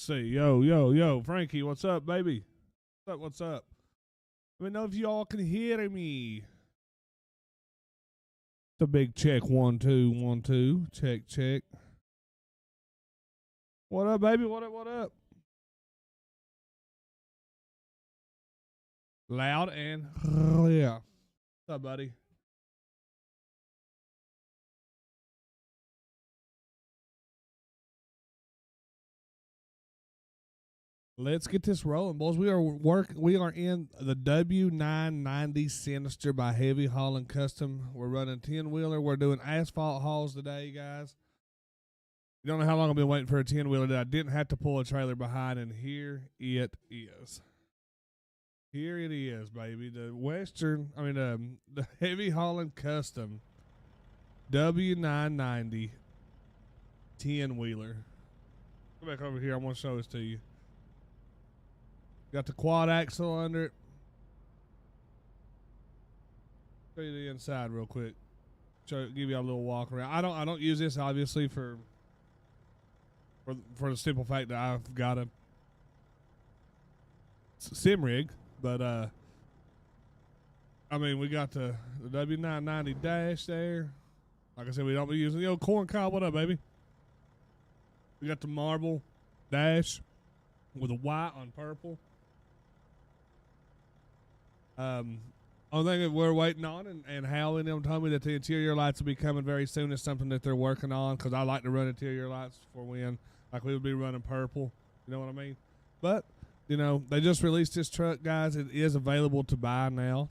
see. Yo, Frankie, what's up, baby? What's up? Let me know if you all can hear me. It's a big check. 1 2 1 2. Check. What up, baby? What up? Loud and yeah. What's up, buddy? Let's get this rolling, boys. We are in the W-990 Sinister by Heavy Hauling Custom. We're running 10-wheeler. We're doing asphalt hauls today, guys. You don't know how long I've been waiting for a 10-wheeler that I didn't have to pull a trailer behind, and here it is. Here it is, baby. The Heavy Hauling Custom W-990 10-wheeler. Come back over here. I want to show this to you. Got the quad axle under it. Show you the inside real quick. Give you a little walk around. I don't use this obviously for the simple fact that I've got a sim rig, but I mean we got the W990 dash there. Like I said, we don't be using the old corn cob. What up, baby? We got the marble dash with a white on purple. Only thing that we're waiting on, and Hal and them told me that the interior lights will be coming very soon. It's something that they're working on, because I like to run interior lights for when, like we would be running purple. You know what I mean? But, you know, they just released this truck, guys. It is available to buy now.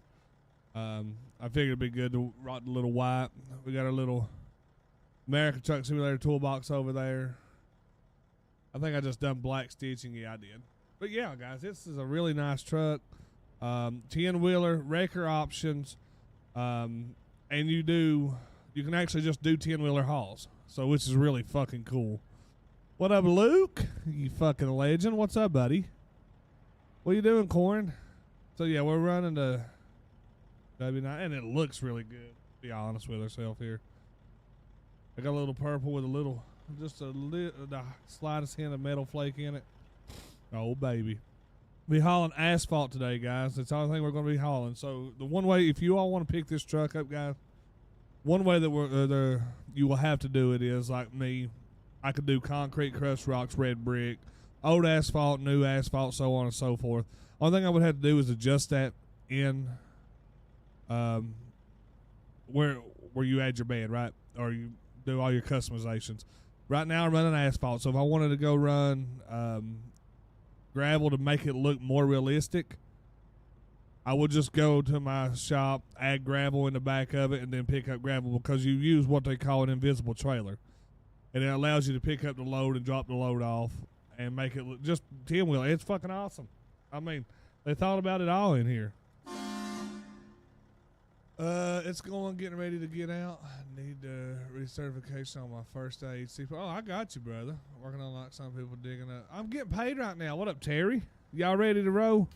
I figured it'd be good to rock the little white. We got our little American Truck Simulator toolbox over there. I think I just done black stitching. Yeah, I did. But yeah, guys, this is a really nice truck. 10-wheeler, wrecker options, and you can actually just do 10-wheeler hauls, so which is really fucking cool. What up, Luke? You fucking legend. What's up, buddy? What you doing, Corn? So yeah, we're running the W9, and it looks really good. Be honest with ourselves here. I got a little purple with the slightest hint of metal flake in it. Oh baby. Be hauling asphalt today, guys. That's the only thing we're going to be hauling. So the one way, if you all want to pick this truck up, guys, one way that you will have to do it is like me. I could do concrete, crushed rocks, red brick, old asphalt, new asphalt, so on and so forth. Only thing I would have to do is adjust that in where you add your bed, right? Or you do all your customizations. Right now I'm running asphalt, so if I wanted to go run gravel to make it look more realistic, I would just go to my shop, add gravel in the back of it, and then pick up gravel, because you use what they call an invisible trailer, and it allows you to pick up the load and drop the load off and make it look just 10-wheeler. It's fucking awesome. I mean, they thought about it all in here. It's getting ready to get out. I need recertification on my first aid. Oh, I got you, brother. Working on like some people digging up. I'm getting paid right now. What up, Terry? Y'all ready to roll?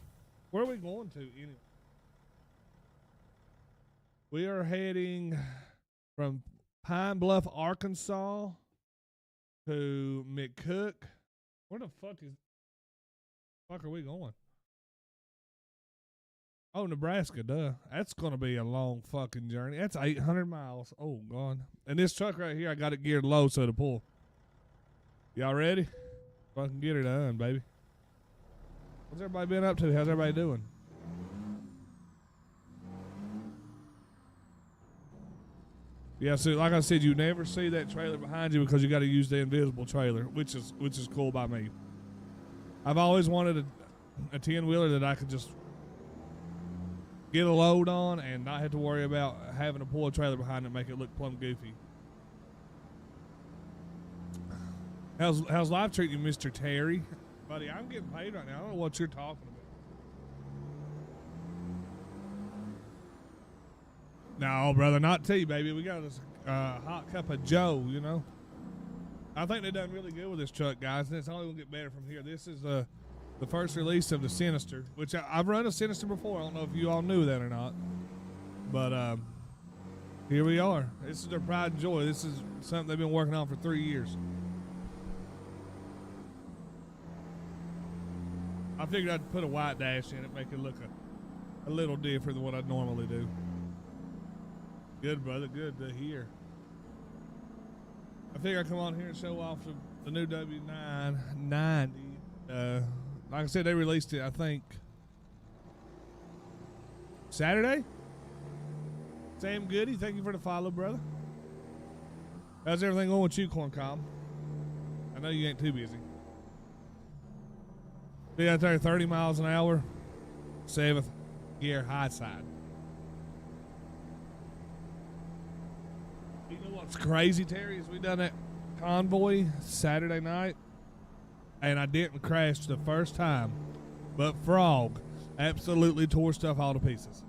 Where are we going to anyway? We are heading from Pine Bluff, Arkansas to McCook. Where the fuck are we going? Oh, Nebraska, duh. That's going to be a long fucking journey. That's 800 miles. Oh, God. And this truck right here, I got it geared low so to pull. Y'all ready? Fucking get her done, baby. What's everybody been up to? How's everybody doing? Yeah, so like I said, you never see that trailer behind you because you got to use the invisible trailer, which is cool by me. I've always wanted a 10-wheeler that I could just get a load on and not have to worry about having to pull a trailer behind it and make it look plumb goofy. How's life treating you, Mr. Terry? Buddy, I'm getting paid right now. I don't know what you're talking about. No, brother, not tea, baby. We got this hot cup of Joe, you know. I think they've done really good with this truck, guys, and it's only going to get better from here. This is the first release of the Sinister, which I've run a Sinister before. I don't know if you all knew that or not. But here we are. This is their pride and joy. This is something they've been working on for 3 years. I figured I'd put a white dash in it, make it look a little different than what I'd normally do. Good, brother. Good to hear. I figured I'd come on here and show off the new W-990. Like I said, they released it, I think, Saturday. Sam Goody, thank you for the follow, brother. How's everything going with you, Corn Cob? I know you ain't too busy. Be out there 30 miles an hour, 7th gear, high side. You know what's crazy, Terry, is we done that convoy Saturday night, and I didn't crash the first time, but Frog absolutely tore stuff all to pieces.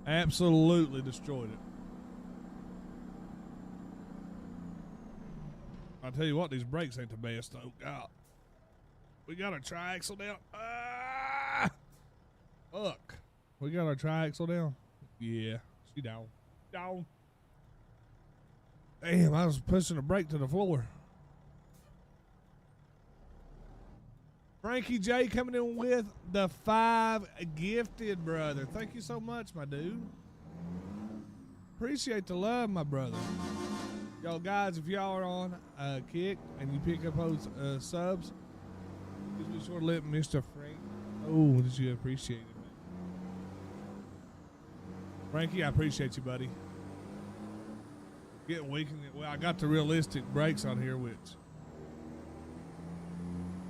Absolutely destroyed it. I'll tell you what, these brakes ain't the best, though. God. We got our triaxle down. Ah! Fuck. We got our triaxle down? Yeah. She down. Down. Damn, I was pushing the brake to the floor. Frankie J coming in with the 5 gifted, brother. Thank you so much, my dude. Appreciate the love, my brother. Yo, guys, if y'all are on Kick and you pick up those subs, please be sure to let Mr. Frank. Oh, did you appreciate it, man? Frankie, I appreciate you, buddy. Getting weak. Well, I got the realistic brakes on here, which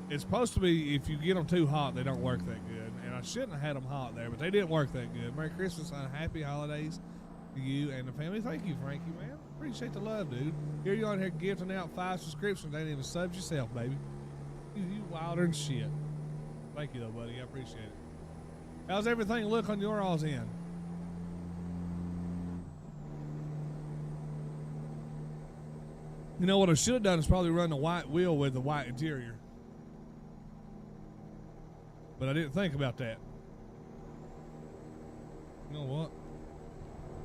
it's supposed to be, if you get them too hot, they don't work that good. And I shouldn't have had them hot there, but they didn't work that good. Merry Christmas and happy holidays to you and the family. Thank you, Frankie, man. Appreciate the love, dude. Here you on here gifting out 5 subscriptions. Ain't even subbed yourself, baby. You wilder than shit. Thank you, though, buddy. I appreciate it. How's everything look on your all's end? You know what I should have done is probably run the white wheel with the white interior. But I didn't think about that. You know what?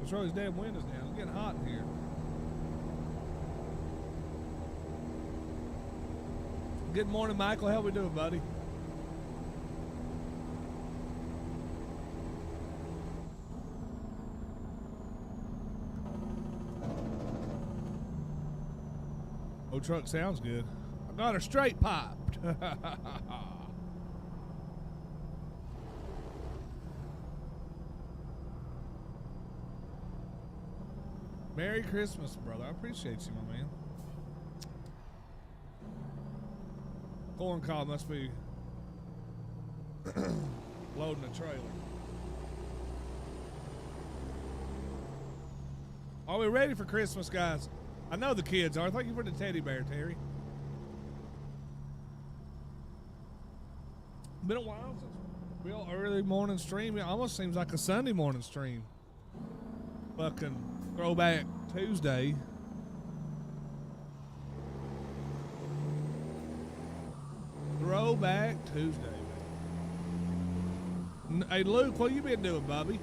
Let's throw these damn windows down. It's getting hot in here. Good morning, Michael. How we doing, buddy? Oh, truck sounds good. I got her straight piped. Merry Christmas, brother. I appreciate you, my man. Corn cob must be loading a trailer. Are we ready for Christmas, guys? I know the kids are. Thank you for the teddy bear, Terry. Been a while since real early morning stream. It almost seems like a Sunday morning stream. Fucking Throwback Tuesday. Throwback Tuesday. Hey, Luke, what you been doing, Bobby?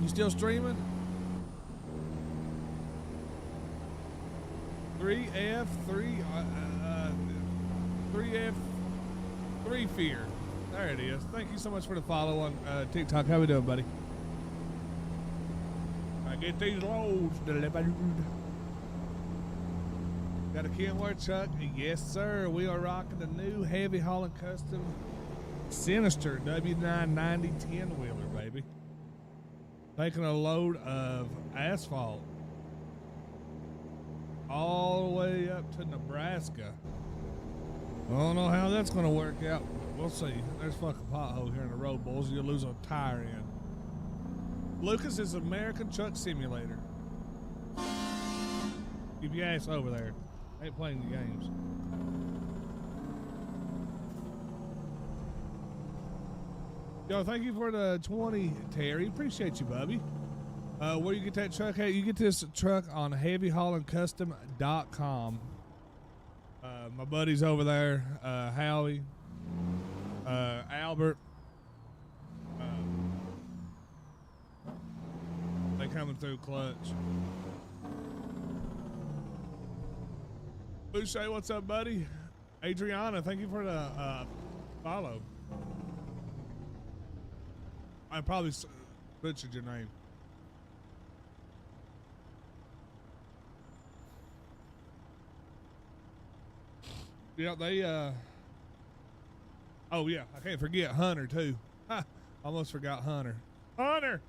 You still streaming? 3 Fear. There it is. Thank you so much for the follow on TikTok. How we doing, buddy? I get these loads delivered. Got a Kenworth truck? Yes, sir. We are rocking the new heavy hauling custom Sinister W-990 10-wheeler, baby. Taking a load of asphalt all the way up to Nebraska. I don't know how that's going to work out, but we'll see. There's a fucking pothole here in the road, boys. You'll lose a tire in. Lucas is American Truck Simulator. Keep your ass over there. I ain't playing the games. Yo, thank you for the 20, Terry. Appreciate you, Bubby. Where you get that truck at? You get this truck on heavyhaulingcustom.com. My buddies over there, Howie, Albert, they coming through clutch. Boucher, what's up, buddy? Adriana, thank you for the follow. I probably butchered your name. Yeah, they oh yeah, I can't forget Hunter too. Ha, almost forgot Hunter. Hunter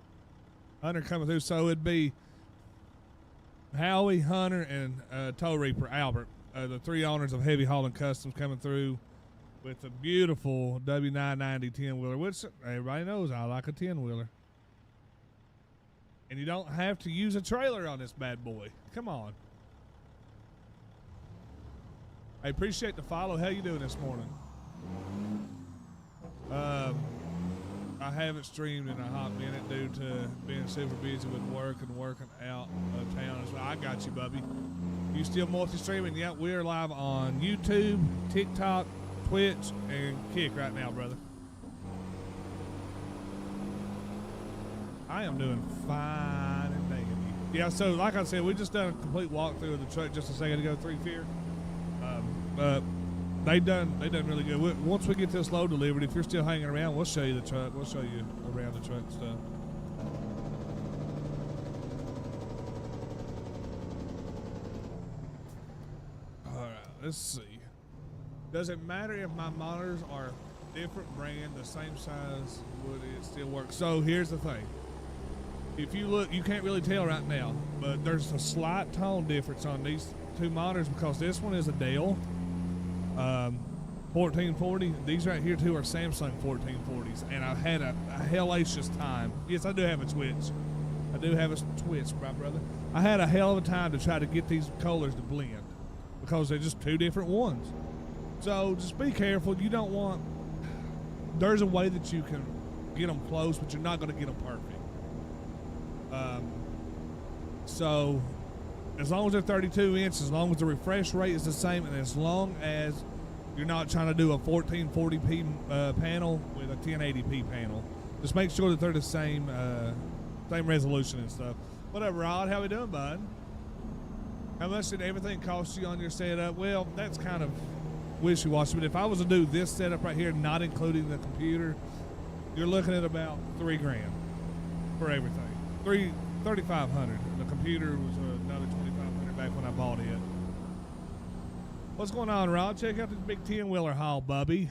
coming through. So it'd be Howie, Hunter, and Tow Reaper Albert, the three owners of Heavy Hauling Customs, coming through with a beautiful W-990 10-wheeler, which everybody knows I like a 10-wheeler. And you don't have to use a trailer on this bad boy. Come on. I appreciate the follow. How you doing this morning? I haven't streamed in a hot minute due to being super busy with work and working out of town. So I got you, Bubby. You still multi-streaming? Yeah, we're live on YouTube, TikTok, Twitch, and Kick right now, brother. I am doing fine and dandy. Yeah, so like I said, we just done a complete walkthrough of the truck just a second ago, 3 Fear. They done really good. Once we get this load delivered, if you're still hanging around, we'll show you the truck. We'll show you around the truck and stuff. All right, let's see. Does it matter if my monitors are different brand, the same size? Would it still work? So here's the thing. If you look, you can't really tell right now, but there's a slight tone difference on these two monitors because this one is a Dell 1440. These right here too are Samsung 1440s, and I had a hellacious time. Yes, I do have a Twitch. I do have a Twitch, my brother. I had a hell of a time to try to get these colors to blend because they're just two different ones. So just be careful. You don't want. There's a way that you can get them close, but you're not going to get them perfect. So as long as they're 32 inches, as long as the refresh rate is the same, and as long as you're not trying to do a 1440p panel with a 1080p panel, just make sure that they're the same resolution and stuff. Whatever, Rod, how we doing, bud? How much did everything cost you on your setup? Well, that's kind of wishy-washy, but if I was to do this setup right here, not including the computer, you're looking at about $3,000 for everything. $3,500. The computer was another $2,500 back when I bought it. What's going on, Rod? Check out this big 10-wheeler haul, Bubby.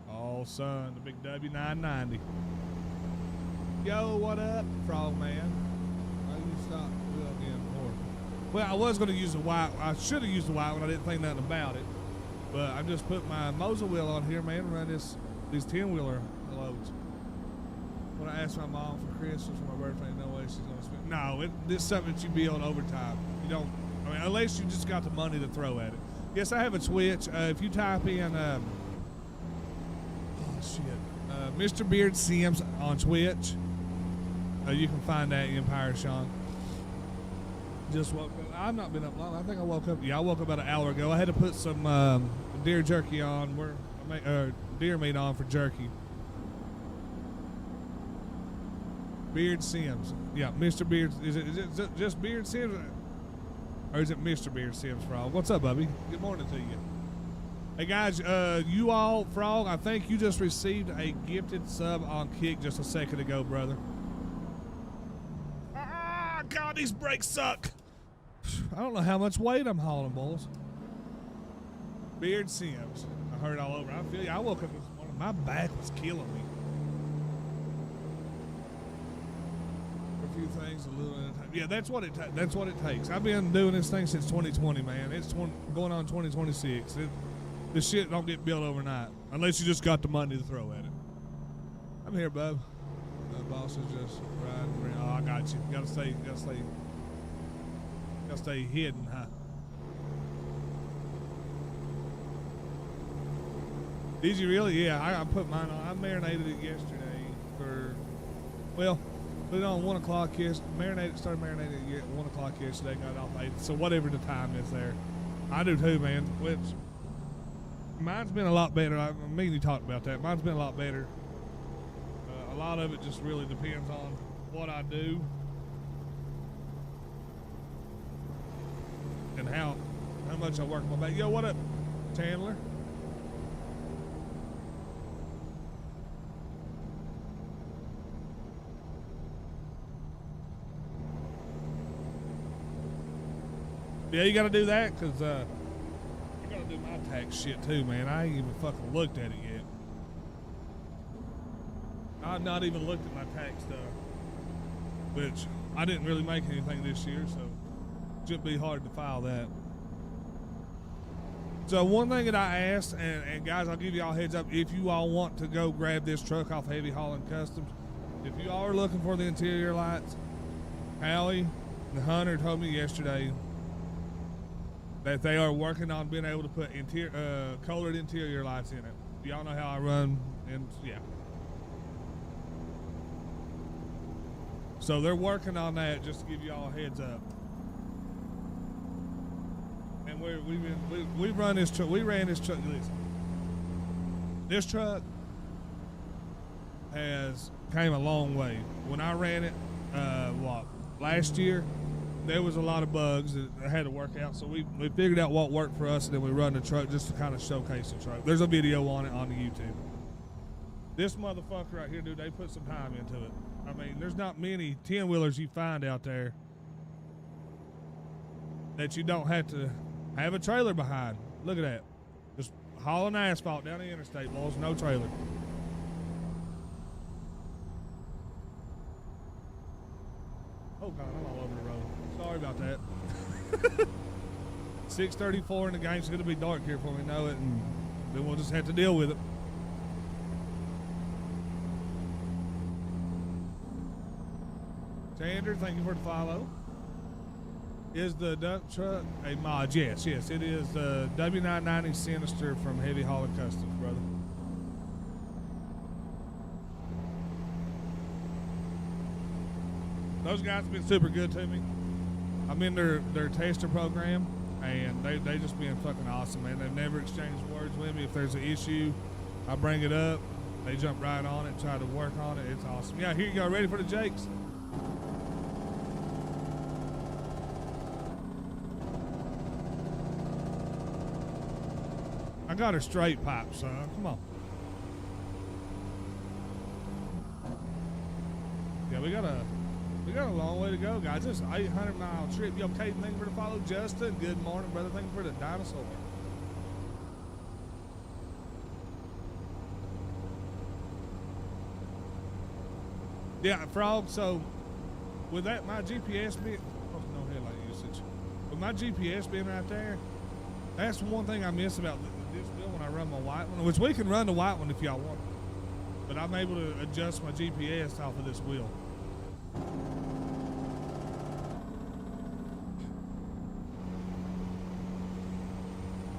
Oh, son, the big W-990. Yo, what up, Frog Man? Why did you stop again for? Well, I was going to use the white. I should have used the white one. I didn't think nothing about it. But I just put my Moser wheel on here, man, and run these 10-wheeler loads. When I asked my mom for Christmas for my birthday, no way she's gonna spend. No, this is something that you build over time. You don't. I mean, unless you just got the money to throw at it. Yes, I have a Twitch. If you type in, Mr. Beard Sims on Twitch, you can find that Empire Sean. Just woke up. I've not been up long. I think I woke up. Yeah, I woke up about an hour ago. I had to put some deer jerky on. Deer meat on for jerky. Beard Sims. Yeah, Mr. Beard. Is it just Beard Sims? Or is it Mr. Beard Sims, Frog? What's up, Bubby? Good morning to you. Hey, guys, you all, Frog, I think you just received a gifted sub on Kick just a second ago, brother. Ah, God, these brakes suck. I don't know how much weight I'm hauling, boys. Beard Sims. I heard all over. I feel you. I woke up this morning. My back was killing me. Few things a little at a time. Yeah, that's what it takes. I've been doing this thing since 2020, man. It's going on 2026. This shit don't get built overnight unless you just got the money to throw at it. I'm here, bub. The boss is just riding around. Oh, I got you. Gotta stay hidden, huh? Did you really? Yeah, I put mine on. I marinated it yesterday for, well, put it on 1 o'clock yesterday. Started marinating at 1 o'clock yesterday. Got it off 8. So whatever the time is there, I do too, man. Which mine's been a lot better. Me and you talked about that. Mine's been a lot better. A lot of it just really depends on what I do and how how much I work my back. Yo, what up, Chandler? Yeah, you got to do that because you got to do my tax shit too, man. I ain't even fucking looked at it yet. I've not even looked at my tax stuff, which I didn't really make anything this year, so it shouldn't be hard to file that. So one thing that I asked, and guys, I'll give you all heads up, if you all want to go grab this truck off Heavy Hauling Customs, if you all are looking for the interior lights, Hallie and Hunter told me yesterday that they are working on being able to put colored interior lights in it. Y'all know how I run, and yeah. So they're working on that, just to give you all a heads up. And we run this truck. We ran this truck. Listen, this truck has came a long way. When I ran it, last year, there was a lot of bugs that I had to work out. So we figured out what worked for us, and then we run the truck just to kind of showcase the truck. There's a video on it on the YouTube. This motherfucker right here, dude, they put some time into it. I mean, there's not many 10-wheelers you find out there that you don't have to have a trailer behind. Look at that. Just hauling asphalt down the interstate, boys. No trailer. Oh, God, I'm all over the road. Sorry about that. 6:34 and the game's going to be dark here before we know it, and then we'll just have to deal with it. Xander, thank you for the follow. Is the dump truck a mod? Yes, it is the W-990 Sinister from Heavy Hauling Customs, brother. Those guys have been super good to me. I'm in their tester program, and they just been fucking awesome, man. They've never exchanged words with me. If there's an issue, I bring it up. They jump right on it, try to work on it. It's awesome. Yeah, here you go. Ready for the Jakes? I got her straight pipe, son. Come on. Yeah, we got a long way to go, guys. This is an 800-mile trip. Yo, Kate, thank you for the follow. Justin, good morning, brother. Thank you for the dinosaur. Yeah, Frog, so with that, my GPS being, no headlight usage. With my GPS being right there, that's one thing I miss about this wheel when I run my white one, which we can run the white one if y'all want. But I'm able to adjust my GPS off of this wheel.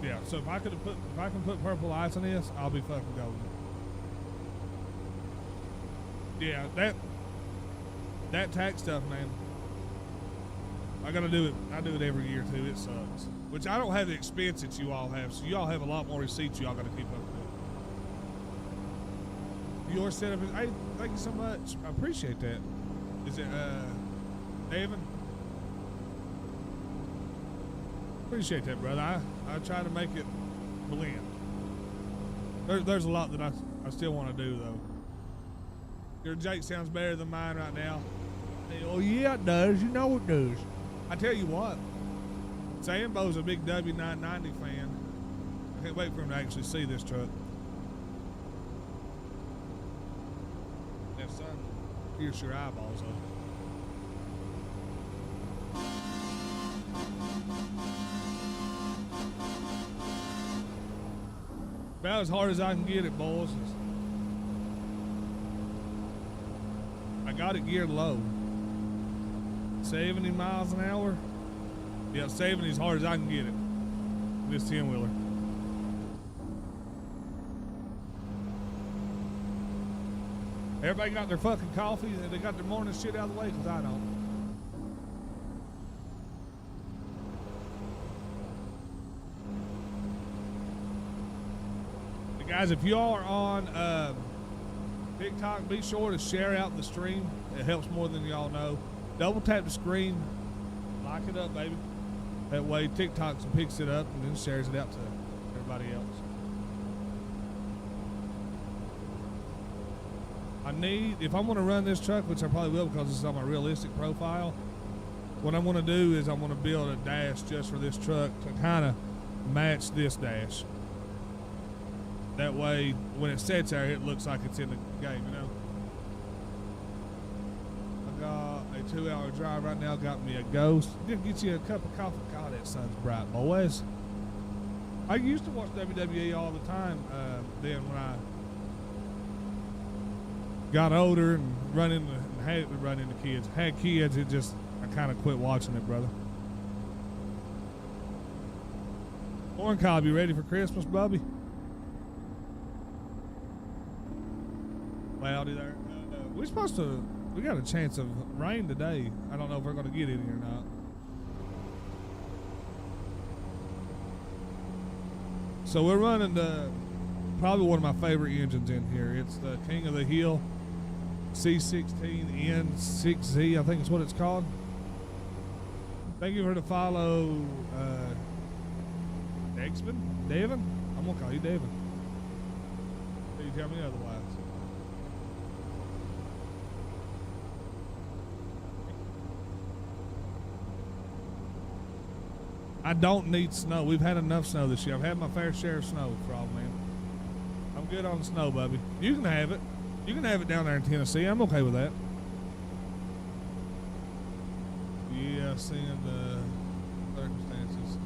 Yeah, so if I can put purple lights on this, I'll be fucking golden. Yeah, that tax stuff, man. I gotta do it. I do it every year too. It sucks. Which I don't have the expense that you all have, so you all have a lot more receipts you all gotta keep up with. Your setup is, hey, thank you so much. I appreciate that. Is it David? Appreciate that, brother. I try to make it blend. There's a lot that I still want to do though. Your Jake sounds better than mine right now. Oh yeah, it does. You know it does. I tell you what, Sambo's a big W-990 fan. I can't wait for him to actually see this truck. That sun pierce your eyeballs up. About as hard as I can get it, boys. I got it geared low. 70 miles an hour. Yeah, 70 as hard as I can get it. This 10-wheeler. Everybody got their fucking coffee. They got their morning shit out of the way, because I don't. Hey guys, if you are on TikTok, be sure to share out the stream. It helps more than y'all know. Double tap the screen. Like it up, baby. That way TikTok picks it up and then shares it out to everybody else. If I'm going to run this truck, which I probably will because this is on my realistic profile, what I'm going to do is I'm going to build a dash just for this truck to kind of match this dash. That way, when it sits there, it looks like it's in the game, you know? I got a 2-hour drive right now, got me a Ghost. Didn't get you a cup of coffee. God, that sun's bright, boys. I used to watch WWE all the time then when I got older and had to run into kids. Had kids, I kind of quit watching it, brother. Corn cob, you ready for Christmas, Bubby? Cloudy there. We got a chance of rain today. I don't know if we're going to get any or not. So we're running probably one of my favorite engines in here. It's the King of the Hill C16N6Z, I think is what it's called. Thank you for the follow, Devin? I'm gonna call you Devin. Can you tell me otherwise? I don't need snow. We've had enough snow this year. I've had my fair share of snow, Frog Man. I'm good on the snow, Bubby. You can have it. You can have it down there in Tennessee. I'm okay with that. Yeah, seeing the circumstances.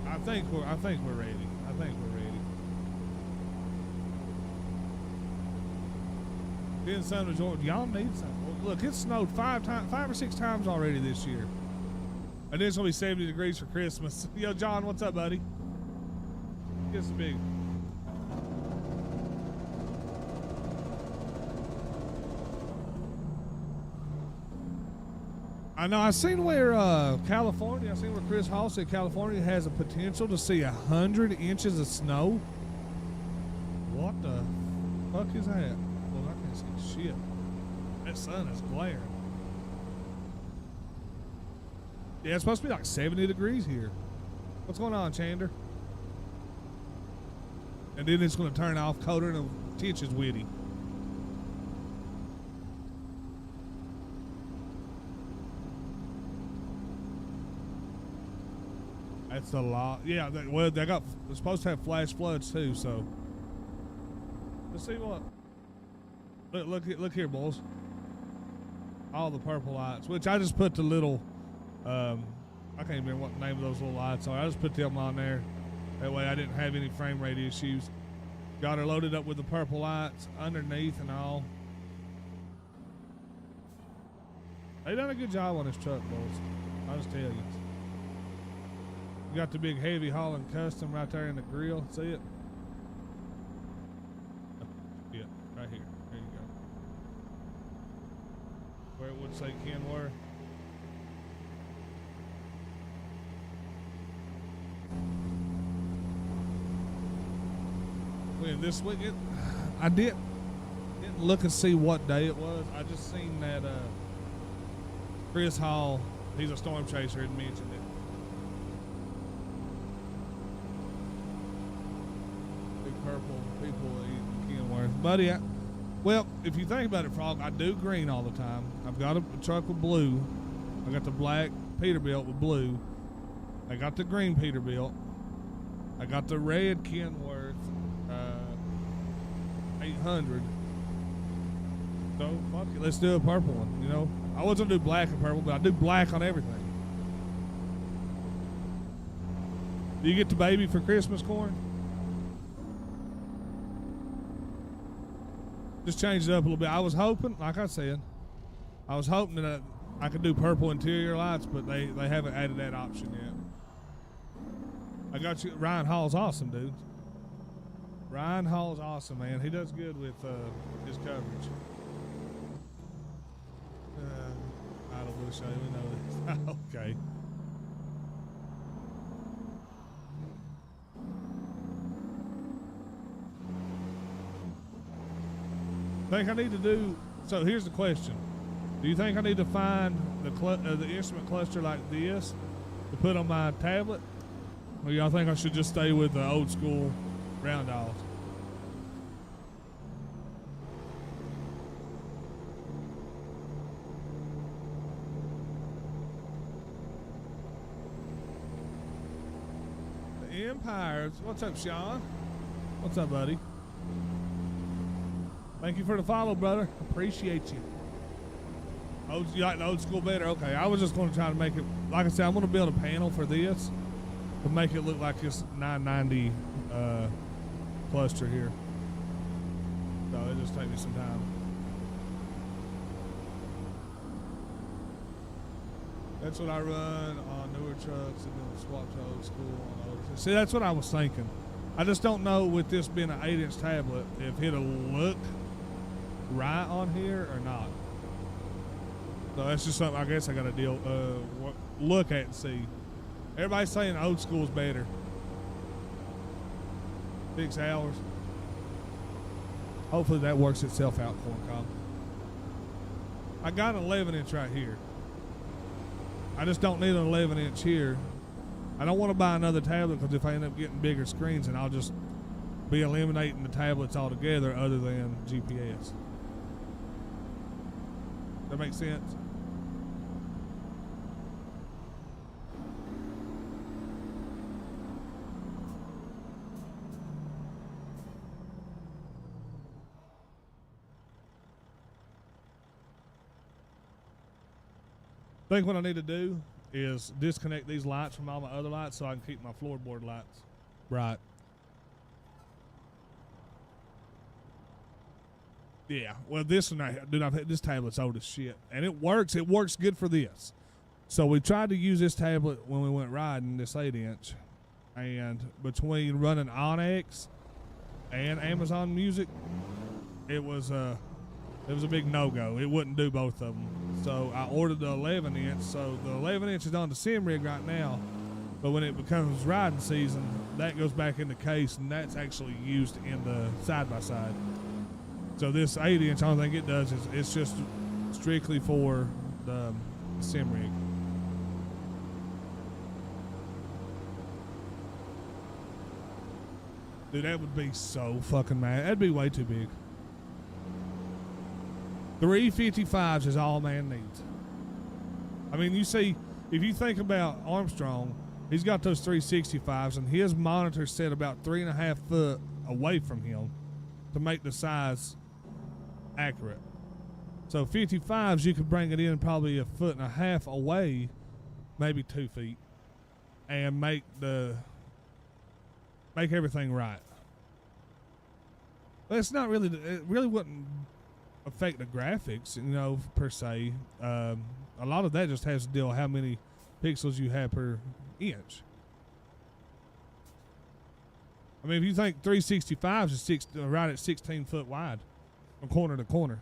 I think we're ready. I think we're ready. Then son of George, y'all need something. Look, it's snowed 5 or 6 times already this year. And it's gonna be 70 degrees for Christmas. Yo, John, what's up, buddy? Get some big. I know. I seen where California. I seen where Chris Hall said California has a potential to see 100 inches of snow. What the fuck is that? Well, I can't see shit. That sun is glaring. Yeah, it's supposed to be like 70 degrees here. What's going on, Chander? And then it's going to turn off colder and Titch is witty. That's a lot. Yeah, they're supposed to have flash floods too, so. Let's see what. Look here, boys. All the purple lights, which I just put the little, I can't even remember what the name of those little lights are. I just put them on there. That way I didn't have any frame rate issues. Got her loaded up with the purple lights underneath and all. They done a good job on this truck, boys. I'll just tell you. You got the big heavy hauling custom right there in the grill. See it? Yeah, right here. There you go. Where it would say Kenworth. When this week, I didn't look and see what day it was. I just seen that Chris Hall, he's a storm chaser, had mentioned it. Big purple people eating Kenworth. Buddy, well, if you think about it, Frog, I do green all the time. I've got a truck with blue. I got the black Peterbilt with blue. I got the green Peterbilt. I got the red Kenworth 800. So fuck it, let's do a purple one. You know, I wasn't gonna do black and purple, but I do black on everything. Do you get the baby for Christmas, Corn? Just change it up a little bit. I was hoping, like I said, I was hoping that I could do purple interior lights, but they haven't added that option yet. I got you. Ryan Hall's awesome, dude. Ryan Hall's awesome, man. He does good with his coverage. I don't wish I even know that. Okay. I think I need to do. So here's the question: Do you think I need to find the instrument cluster like this to put on my tablet? Or y'all think I should just stay with the old school round dials? The Empires. What's up, Sean? What's up, buddy? Thank you for the follow, brother. Appreciate you. You like the old school better? Okay, I was just going to try to make it, like I said, I'm going to build a panel for this to make it look like this 990 cluster here. So it'll just take me some time. That's what I run on newer trucks and then swap to old school on older. See, that's what I was thinking. I just don't know with this being an 8-inch tablet if it'll look right on here or not. So that's just something I guess I got to look at and see. Everybody's saying old school's better. 6 hours. Hopefully that works itself out, Corncom. I got an 11-inch right here. I just don't need an 11-inch here. I don't want to buy another tablet because if I end up getting bigger screens, then I'll just be eliminating the tablets altogether other than GPS. That makes sense? I think what I need to do is disconnect these lights from all my other lights so I can keep my floorboard lights bright. Yeah, well, this tablet's old as shit, and it works. It works good for this. So we tried to use this tablet when we went riding, this 8-inch, and between running Onyx and Amazon Music, it was a big no-go. It wouldn't do both of them. So I ordered the 11-inch. So the 11-inch is on the sim rig right now, but when it becomes riding season, that goes back in the case, and that's actually used in the side-by-side. So this 8-inch, all I think it does is it's just strictly for the sim rig. Dude, that would be so fucking mad. That'd be way too big. 355s is all man needs. I mean, you see, if you think about Armstrong, he's got those 365s, and his monitor's set about 3.5 foot away from him to make the size accurate. So 55s, you could bring it in probably 1.5 foot away, maybe 2 feet, and make everything right. But it's not really, it really wouldn't affect the graphics, per se. A lot of that just has to deal with how many pixels you have per inch. I mean, if you think 365s is right at 16 foot wide from corner to corner.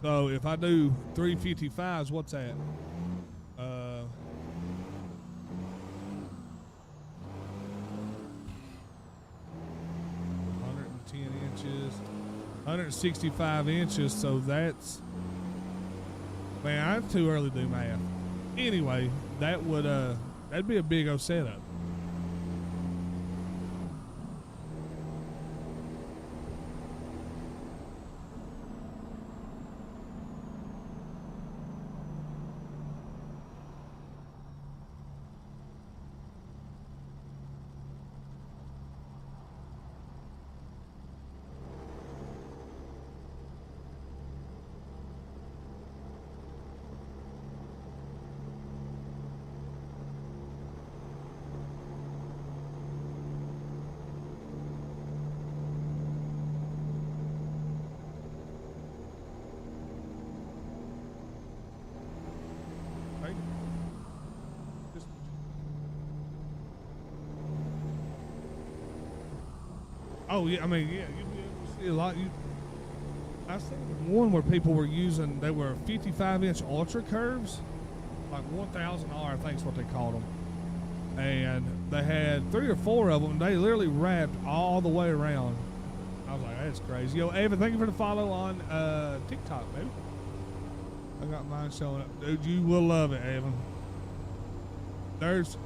So if I do 355s, what's that? 110 inches, 165 inches. So that's, man, I'm too early to do math. Anyway, that'd be a big old setup. Oh yeah, I mean, yeah, you'll be able to see a lot. I seen one where people were using, they were 55-inch ultra curves, like 1,000R, I think is what they called them, and they had 3 or 4 of them. They literally wrapped all the way around. I was like, that's crazy. Yo, Ava, thank you for the follow on TikTok, baby. I got mine showing up. Dude, you will love it, Ava. There's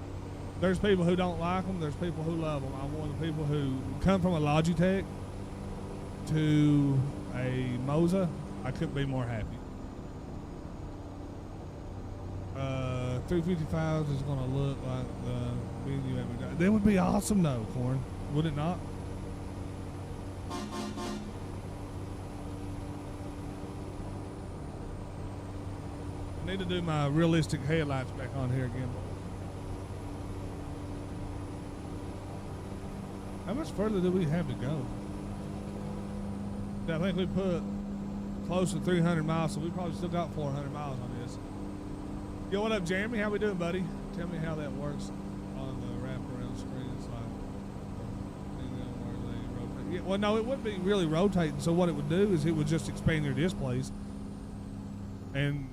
people who don't like them. There's people who love them. I'm one of the people who come from a Logitech to a Moza. I couldn't be more happy. 355 is going to look like the menu every day. That would be awesome, though, Corn. Would it not? I need to do my realistic headlights back on here again. How much further do we have to go? I think we put close to 300 miles, so we probably still got 400 miles on this. Yo, what up, Jeremy? How we doing, buddy? Tell me how that works on the wraparound screen. It's like, yeah, well, no, it wouldn't be really rotating. So what it would do is it would just expand your displays, and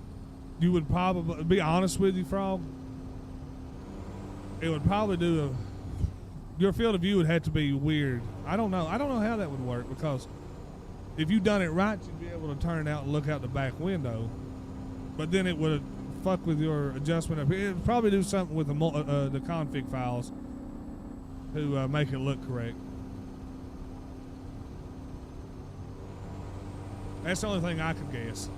you would probably, to be honest with you, Frog, it would probably do your field of view would have to be weird. I don't know how that would work, because if you done it right, you'd be able to turn out and look out the back window, but then it would fuck with your adjustment up here. It'd probably do something with the config files to make it look correct. That's the only thing I could guess.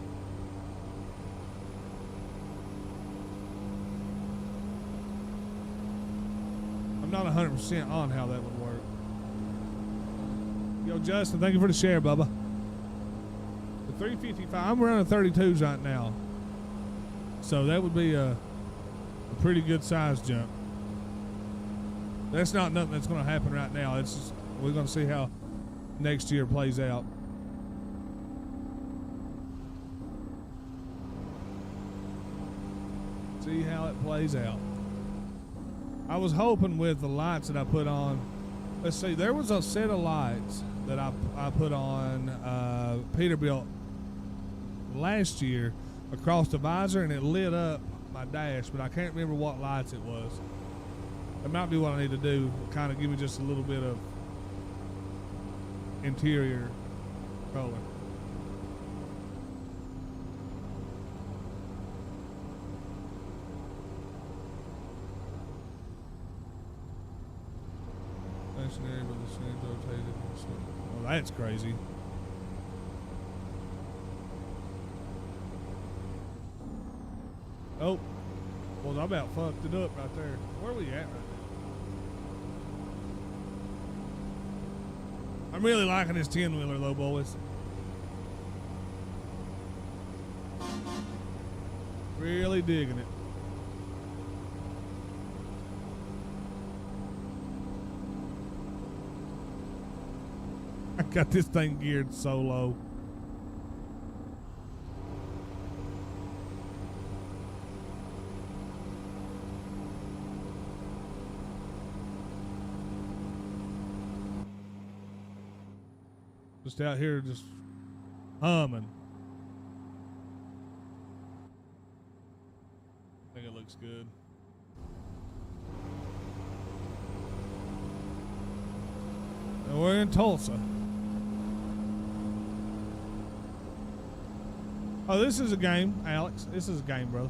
I'm not 100% on how that would work. Yo, Justin, thank you for the share, Bubba. The 355, I'm running 32s right now. So that would be a pretty good size jump. That's not nothing that's going to happen right now. It's just, we're going to see how next year plays out. See how it plays out. I was hoping with the lights that I put on, let's see, there was a set of lights that I put on Peterbilt last year across the visor, and it lit up my dash, but I can't remember what lights it was. That might be what I need to do, kind of give me just a little bit of interior color. Stationary, but the screen's rotated. Well, that's crazy. Oh, well, I about fucked it up right there. Where are we at right now? I'm really liking this 10-wheeler, though, boys. Really digging it. I got this thing geared so low. Just out here, just humming. I think it looks good. And we're in Tulsa. Oh, this is a game, Alex. This is a game, bro.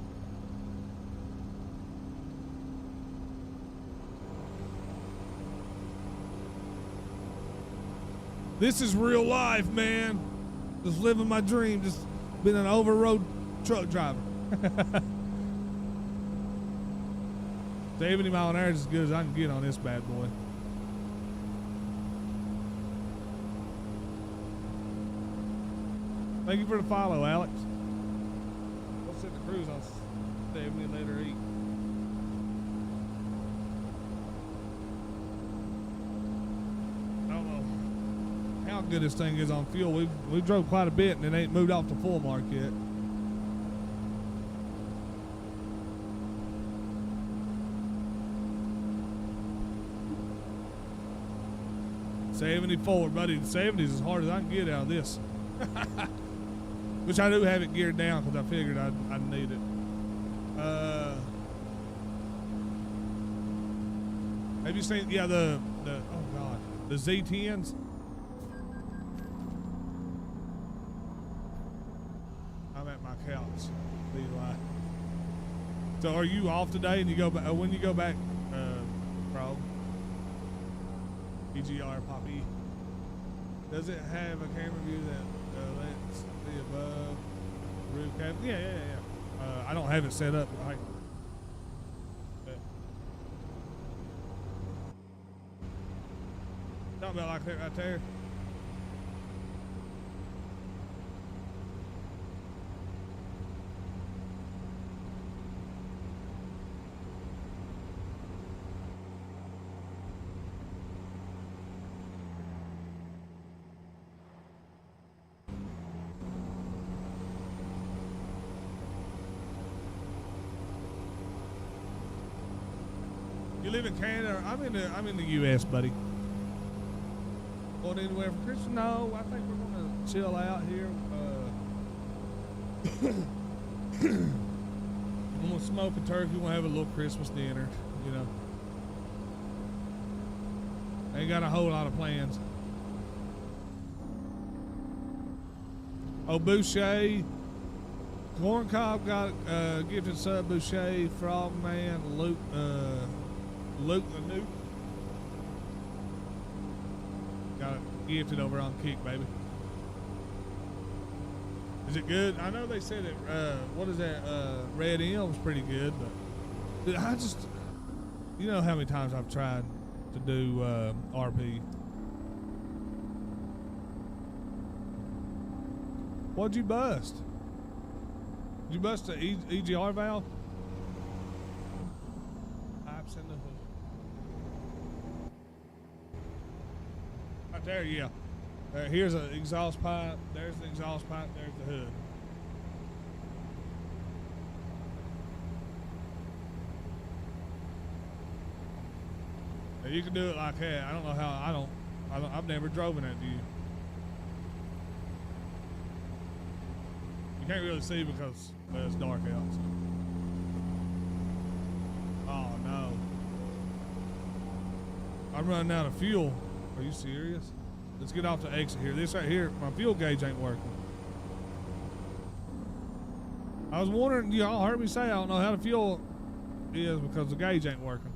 This is real life, man. Just living my dream. Just being an over-road truck driver. 70 mile an hour is as good as I can get on this bad boy. Thank you for the follow, Alex. We'll set the cruise on 70 later 8. I don't know how good this thing is on fuel. We drove quite a bit and it ain't moved off the full mark yet. '74, buddy. The 70s is as hard as I can get out of this. Which I do have it geared down because I figured I'd need it. Have you seen, yeah, the oh God, the Z10s? couch. Eli. So are you off today and you go back, when you go back, Frog? EGR Poppy. Does it have a camera view that lets the above roof cab? Yeah. I don't have it set up. Right? Talking about like that right there. You live in Canada? I'm in the U.S., buddy. Going anywhere for Christmas? No, I think we're gonna chill out here. I'm gonna smoke a turkey. We're gonna have a little Christmas dinner. You know, ain't got a whole lot of plans. Oh, Boucher. Corn Cob got gifted sub. Boucher, Frogman, Luke the Nuke. Got it gifted over on Kick, baby. Is it good? I know they said it, what is that, Red M's pretty good, but dude, I just, you know how many times I've tried to do RP. What'd you bust? Did you bust the EGR valve? Pipes in the hood. Right there, yeah. Here's an exhaust pipe. There's the exhaust pipe. There's the hood. Now you can do it like that. I don't know how. I've never driven that. Do you? You can't really see because it's dark out. So. Oh no! I'm running out of fuel. Are you serious? Let's get off the exit here. This right here, my fuel gauge ain't working. I was wondering, y'all heard me say I don't know how the fuel is because the gauge ain't working.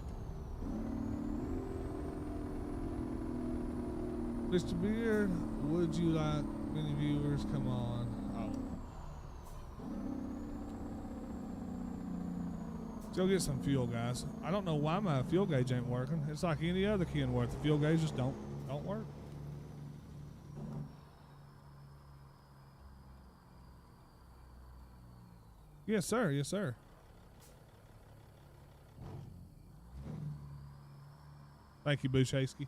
Mr. Beard, would you like many viewers? Come on. Oh. Let's go get some fuel, guys. I don't know why my fuel gauge ain't working. It's like any other Kenworth. The fuel gauge just don't work. Yes, sir. Yes, sir. Thank you, Bushasky.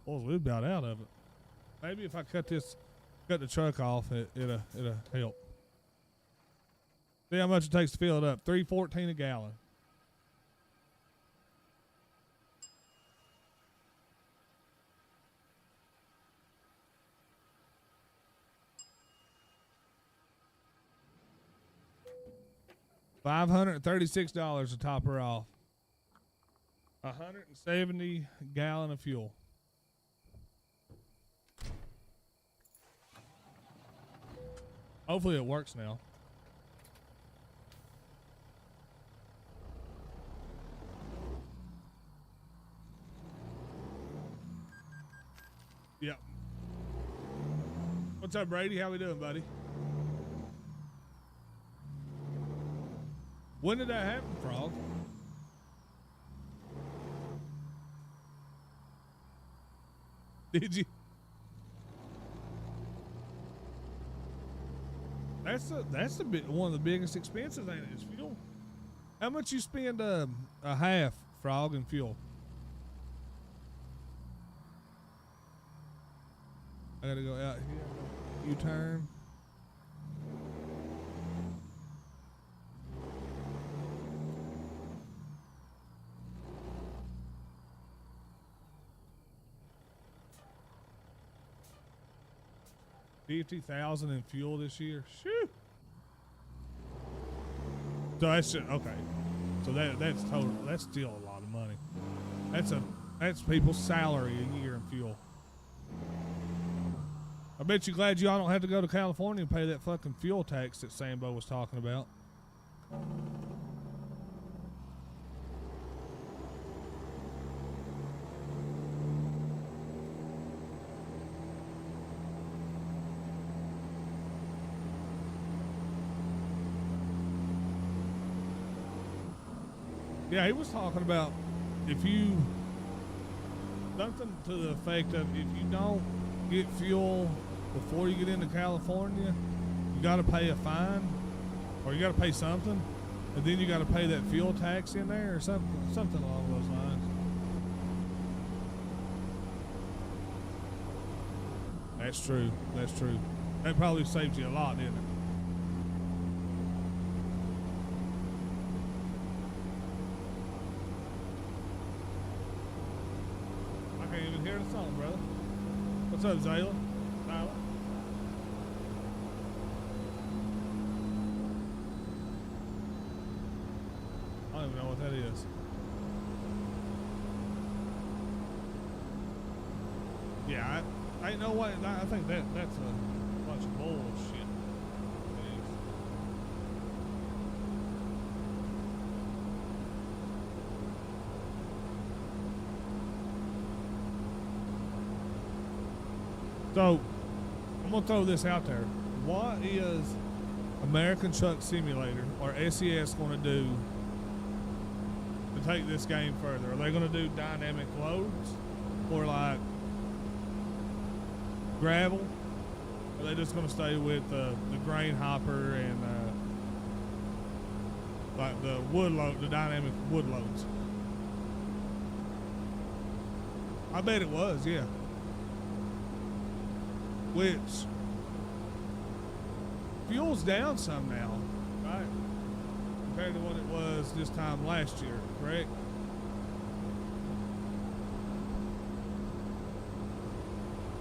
Well, we're about out of it. Maybe if I cut the truck off, it'll help. See how much it takes to fill it up. $3.14 a gallon. $536 to top her off. 170 gallon of fuel. Hopefully it works now. Yep. What's up, Brady? How we doing, buddy? When did that happen, Frog? Did you? That's the one of the biggest expenses, ain't it? Is fuel. How much you spend a half, Frog, in fuel? I gotta go out here. U-turn. $50,000 in fuel this year. Shoo. So that's just, okay. So that's total. That's still a lot of money. That's people's salary a year in fuel. I bet you glad y'all don't have to go to California and pay that fucking fuel tax that Sambo was talking about. Yeah, he was talking about if you, something to the effect of if you don't get fuel before you get into California, you got to pay a fine, or you got to pay something, and then you got to pay that fuel tax in there, or something along those lines. That's true. That's true. That probably saved you a lot, didn't it? I can't even hear the song, brother. What's up, Zayla? Tyler? I don't even know what that is. Yeah, I ain't no way. I think that's a bunch of bullshit. So, I'm going to throw this out there. What is American Truck Simulator, or SES, going to do to take this game further? Are they going to do dynamic loads, or like gravel? Or are they just going to stay with the grain hopper and like the wood load, the dynamic wood loads? I bet it was, yeah. Which fuel's down some now, right? Compared to what it was this time last year, correct?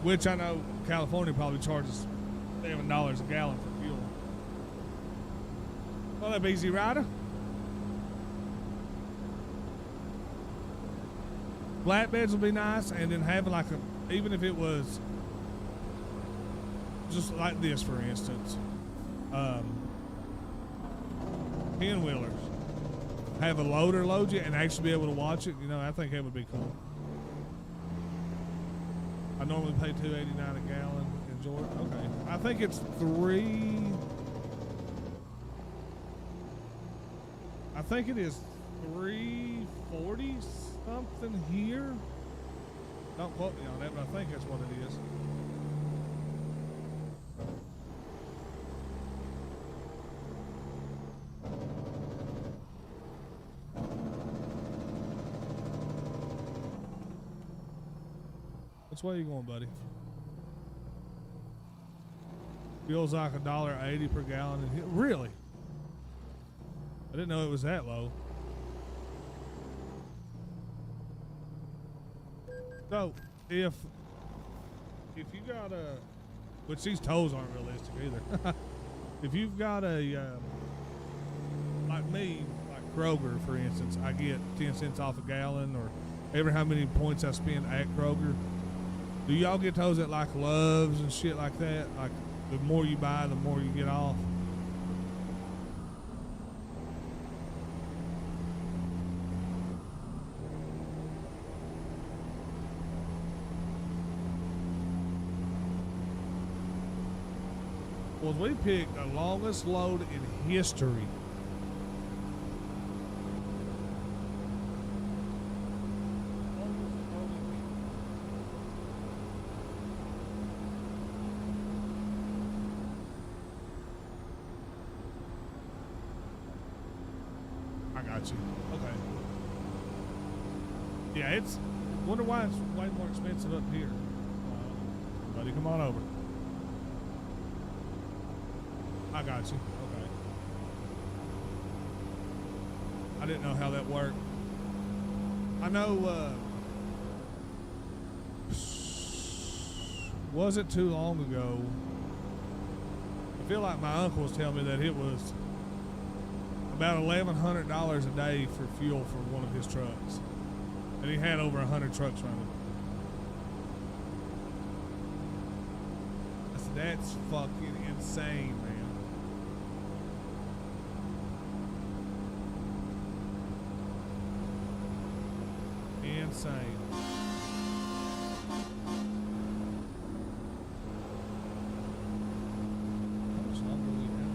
Which I know California probably charges $7 a gallon for fuel. Well, up easy, rider. Flatbeds would be nice, and then having like even if it was just like this, for instance, 10-wheelers, have a loader load you and actually be able to watch it. You know, I think that would be cool. I normally pay $2.89 a gallon in Georgia. Okay, I think it's I think it is $3.40 something here. Don't quote me on that, but I think that's what it is. Which way are you going, buddy? Feels like $1.80 per gallon. Really? I didn't know it was that low. So, if you got a, which these tolls aren't realistic either. If you've got a, like me, like Kroger, for instance, I get 10 cents off a gallon, or every how many points I spend at Kroger. Do y'all get those at like Love's and shit like that? Like the more you buy, the more you get off? Well, we picked the longest load in history. Okay. Yeah, it's. Wonder why it's way more expensive up here. Buddy, come on over. I got you. Okay. I didn't know how that worked. I know. Wasn't too long ago. I feel like my uncle was telling me that it was about $1,100 a day for fuel for one of his trucks, and he had over 100 trucks running. That's fucking insane, man. Insane. How much longer do we have?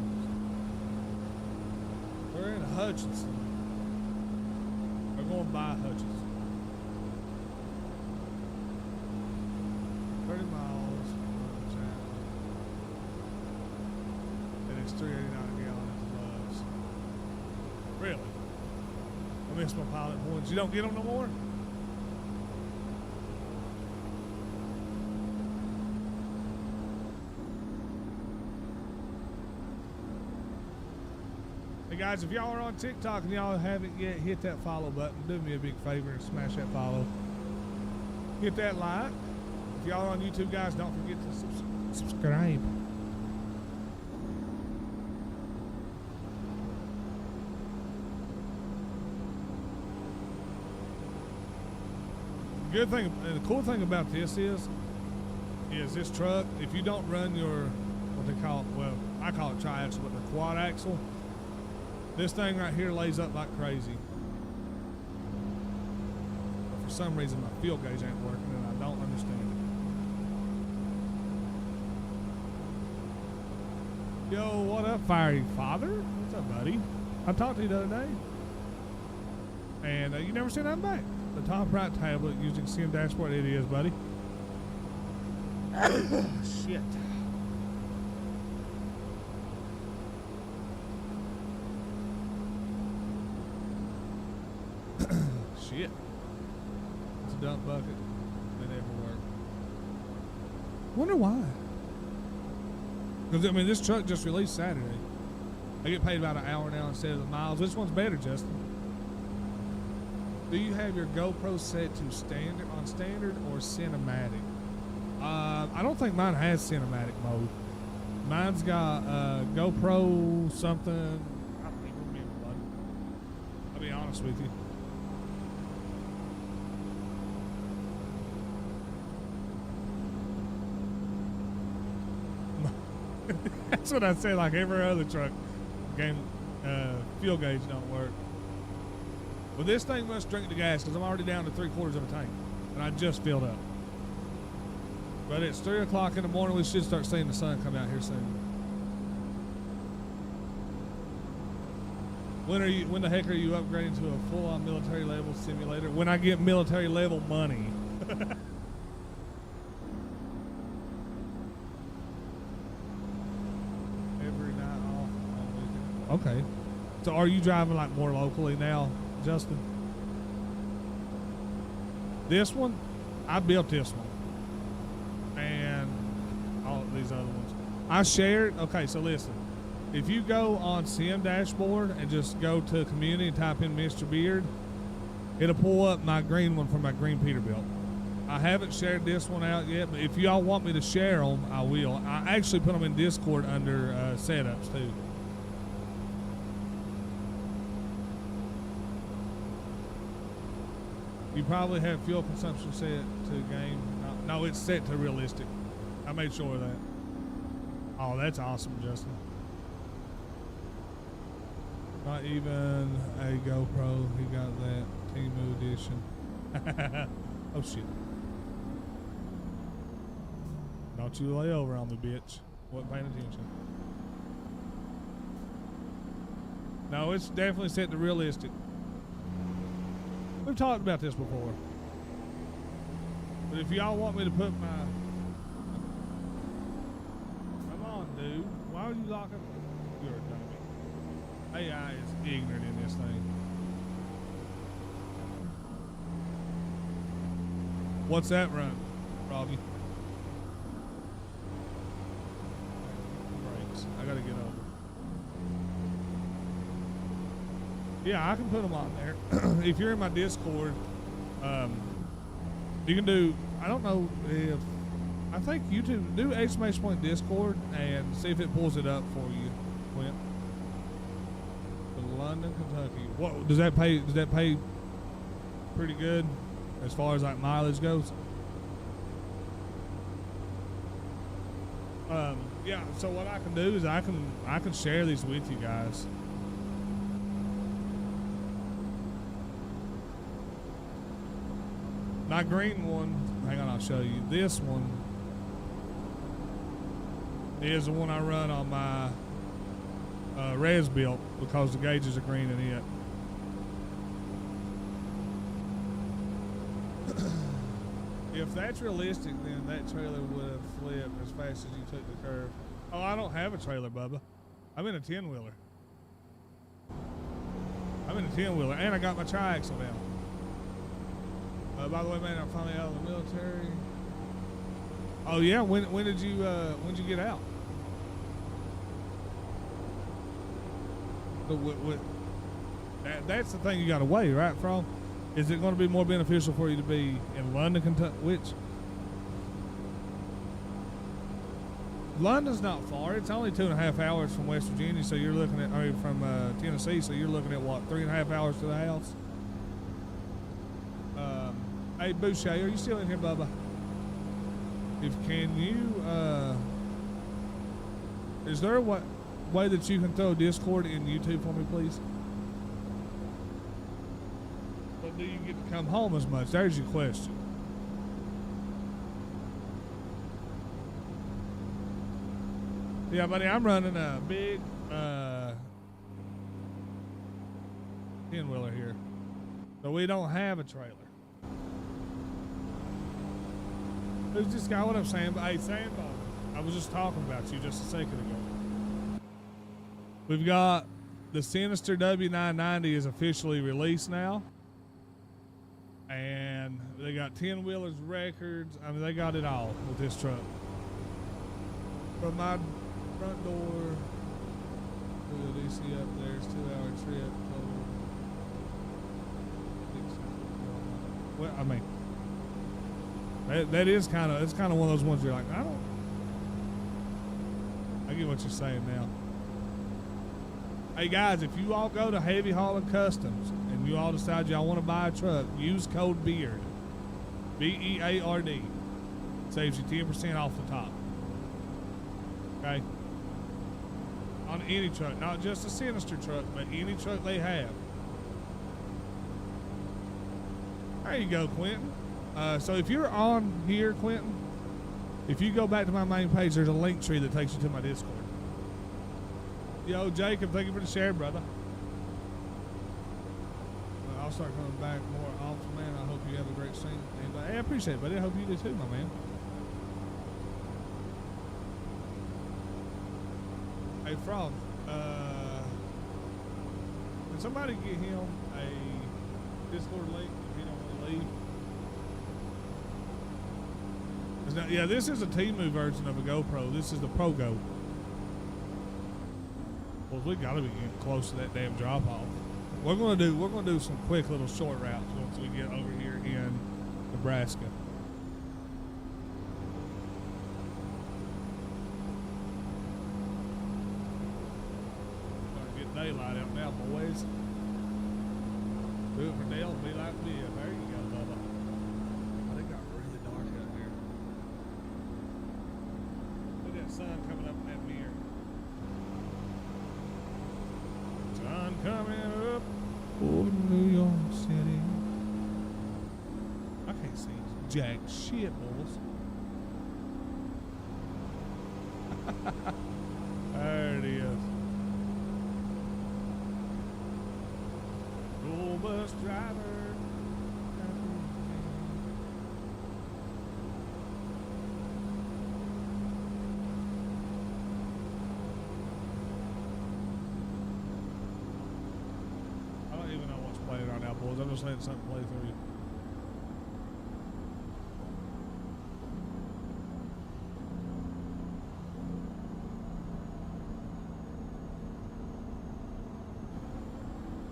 We're in Hutchinson. We're going by Hutchinson. 30 miles. And it's $3.89 a gallon at the Loves. Really? I missed my pilot points. You don't get them no more? Hey guys, if y'all are on TikTok and y'all haven't yet, hit that follow button. Do me a big favor and smash that follow. Hit that like. If y'all are on YouTube, guys, don't forget to subscribe. The good thing, the cool thing about this is this truck, if you don't run your, what they call it, well, I call it tri-axle, but the quad axle, this thing right here lays up like crazy. But for some reason, my fuel gauge ain't working, and I don't understand it. Yo, what up, fiery father? What's up, buddy? I talked to you the other day, and you never seen that back. The top right tablet using Sim dashboard. It is, buddy. Shit. Shit. It's a dump bucket. They never work. Wonder why. Because, I mean, this truck just released Saturday. I get paid about an hour now instead of the miles. Which one's better, Justin? Do you have your GoPro set to standard or cinematic? I don't think mine has cinematic mode. Mine's got GoPro something. I don't even remember what. I'll be honest with you. That's what I say. Like every other truck, fuel gauge don't work. Well, this thing must drink the gas because I'm already down to 3/4 of a tank, and I just filled up. But it's 3 o'clock in the morning. We should start seeing the sun come out here soon. When the heck are you upgrading to a full-on military level simulator? When I get military level money. Every night off on weekend. Okay. So are you driving like more locally now, Justin? This one, I built this one. And all of these other ones. I shared, okay, so listen. If you go on Sim Dashboard and just go to community and type in Mr. Beard, it'll pull up my green one from my green Peterbilt. I haven't shared this one out yet, but if y'all want me to share them, I will. I actually put them in Discord under setups too. You probably have fuel consumption set to game. No, it's set to realistic. I made sure of that. Oh, that's awesome, Justin. Not even a GoPro. He got that Temu edition. Oh, shit. Don't you lay over on me, bitch. Wasn't paying attention. No, it's definitely set to realistic. We've talked about this before. But if y'all want me to put my... Come on, dude. Why would you lock up? You're a dummy. AI is ignorant in this thing. What's that run, Robbie? Brakes. I gotta get over. Yeah, I can put them on there. If you're in my Discord, you can do, I don't know if, I think YouTube, do !point Discord and see if it pulls it up for you, Clint. To London, Kentucky. What, does that pay pretty good as far as like mileage goes? Yeah. So what I can do is I can share these with you guys. My green one, hang on, I'll show you. This one is the one I run on my res built because the gauges are green in it. If that's realistic, then that trailer would have flipped as fast as you took the curve. Oh, I don't have a trailer, Bubba. I'm in a 10-wheeler. I'm in a 10-wheeler, and I got my tri-axle now. By the way, man, I'm finally out of the military. Oh yeah, when did you get out? That's the thing you got to weigh, right, Frog? Is it going to be more beneficial for you to be in London, Kentucky? Which London's not far. It's only 2.5 hours from West Virginia, so you're looking at, or from Tennessee, so you're looking at what, 3.5 hours to the house? Hey, Boucher, are you still in here, Bubba? Can you, is there a way that you can throw Discord in YouTube for me, please? But do you get to come home as much? There's your question. Yeah, buddy, I'm running a big, 10-wheeler here. So we don't have a trailer. Who's this guy? What I'm saying? Hey, Sandball, I was just talking about you just a second ago. We've got the Sinister W-990 is officially released now. And they got 10-wheelers, records. I mean, they got it all with this truck. From my front door to the DC up there, it's a 2-hour trip. Well, I mean, that is kind of, it's kind of one of those ones you're like, I get what you're saying now. Hey guys, if you all go to Heavy Hauling Customs and you all decide y'all want to buy a truck, use code BEARD, BEARD. Saves you 10% off the top. Okay? On any truck, not just a Sinister truck, but any truck they have. There you go, Quentin. So if you're on here, Quentin, if you go back to my main page, there's a link tree that takes you to my Discord. Yo, Jacob, thank you for the share, brother. I'll start coming back more often, man. I hope you have a great stream. And hey, I appreciate it, buddy. I hope you do too, my man. Hey, Frog, can somebody get him a Discord link if he don't want to leave? Now, yeah, this is a Temu version of a GoPro. This is the Pro Go. Well, we gotta be getting close to that damn drop off. We're gonna do some quick little short routes once we get over here in Nebraska. Gonna get daylight out now, boys. Do it for Dale, be like me. There you go, Bubba. Oh, it got really dark out here. Look at that sun coming up in that mirror. Sun coming up over New York City. I can't see jack shit, boys. There it is. School bus driver. I don't even know what's playing right now, boys. I'm just letting something play through you.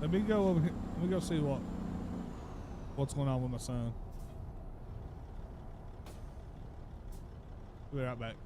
Let me go over here. Let me go see what's going on with my son. We'll be right back.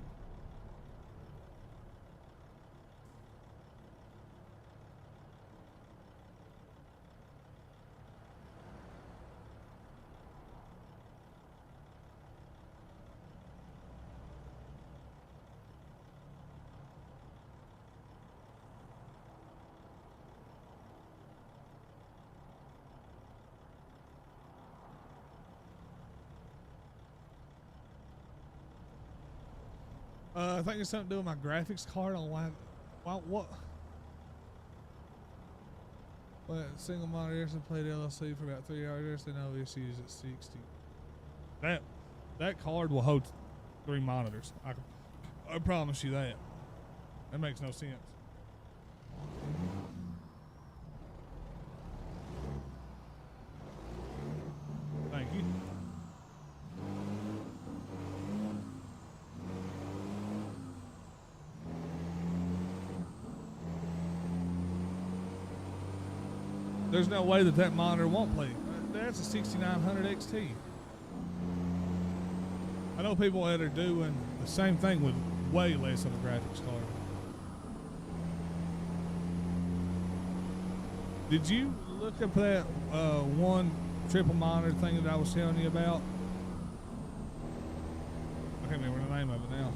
I think it's something to do with my graphics card on what? But single monitor and played LLC for about 3 hours. Then no issues at 60. That card will hold 3 monitors. I promise you that. That makes no sense. Thank you. There's no way that monitor won't play. That's a 6900 XT. I know people that are doing the same thing with way less of a graphics card. Did you look up that one triple monitor thing that I was telling you about? I can't remember the name of it now.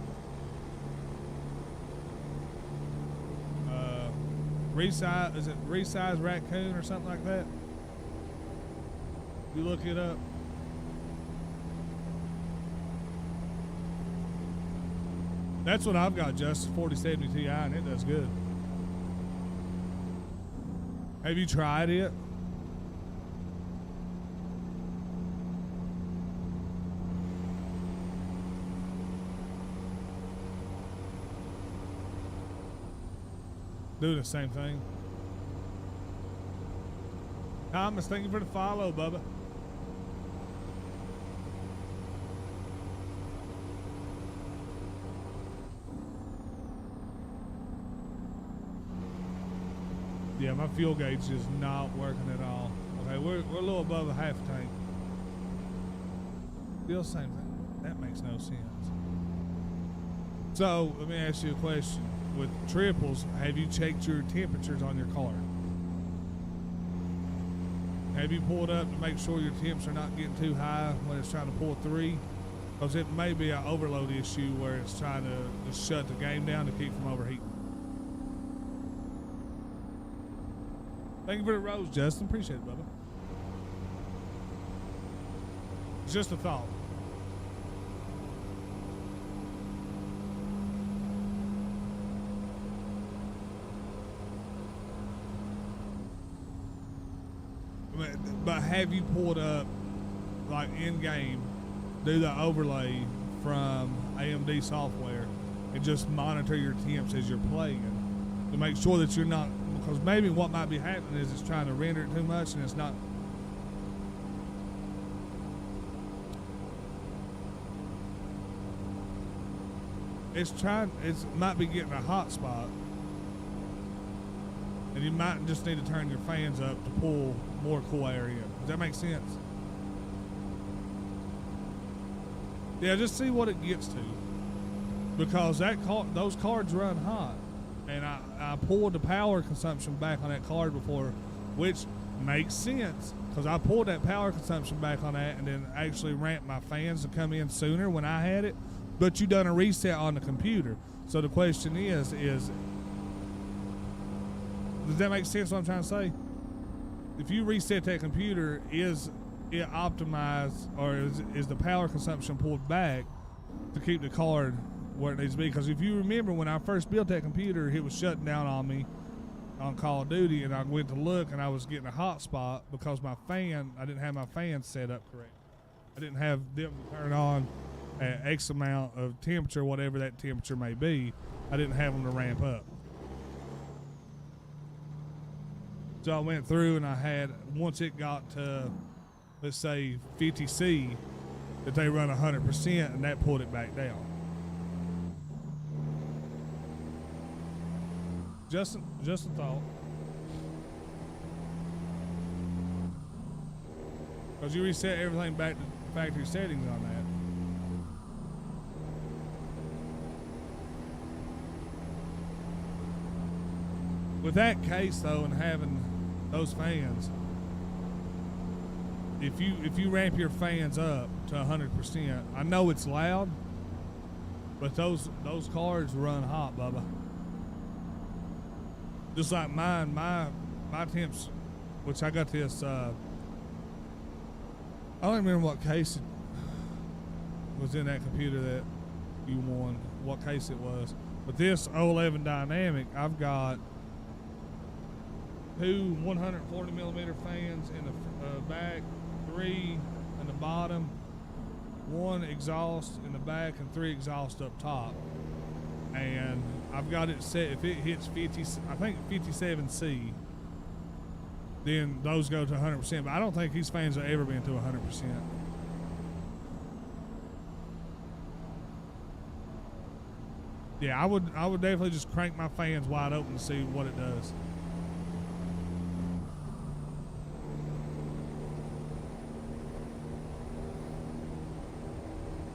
Resize, is it Resize Raccoon or something like that? You look it up. That's what I've got, Justin, 4070 Ti, and it does good. Have you tried it? Do the same thing. Thomas, thank you for the follow, Bubba. Yeah, my fuel gauge is not working at all. Okay, we're a little above a half tank. Still same thing. That makes no sense. So let me ask you a question. With triples, have you checked your temperatures on your car? Have you pulled up to make sure your temps are not getting too high when it's trying to pull 3? Because it may be an overload issue where it's trying to shut the game down to keep from overheating. Thank you for the rose, Justin. Appreciate it, Bubba. It's just a thought. But have you pulled up, like in game, do the overlay from AMD software and just monitor your temps as you're playing to make sure that you're not, because maybe what might be happening is it's trying to render it too much and it's not. It might be getting a hot spot. And you might just need to turn your fans up to pull more cool air in. Does that make sense? Yeah, just see what it gets to. Because those cards run hot. And I pulled the power consumption back on that card before, which makes sense. Because I pulled that power consumption back on that and then actually ramped my fans to come in sooner when I had it. But you done a reset on the computer. So the question is does that make sense what I'm trying to say? If you reset that computer, is it optimized, or is the power consumption pulled back to keep the card where it needs to be? Because if you remember when I first built that computer, it was shutting down on me on Call of Duty, and I went to look and I was getting a hot spot because I didn't have my fans set up correct. I didn't have them turn on at X amount of temperature, whatever that temperature may be. I didn't have them to ramp up. So I went through and I had, once it got to, let's say 50C, that they run 100%, and that pulled it back down. Just a thought. Because you reset everything back to factory settings on that. With that case though, and having those fans, if you ramp your fans up to 100%, I know it's loud, but those cards run hot, Bubba. Just like mine, my temps, which I got this, I don't remember what case it was in that computer that Q1, what case it was. But this 011 Dynamic, I've got two 140 millimeter fans in the back, 3 in the bottom, 1 exhaust in the back, and 3 exhaust up top. And I've got it set, if it hits 50, I think 57C, then those go to 100%. But I don't think these fans have ever been to 100%. Yeah, I would definitely just crank my fans wide open to see what it does.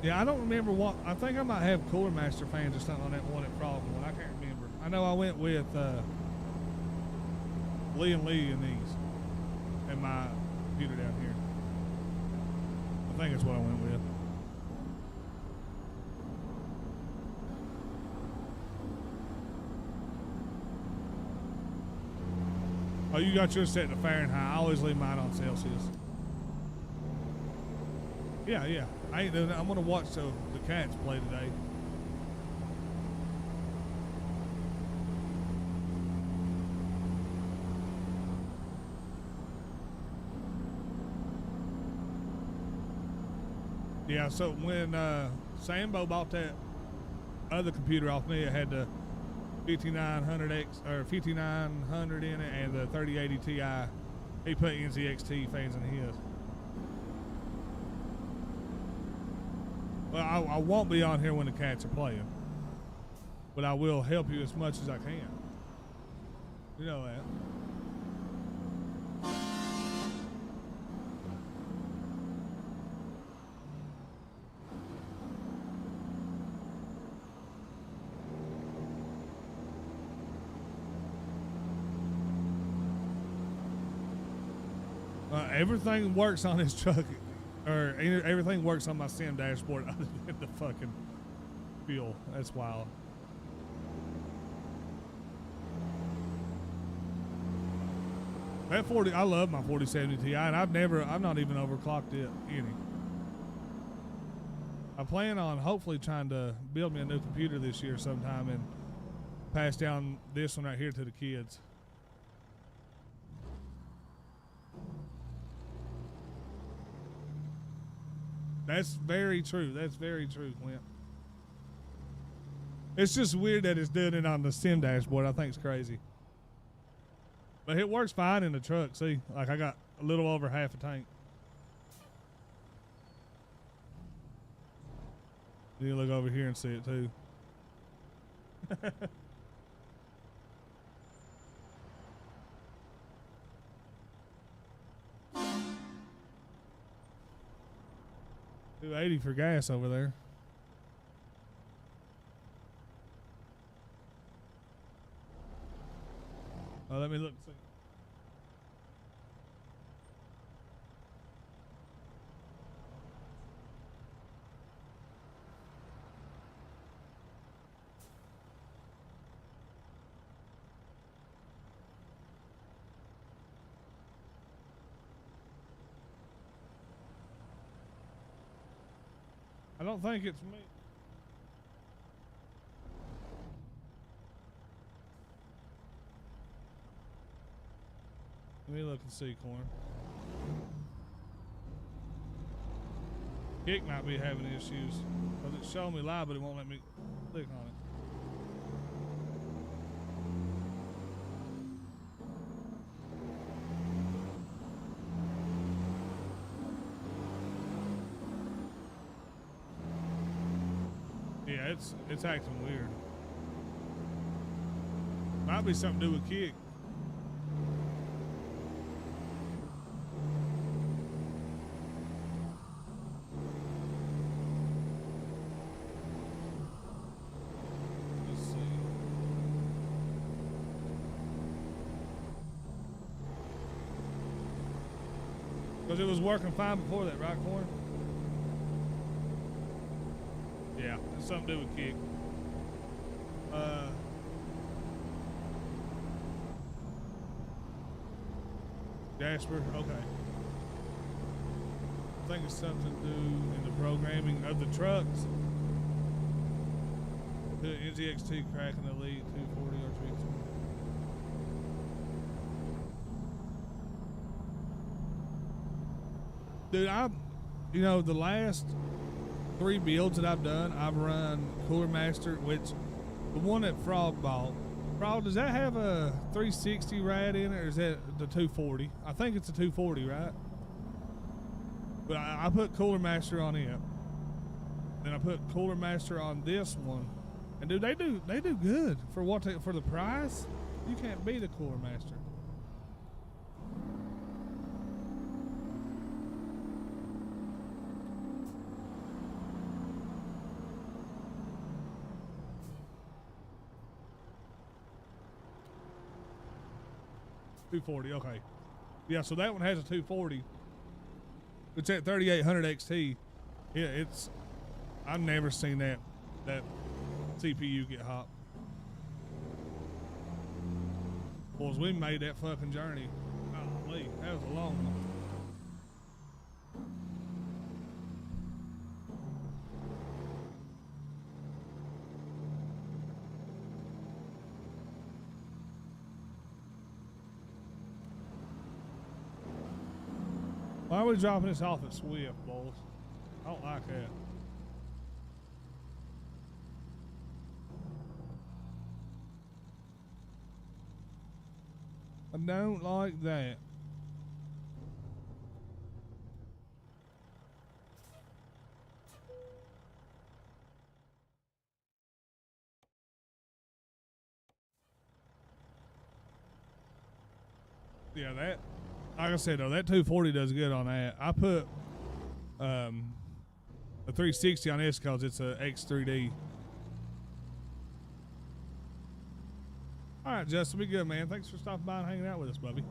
Yeah, I don't remember what. I think I might have Cooler Master fans or something on that one at Frogman. I can't remember. I know I went with Lee and Lee in these, and my computer down here. I think that's what I went with. Oh, you got yours set to Fahrenheit. I always leave mine on Celsius. Yeah, yeah. I ain't doing that. I'm gonna watch the Cats play today. Yeah, so when Sambo bought that other computer off me, it had the 5900X or 5900 in it and the 3080 Ti. He put NZXT fans in his. Well, I won't be on here when the Cats are playing, but I will help you as much as I can. You know that. Everything works on this truck, or everything works on my sim dashboard other than the fucking fuel. That's wild. That 40, I love my 4070 Ti, and I've not even overclocked it any. I plan on hopefully trying to build me a new computer this year sometime and pass down this one right here to the kids. That's very true. That's very true, Clint. It's just weird that it's doing it on the sim dashboard. I think it's crazy. But it works fine in the truck. See, like I got a little over half a tank. You look over here and see it too. $2.80 for gas over there. Oh, let me look. See. I don't think it's me. Let me look and see, Corn. Kick might be having issues. Because it's showing me live, but it won't let me click on it. Yeah, it's acting weird. Might be something to do with Kick. Let's see. Because it was working fine before that, right, Corn? Yeah, it's something to do with Kick. Jasper, okay. I think it's something to do in the programming of the trucks. NZXT cracking Elite 240 or 220. Dude, you know, the last 3 builds that I've done, I've run Cooler Master, which the one that Frog bought. Frog, does that have a 360 rad in it, or is that the 240? I think it's a 240, right? But I put Cooler Master on it. Then I put Cooler Master on this one. And dude, they do good for for the price. You can't beat a Cooler Master. $240, okay. Yeah, so that one has a 240. It's at 3800 XT. Yeah, I've never seen that CPU get hot. Boys, we made that fucking journey. Golly, that was a long one. Why are we dropping this off at Swift, boys? I don't like that. I don't like that. Yeah, that, like I said though, that 240 does good on that. I put a 360 on this because it's a X3D. All right, Justin, be good, man. Thanks for stopping by and hanging out with us, Bubby.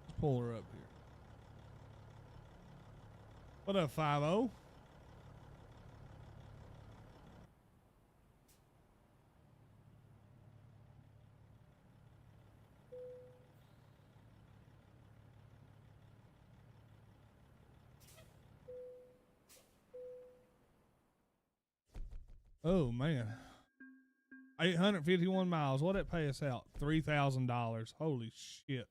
Let's pull her up here. What up, 5-0? Oh man, 851 miles. What'd it pay us out? $3,000. Holy shit!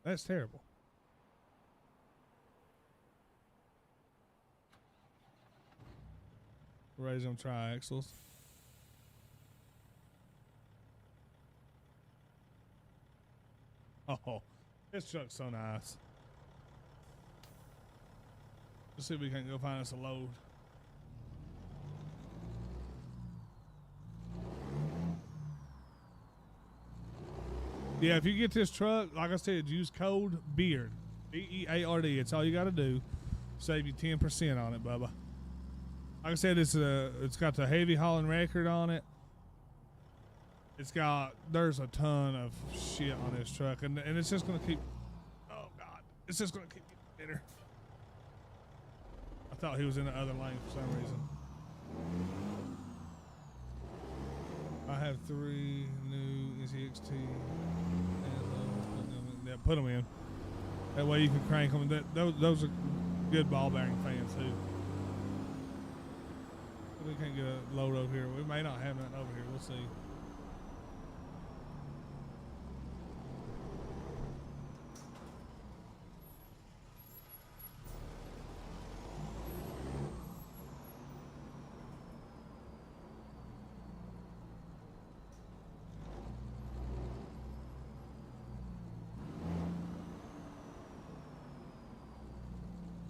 That's terrible. Raise them triaxles. Oh, this truck's so nice. Let's see if we can go find us a load. Yeah, if you get this truck, like I said, use code BEARD. BEARD. It's all you got to do. Save you 10% on it, Bubba. Like I said, it's got the heavy hauling record on it. There's a ton of shit on this truck, and it's just gonna keep. Oh God, it's just gonna keep getting better. I thought he was in the other lane for some reason. I have 3 new NZXT. Yeah, put them in. That way you can crank them. Those are good ball bearing fans too. We can't get a load over here. We may not have nothing over here. We'll see.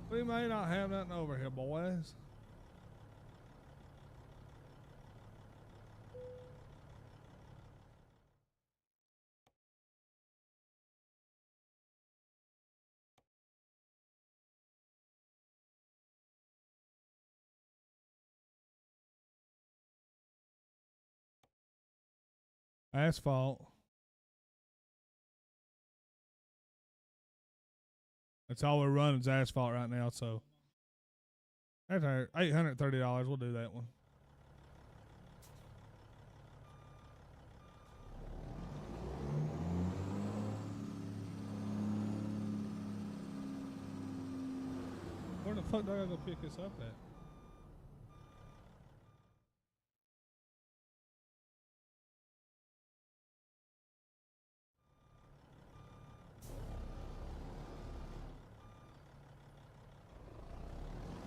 We may not have nothing over here, boys. Asphalt. That's all we're running is asphalt right now, so that's $830. We'll do that one. the fuck do I gotta go pick this up at?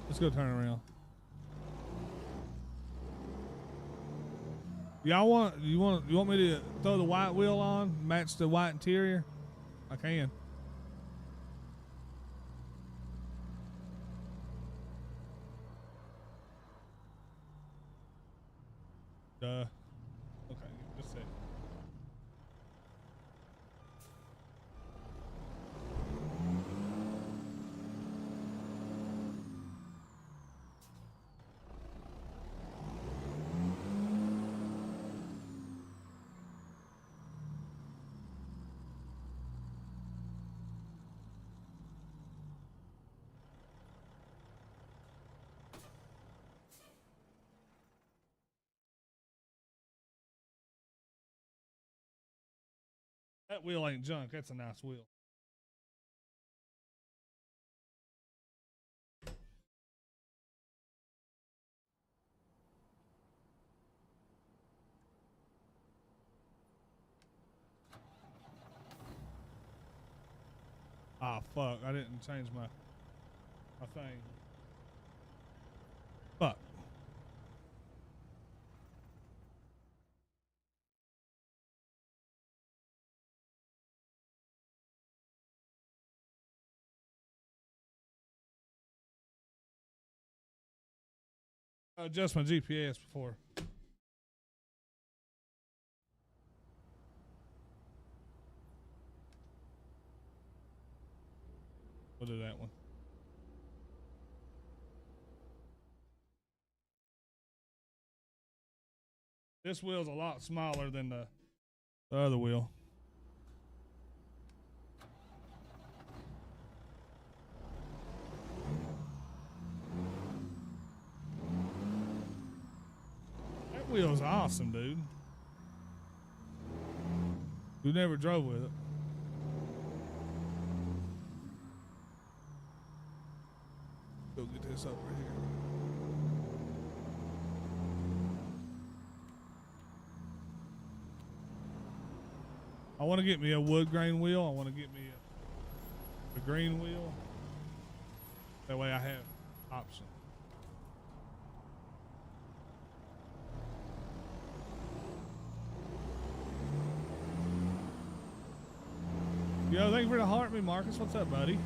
Let's go turn around. Y'all you want me to throw the white wheel on, match the white interior? I can. Okay, just a sec. That wheel ain't junk. That's a nice wheel. Ah, fuck. I didn't change my thing. Fuck. Adjust my GPS before. We'll do that one. This wheel's a lot smaller than the other wheel. That wheel's awesome, dude. You never drove with it. Go get this over here. I want to get me a wood grain wheel. I want to get me a green wheel. That way I have options. Yo, thank you for the heart, me, Marcus. What's up, buddy?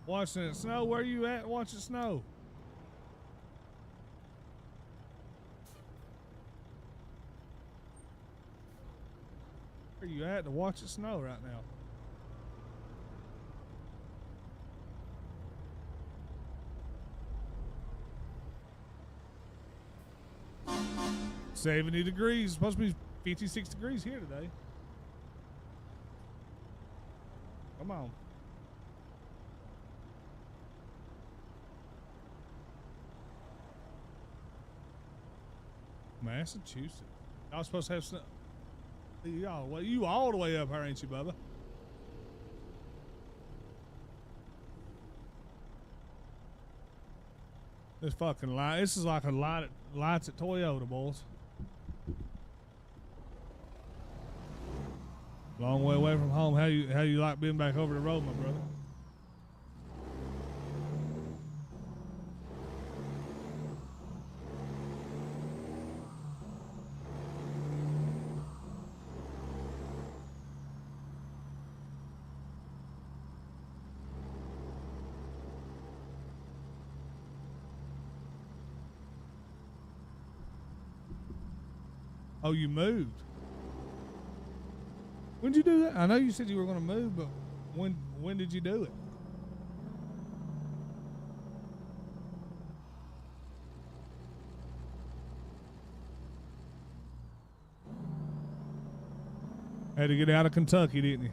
Watching it snow. Where you at? Watch it snow. Where you at to watch it snow right now? 70 degrees. Supposed to be 56 degrees here today. Come on. Massachusetts. Y'all supposed to have snow. Y'all, well, you all the way up here, ain't you, Bubba? This fucking light. This is like a lights at Toyota, boys. Long way away from home. How you like being back over the road, my brother? Oh, you moved. When'd you do that? I know you said you were going to move, but when did you do it? Had to get out of Kentucky, didn't you?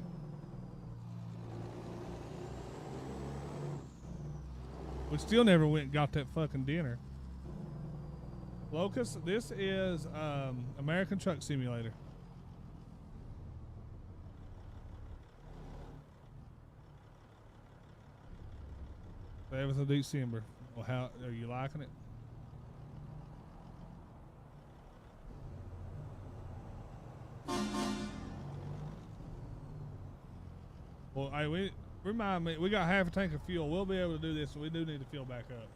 We still never went and got that fucking dinner. Locust, this is American Truck Simulator. Seventh of December. Well, how are you liking it? Well, hey, remind me, we got half a tank of fuel. We'll be able to do this, so we do need to fill back up.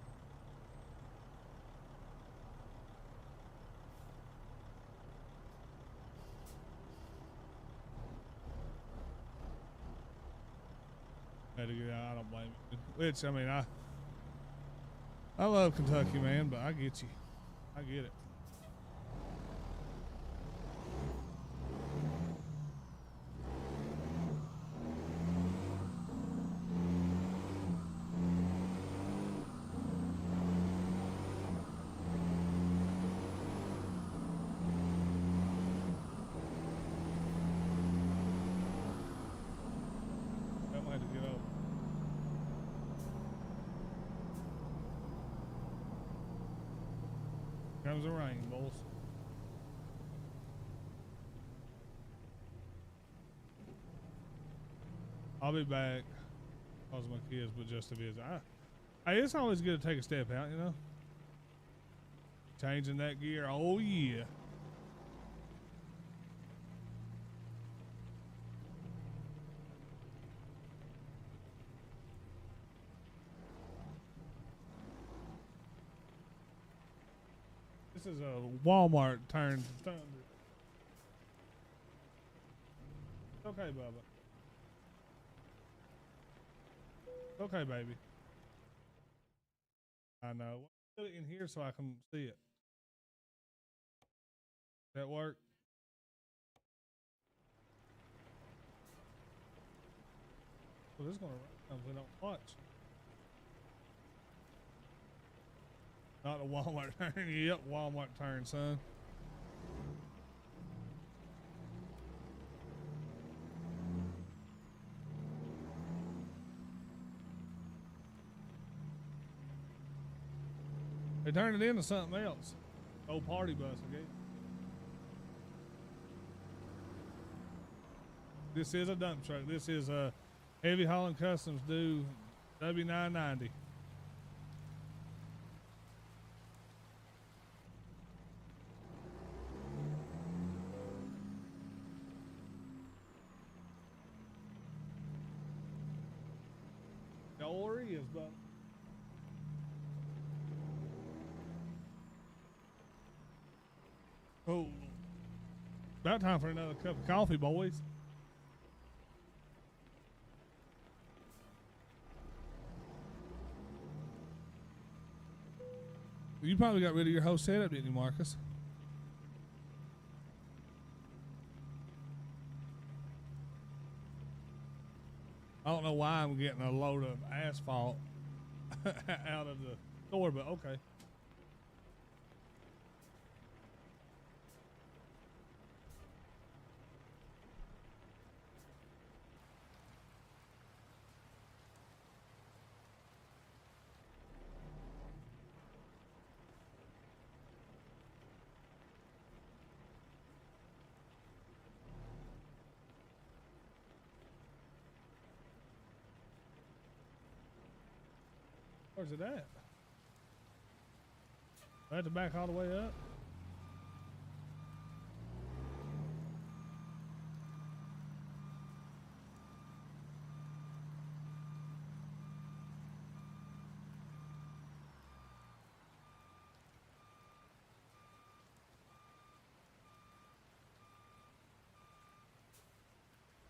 Had to get out. I don't blame you. Which, I mean, I love Kentucky, man, but I get you. I get it. Comes the rain, boys. I'll be back. Cause my kids, but just to visit. Hey, it's always good to take a step out, you know. Changing that gear. Oh yeah. This is a Walmart turn thunder. It's okay, Bubba. It's okay, baby. I know. Put it in here so I can see it. That work? Well, this is gonna rain if we don't watch. Not a Walmart turn. Yep, Walmart turn, son. They turned it into something else. Old party bus, okay? This is a dump truck. This is a Heavy Hauling Customs do W-990. Sure is, but oh, about time for another cup of coffee, boys. You probably got rid of your whole setup, didn't you, Marcus? I don't know why I'm getting a load of asphalt out of the store, but okay. Where's it at? I had to back all the way up.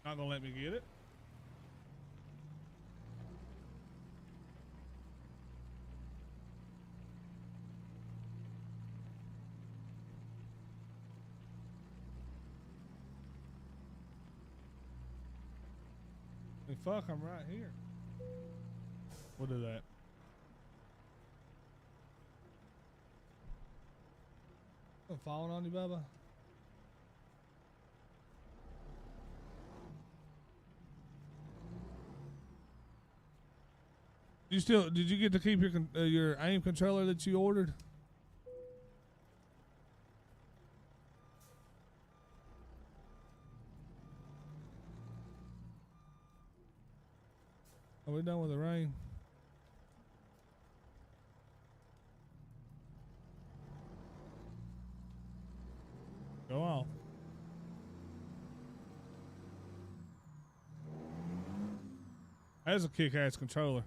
Not gonna let me get it. Fuck, I'm right here. We'll do that. I'm falling on you, Bubba. Did you get to keep your aim controller that you ordered? Are we done with the rain? Go on. That's a kick-ass controller.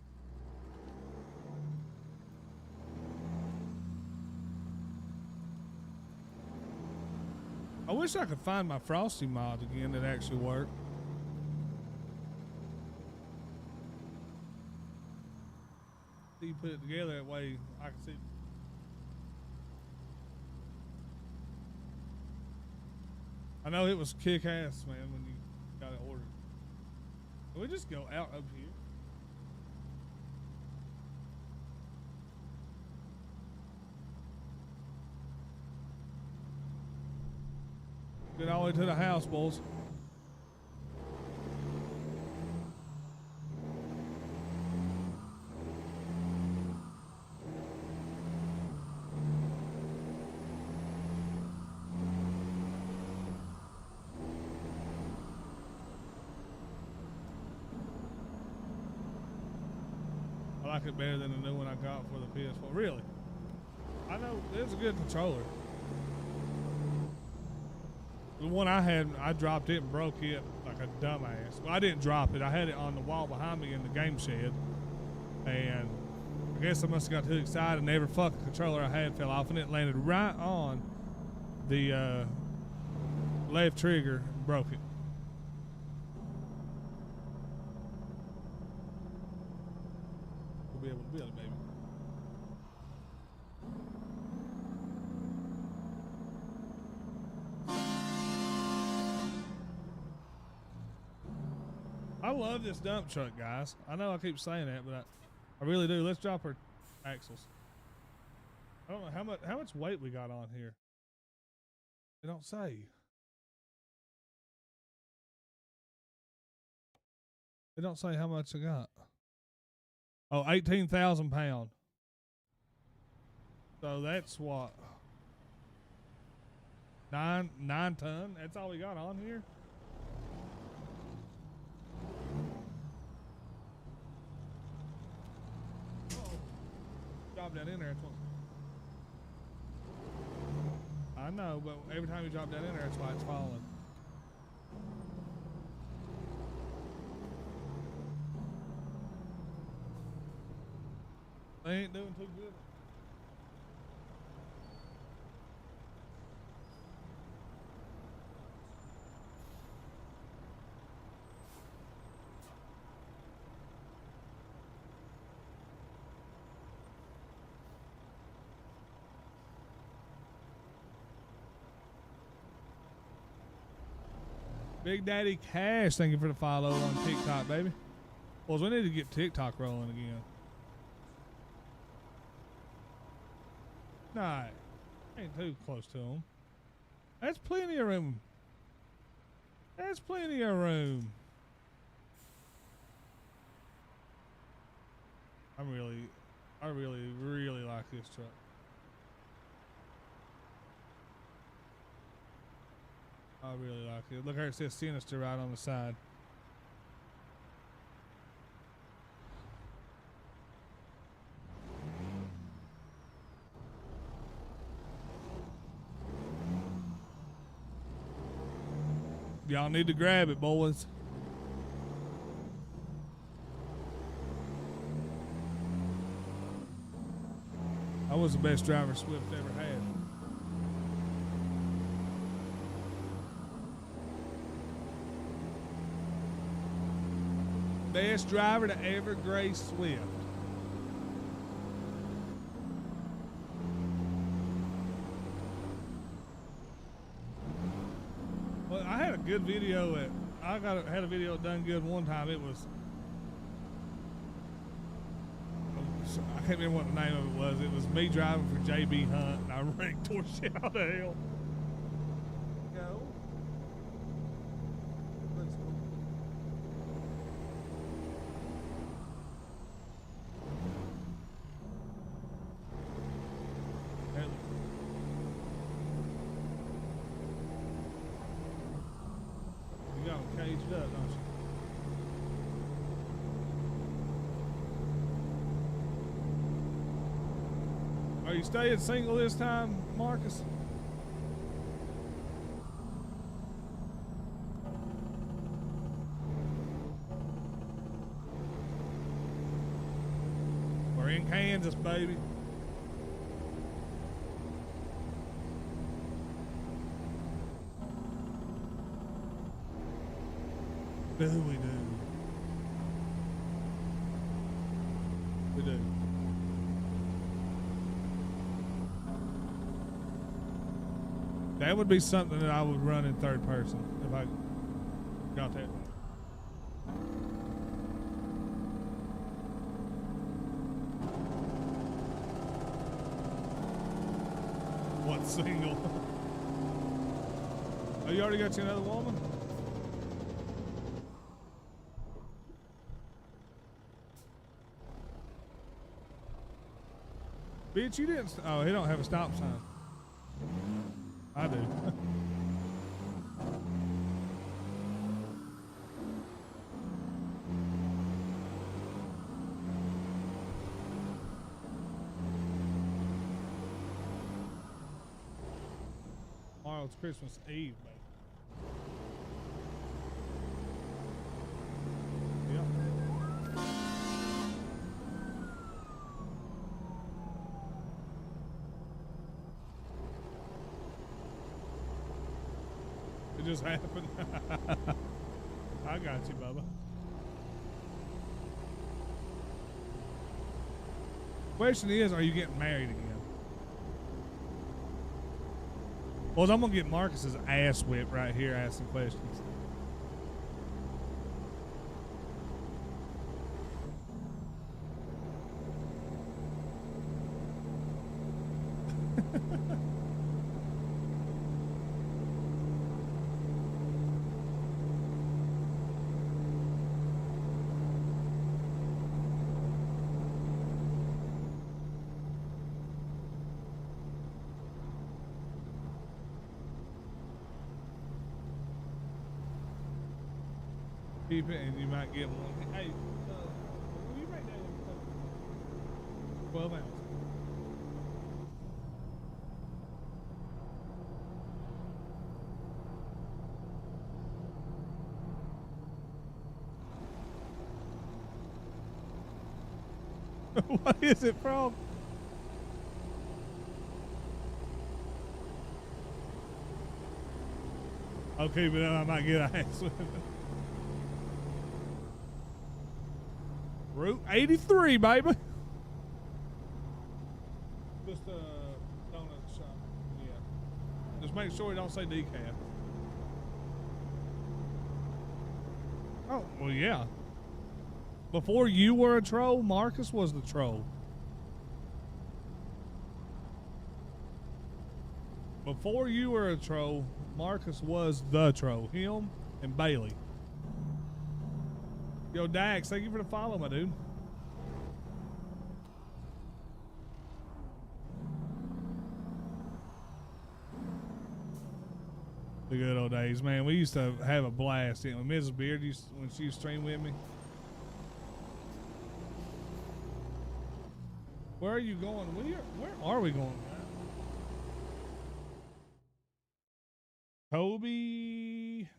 I wish I could find my Frosty mod again that actually worked. You put it together that way I can see. I know it was kick-ass, man, when you got it ordered. Can we just go out up here? Get all the way to the house, boys. I like it better than the new one I got for the PS4. Really? I know it's a good controller. The one I had, I dropped it and broke it like a dumbass. Well, I didn't drop it. I had it on the wall behind me in the game shed. And I guess I must have got too excited and every fucking controller I had fell off and it landed right on the left trigger and broke it. We'll be able to build it, baby. I love this dump truck, guys. I know I keep saying that, but I really do. Let's drop our axles. I don't know how much weight we got on here. They don't say. They don't say how much I got. Oh, 18,000 pounds. So that's what? 9 ton? That's all we got on here? Drop that in there. I know, but every time you drop that in there, that's why it's falling. They ain't doing too good. Big Daddy Cash, thank you for the follow on TikTok, baby. Well, we need to get TikTok rolling again. Nah, ain't too close to them. That's plenty of room. That's plenty of room. I really like this truck. I really like it. Look how it says Sinister right on the side. Y'all need to grab it, boys. I was the best driver Swift ever had. Best driver to ever grace Swift. Well, I had a good video had a video done good one time. It was, I can't remember what the name of it was. It was me driving for JB Hunt and I ran tore shit out of hell. Go. change it up, don't you? Are you staying single this time, Marcus? We're in Kansas, baby. Do we do? We do. That would be something that I would run in third person if I got that. What single? Oh, you already got you another woman? Bitch, you didn't. Oh, he don't have a stop sign. I do. Tomorrow's Christmas Eve, baby. Just happened. I got you, Bubba. Question is, are you getting married again? Well, I'm gonna get Marcus's ass whipped right here asking questions. Keep it, and you might get one. Hey, will you write that in 12 ounces? What is it from? Okay, but I might get an ass with it. Route 83, baby. Just a donut shop. Yeah. Just make sure you don't say decaf. Oh, well, yeah. Before you were a troll, Marcus was the troll. Before you were a troll, Marcus was the troll. Him and Bailey. Yo, Dax, thank you for the follow, my dude. The good old days, man. We used to have a blast. When Mrs. Beard when she used to stream with me. Where are you going? Where are we going? Kobe.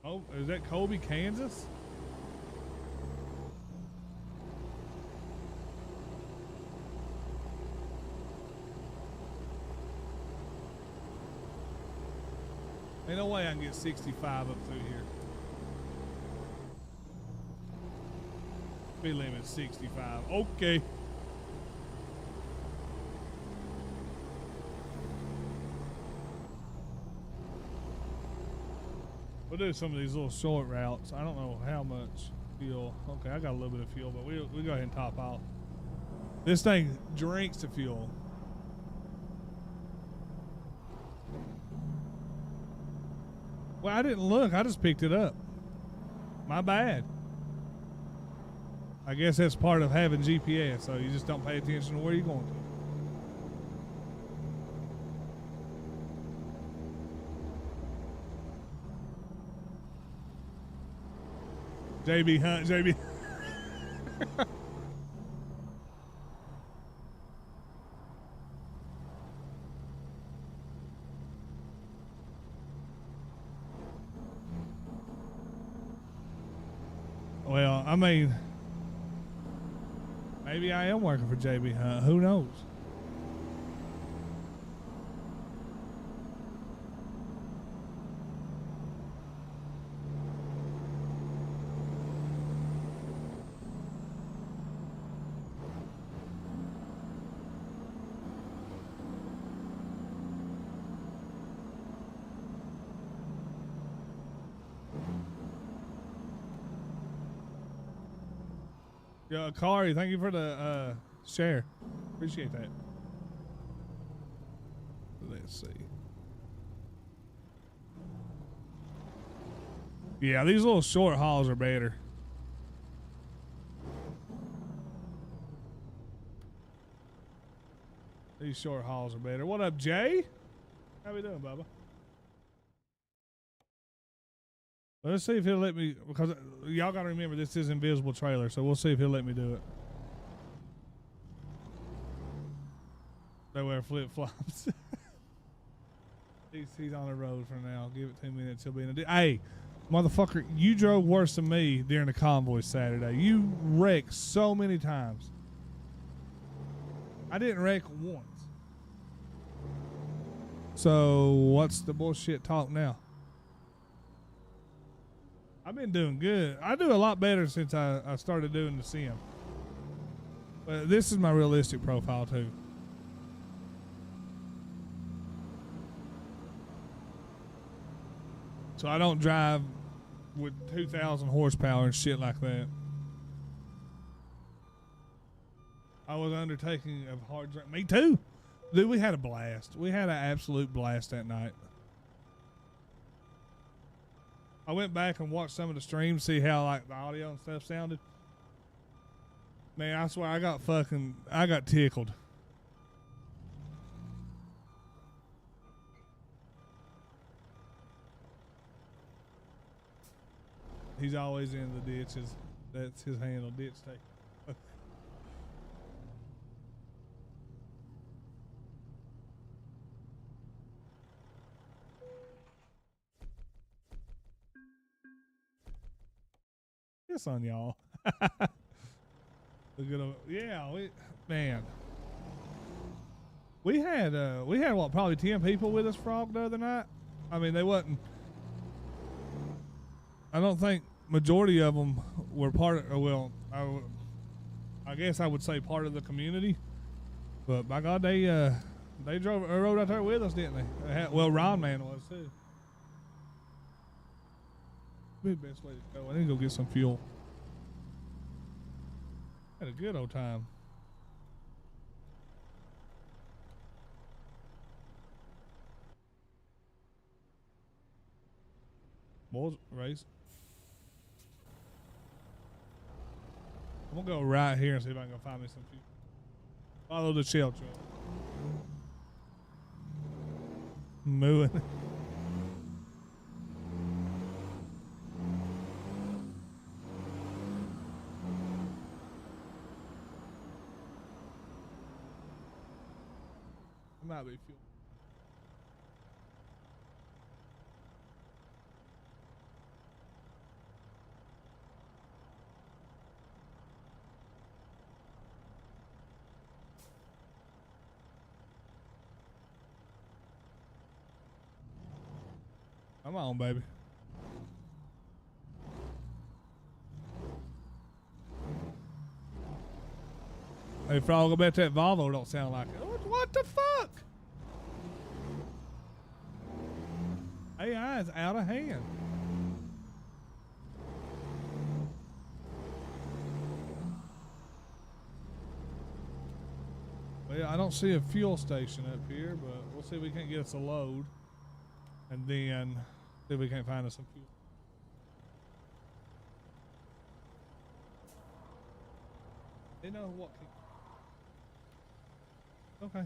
Oh, is that Kobe, Kansas? Ain't no way I can get 65 up through here. Speed limit 65. Okay. We'll do some of these little short routes. I don't know how much fuel. Okay, I got a little bit of fuel, but we'll go ahead and top out. This thing drinks the fuel. Well, I didn't look. I just picked it up. My bad. I guess that's part of having GPS, so you just don't pay attention to where you're going to. JB Hunt, JB. Well, I mean, maybe I am working for JB Hunt. Who knows? Yo, Kari, thank you for the share. Appreciate that. Let's see. Yeah, these little short hauls are better. These short hauls are better. What up, Jay? How we doing, Bubba? Let's see if he'll let me, because y'all got to remember this is invisible trailer, so we'll see if he'll let me do it. They wear flip-flops. He's on the road for now. Give it 2 minutes. He'll be in a... Hey, motherfucker, you drove worse than me during the convoy Saturday. You wrecked so many times. I didn't wreck once. So what's the bullshit talk now? I've been doing good. I do a lot better since I started doing the sim. But this is my realistic profile too. So I don't drive with 2,000 horsepower and shit like that. I was undertaking a hard drive. Me too. Dude, we had a blast. We had an absolute blast that night. I went back and watched some of the streams, see how like the audio and stuff sounded. Man, I swear I got tickled. He's always in the ditches. That's his handle, ditch take. It's on y'all. Yeah, man. We had what, probably 10 people with us, Frog, the other night. I mean, they wasn't. I don't think majority of them were part of. Well, I guess I would say part of the community. But by God, they rode out there with us, didn't they? Well, Ron Man was too. Be the best way to go. I need to go get some fuel. Had a good old time. Bulls race. I'm gonna go right here and see if I can go find me some fuel. Follow the shell truck. Mooing. Might be fuel. Come on, baby. Hey, Frog, I bet that Volvo don't sound like it. What the fuck? AI is out of hand. Well, I don't see a fuel station up here, but we'll see if we can't get us a load. And then see if we can't find us some fuel. They know what. Okay.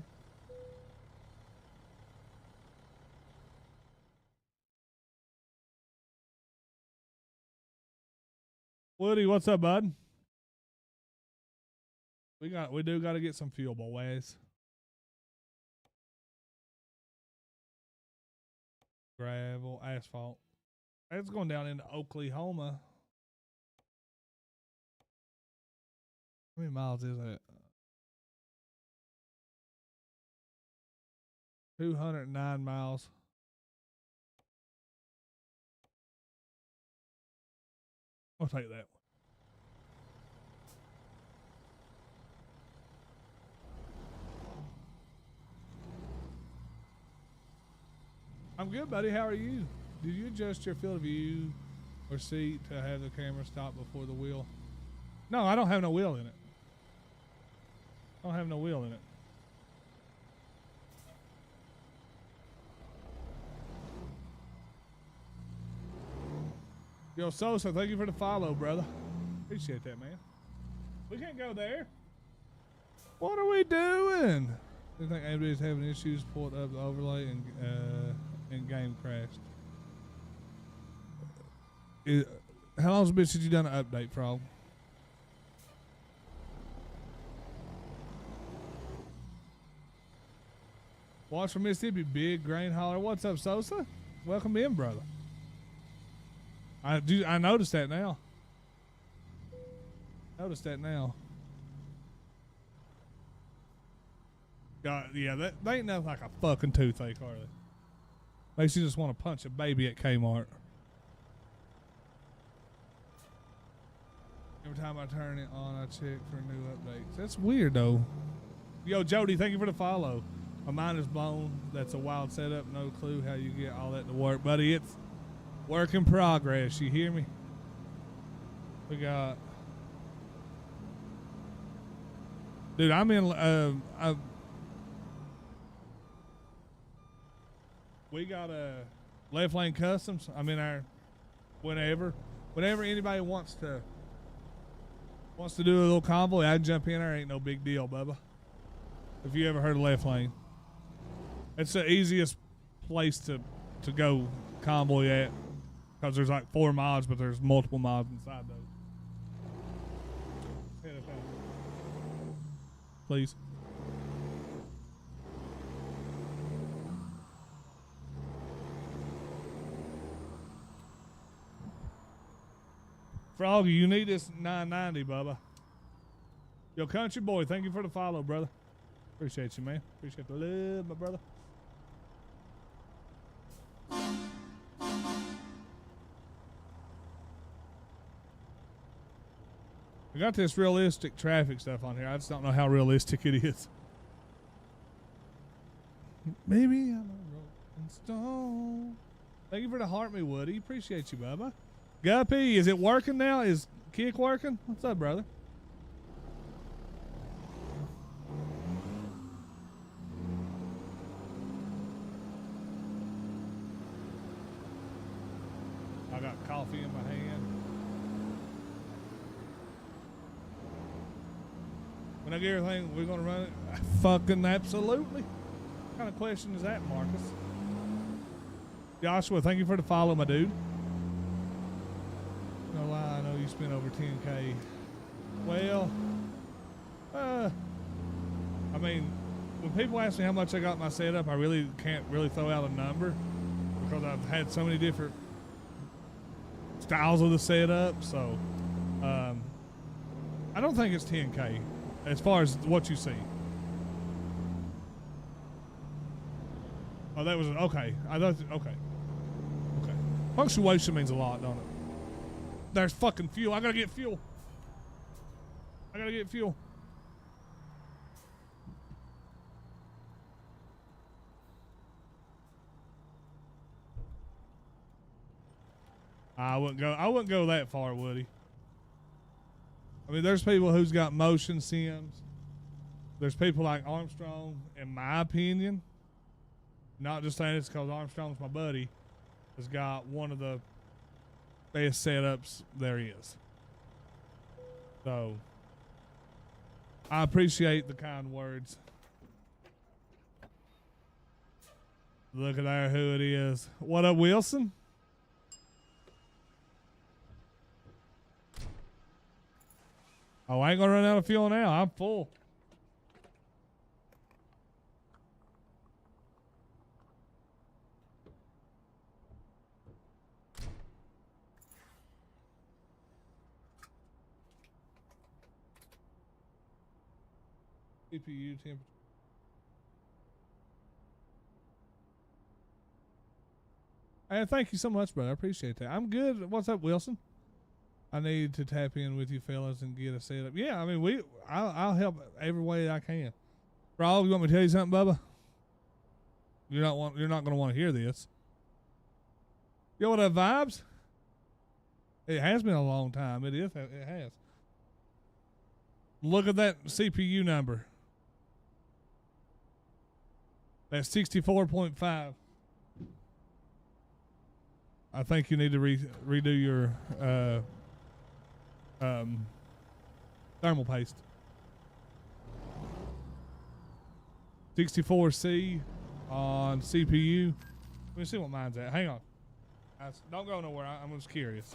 Woody, what's up, bud? We do got to get some fuel, boys. Gravel, asphalt. It's going down into Oklahoma. How many miles is that? 209 miles. I'll take that one. I'm good, buddy. How are you? Did you adjust your field of view or seat to have the camera stop before the wheel? No, I don't have no wheel in it. I don't have no wheel in it. Yo, Sosa, thank you for the follow, brother. Appreciate that, man. We can't go there. What are we doing? I think anybody's having issues, pulled up the overlay and game crashed. How long's it been since you done an update, Frog? Watch from Mississippi, big grain hauler. What's up, Sosa? Welcome in, brother. I noticed that now. Noticed that now. God, yeah, that they ain't nothing like a fucking toothache, are they? Makes you just want to punch a baby at Kmart. Every time I turn it on, I check for new updates. That's weird, though. Yo, Jody, thank you for the follow. My mind is blown. That's a wild setup. No clue how you get all that to work, buddy. It's work in progress. You hear me? We got... Dude, I'm in... we got a left lane customs. I'm in our... Whenever anybody wants to do a little convoy, I can jump in there. Ain't no big deal, Bubba. If you ever heard of left lane. It's the easiest place to go convoy at. Because there's like 4 mods, but there's multiple mods inside those. Please. Froggy, you need this 990, Bubba. Yo, country boy, thank you for the follow, brother. Appreciate you, man. Appreciate the love, my brother. I got this realistic traffic stuff on here. I just don't know how realistic it is. Maybe I'm a rolling stone. Thank you for the heart, me Woody. Appreciate you, Bubba. Guppy, is it working now? Is Kick working? What's up, brother? I got coffee in my hand. When I get everything, we're gonna run it. Fucking absolutely. What kind of question is that, Marcus? Joshua, thank you for the follow, my dude. No lie, I know you spent over 10K. Well, I mean, when people ask me how much I got my setup, I really can't really throw out a number because I've had so many different styles of the setup. So, I don't think it's 10K as far as what you see. Oh, that was okay. I thought okay. Okay. Punctuation means a lot, don't it? There's fucking fuel. I gotta get fuel. I gotta get fuel. I wouldn't go that far, Woody. I mean, there's people who's got motion sims. There's people like Armstrong, in my opinion, not just saying it's because Armstrong's my buddy, has got one of the best setups there is. So, I appreciate the kind words. Look at there who it is. What up, Wilson? Oh, I ain't gonna run out of fuel now. I'm full. CPU temperature. Hey, thank you so much, brother. I appreciate that. I'm good. What's up, Wilson? I need to tap in with you fellas and get a setup. Yeah, I mean, I'll help every way I can. Rob, you want me to tell you something, Bubba? You're not going to want to hear this. You know what that vibes? It has been a long time. It is. It has. Look at that CPU number. That's 64.5. I think you need to redo your thermal paste. 64C on CPU. Let me see what mine's at. Hang on. Don't go nowhere. I'm just curious.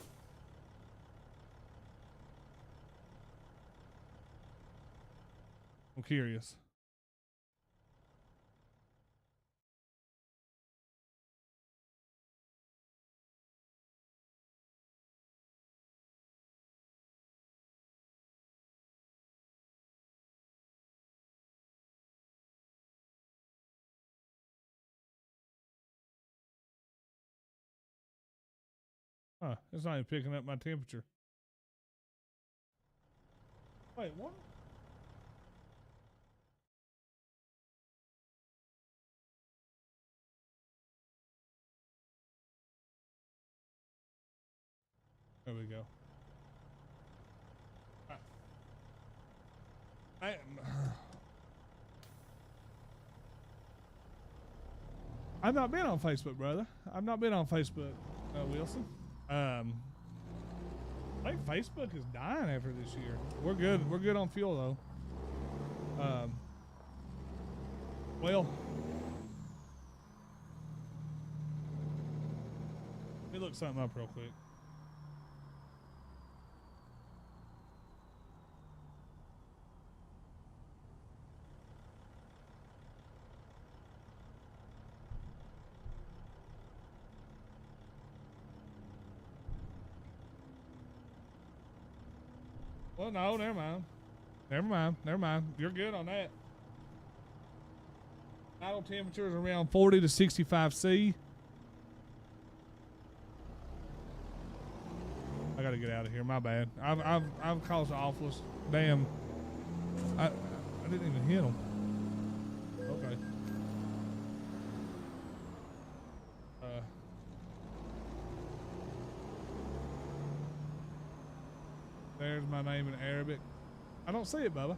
I'm curious. Huh, it's not even picking up my temperature. Wait, what? There we go. I've not been on Facebook, brother. I've not been on Facebook, Wilson. I think Facebook is dying after this year. We're good. We're good on fuel though. Well, let me look something up real quick. Well, no, never mind. Never mind. Never mind. You're good on that. Idle temperatures around 40 to 65 C. I gotta get out of here. My bad. I've caused the awfulest. Damn. I didn't even hit him. Okay. There's my name in Arabic. I don't see it, Bubba.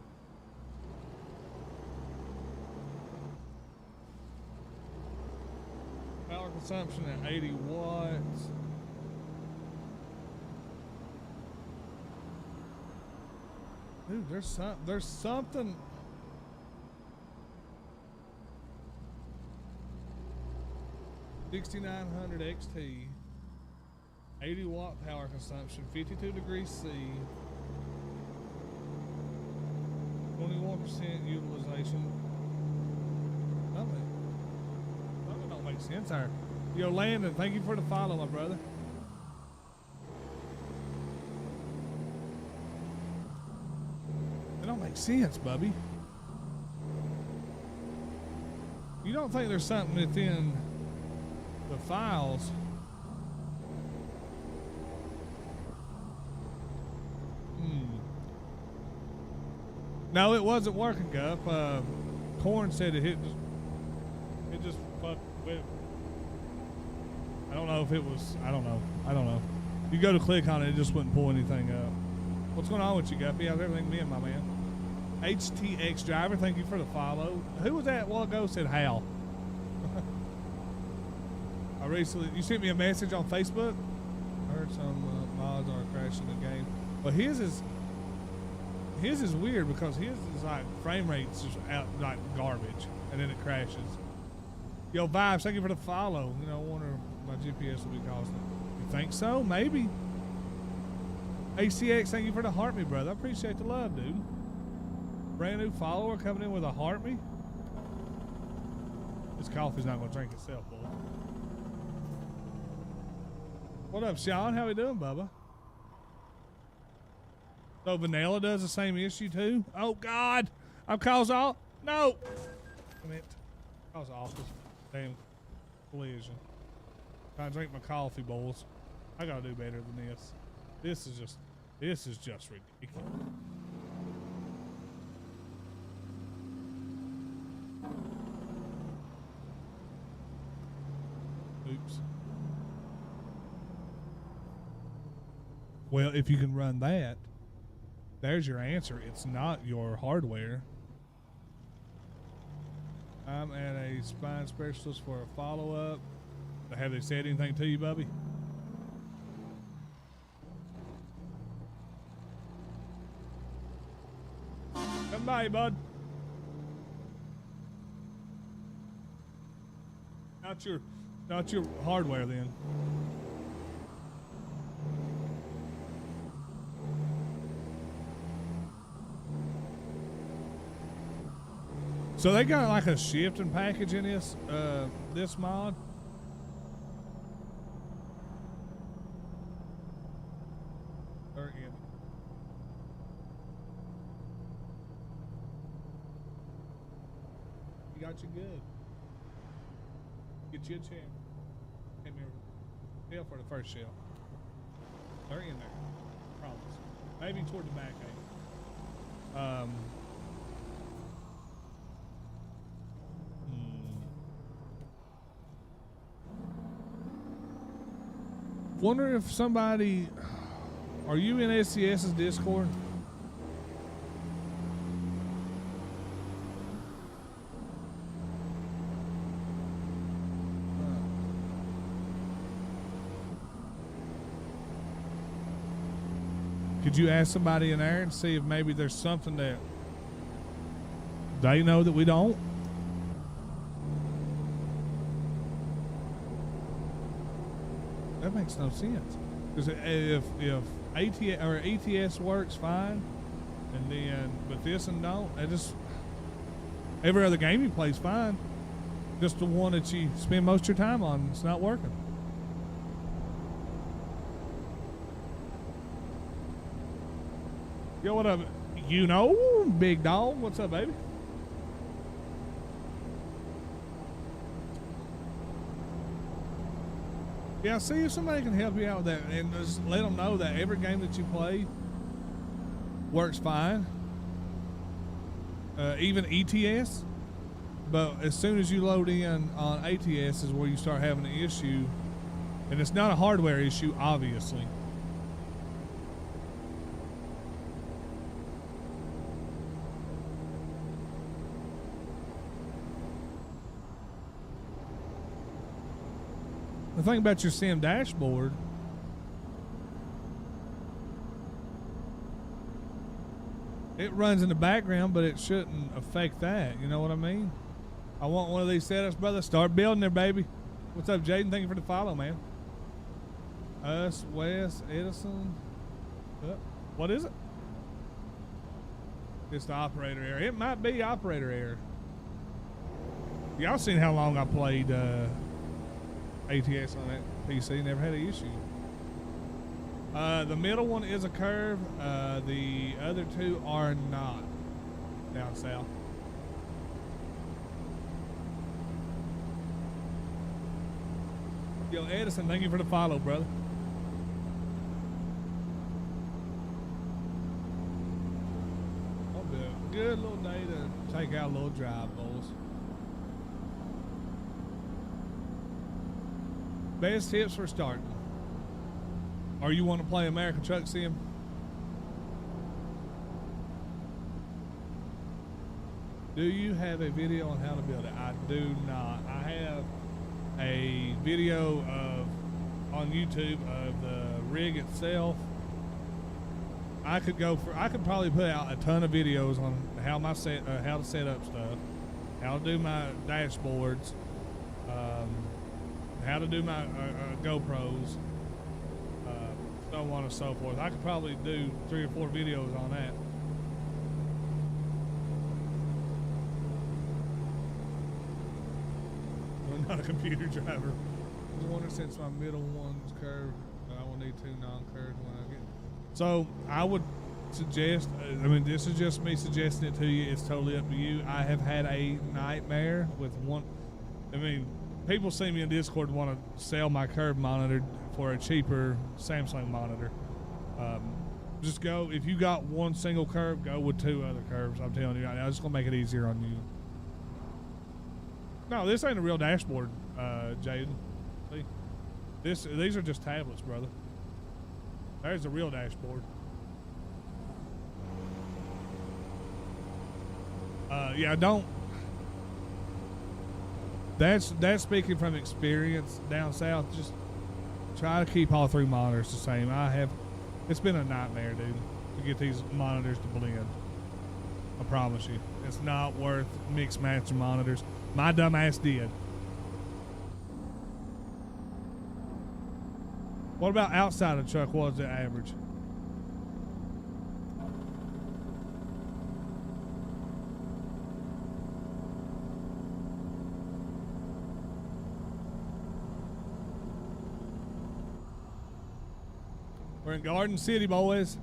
Power consumption at 80 watts. Dude, there's something. $6,900 XT. 80 watt power consumption, 52 degrees C, 21% utilization. Nothing don't make sense there. Yo, Landon, thank you for the follow, my brother. It don't make sense, Bubby. You don't think there's something within the files? No, it wasn't working, Gup. Corn said it just fucked with. I don't know if it was. I don't know. You go to click on it, it just wouldn't pull anything up. What's going on with you, Guppy? How's everything been, my man? HTX driver, thank you for the follow. Who was that a while ago? Said Hal. You sent me a message on Facebook. I heard some mods are crashing the game. But his is weird because his is like frame rate's just out like garbage, and then it crashes. Yo, Vibes, thank you for the follow. You know, I wonder if my GPS will be causing it. You think so? Maybe. ACX, thank you for the heart me, brother. I appreciate the love, dude. Brand new follower coming in with a heart me. This coffee's not gonna drink itself, boy. What up, Sean? How we doing, Bubba? So Vanilla does the same issue too? Oh God! I've caused all no! Damn it. Caused awful. Damn collision. Trying to drink my coffee, boys. I gotta do better than this. This is just ridiculous. Oops. Well, if you can run that, there's your answer. It's not your hardware. I'm at a spine specialist for a follow-up. Have they said anything to you, Bubby? Come by, bud. Not your hardware then. So they got like a shifting package in this this mod. You got you good. Get you a chair. Come here. Shell for the first shell. They're in there. Promise. Maybe toward the back end. Wonder if somebody, are you in SCS's Discord? Could you ask somebody in there and see if maybe there's something that they know that we don't? That makes no sense. Because if ATS or ETS works fine, and then but this and don't, it just every other game you play's fine. Just the one that you spend most of your time on, it's not working. Yo, what up? You know, big dog. What's up, baby? Yeah, see if somebody can help you out with that, and just let them know that every game that you play works fine, even ETS. But as soon as you load in on ATS is where you start having an issue, and it's not a hardware issue, obviously. The thing about your sim dashboard, it runs in the background, but it shouldn't affect that. You know what I mean? I want one of these setups, brother. Start building there, baby. What's up, Jaden? Thank you for the follow, man. Us, Wes, Edison. What is it? It's the operator error. It might be operator error. Y'all seen how long I played ATS on that PC, never had an issue. The middle one is a curve. The other two are not down south. Yo, Edison, thank you for the follow, brother. That'll be a good little day to take out a little drive, boys. Best tips for starting. Or you want to play American Truck Sim? Do you have a video on how to build it? I do not. I have a video on YouTube of the rig itself. I could probably put out a ton of videos on how to set up stuff, how to do my dashboards, how to do my GoPros. so on and so forth. I could probably do 3 or 4 videos on that. I'm not a computer driver. I was wondering, since my middle one's curved, I will need 2 non-curved when I get. So I would suggest, I mean, this is just me suggesting it to you. It's totally up to you. I have had a nightmare with one. I mean, people see me in Discord and want to sell my curve monitor for a cheaper Samsung monitor. Just go, if you got one single curve, go with 2 other curves. I'm telling you right now, it's going to make it easier on you. No, this ain't a real dashboard, Jaden. See? These are just tablets, brother. There's a real dashboard. Yeah, don't. That's speaking from experience down south. Just try to keep all 3 monitors the same. It's been a nightmare, dude, to get these monitors to blend. I promise you, it's not worth mixed matching monitors. My dumb ass did. What about outside of the truck? What was the average? We're in Garden City, boys.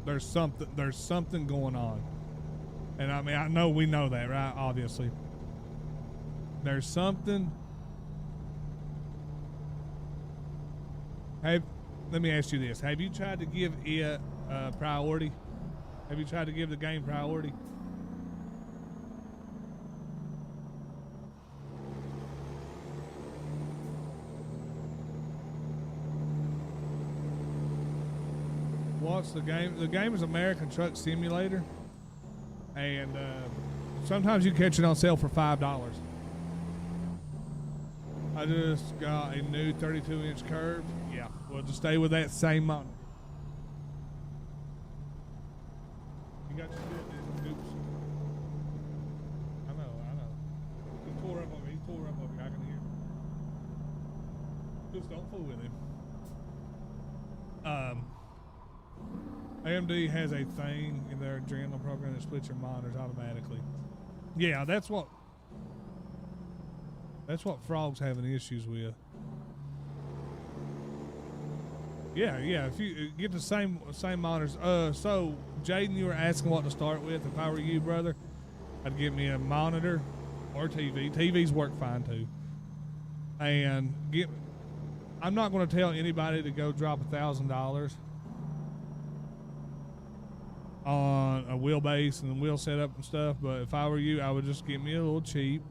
There's something going on. And I mean, I know we know that, right? Obviously. There's something. Let me ask you this. Have you tried to give it priority? Have you tried to give the game priority? What's the game? The game is American Truck Simulator. And sometimes you catch it on sale for $5. I just got a new 32-inch curve. Yeah, we'll just stay with that same model. You got your shit, dude. Oops. I know. He tore up over me. I can hear. Just don't fool with him. AMD has a thing in their adrenal program that splits your monitors automatically. Yeah, that's what Frog's having issues with. Yeah. If you get the same monitors. So Jaden, you were asking what to start with. If I were you, brother, I'd get me a monitor or TV. TVs work fine too. And I'm not going to tell anybody to go drop $1,000 on a wheelbase and wheel setup and stuff, but if I were you, I would just get me a little cheap.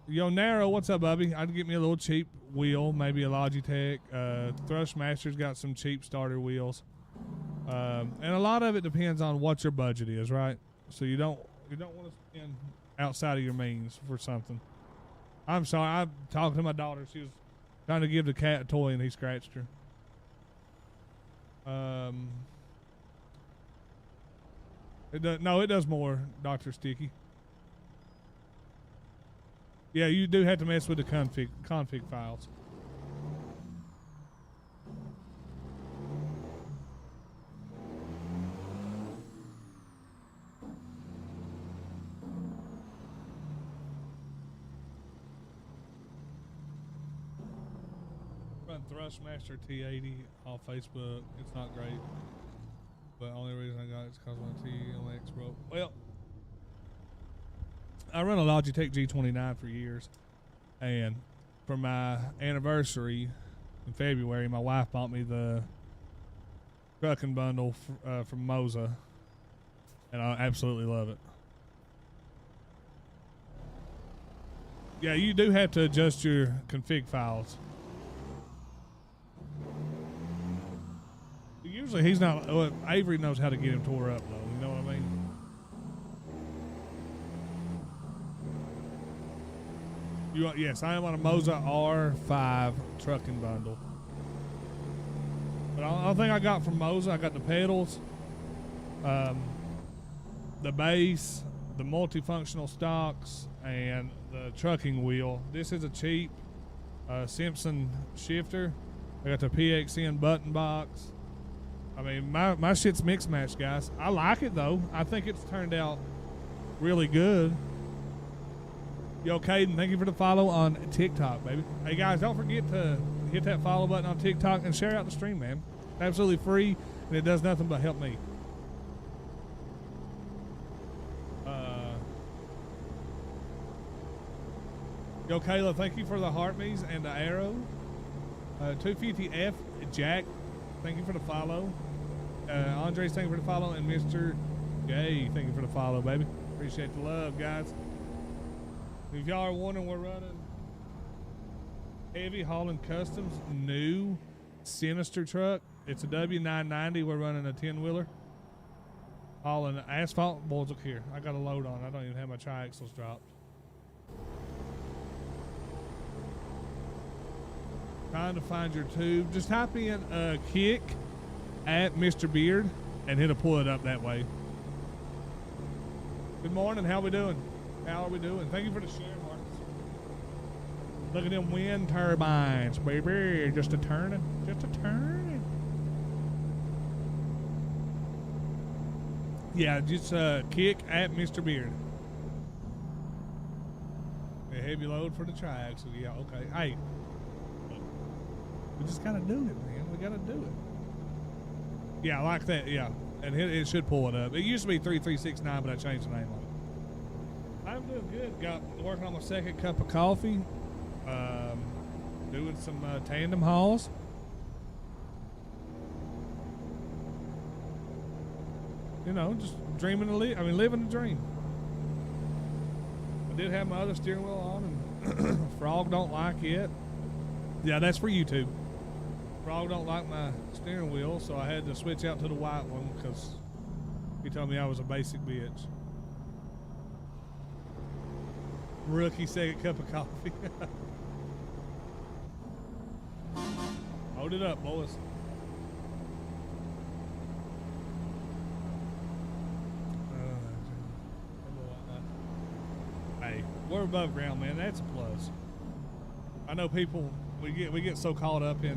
Yo, Narrow, what's up, Bubby? I'd get me a little cheap wheel, maybe a Logitech. Thrustmaster's got some cheap starter wheels, and a lot of it depends on what your budget is, right? So you don't want to spend outside of your means for something. I'm sorry, I'm talking to my daughter. She was trying to give the cat a toy and he scratched her. It does more, Dr. Sticky. Yeah, you do have to mess with the config files. Run Thrustmaster T80 off Facebook. It's not great. But the only reason I got it is because my TLX broke. Well, I run a Logitech G29 for years. And for my anniversary in February, my wife bought me the trucking bundle from Moza. And I absolutely love it. Yeah, you do have to adjust your config files. Usually he's not. Well, Avery knows how to get him tore up, though. You know what I mean? Yes, I am on a Moza R5 trucking bundle. But the only thing I got from Moza, I got the pedals, the base, the multifunctional stocks, and the trucking wheel. This is a cheap Simpson shifter. I got the PXN button box. I mean, my shit's mixed match, guys. I like it though. I think it's turned out really good. Yo, Caden, thank you for the follow on TikTok, baby. Hey guys, don't forget to hit that follow button on TikTok and share out the stream, man. Absolutely free, and it does nothing but help me. Yo, Kayla, thank you for the heartbeats and the arrow. 250F, Jack, thank you for the follow. Andres, thank you for the follow. And Mr. J, thank you for the follow, baby. Appreciate the love, guys. If y'all are wondering, we're running heavy hauling customs, new Sinister truck. It's a W-990. We're running a 10-wheeler. Hauling asphalt. Boys, look here. I got a load on. I don't even have my triaxles dropped. Trying to find your tube. Just type in kick at Mr. Beard and it'll pull it up that way. Good morning. How we doing? How are we doing? Thank you for the share, Marcus. Look at them wind turbines, baby. Just a turning. Just a turning. Yeah, just kick at Mr. Beard. A heavy load for the triaxle. Yeah, okay. Hey. We just gotta do it, man. We gotta do it. Yeah, like that. Yeah, and it should pull it up. It used to be 3369, but I changed the name on it. I'm doing good. Got working on my second cup of coffee. Doing some tandem hauls. You know, just dreaming living the dream. I did have my other steering wheel on, and Frog don't like it. Yeah, that's for YouTube. Frog don't like my steering wheel, so I had to switch out to the white one because he told me I was a basic bitch. Rookie second cup of coffee. Hold it up, boys. Hey, we're above ground, man. That's a plus. I know people, we get so caught up in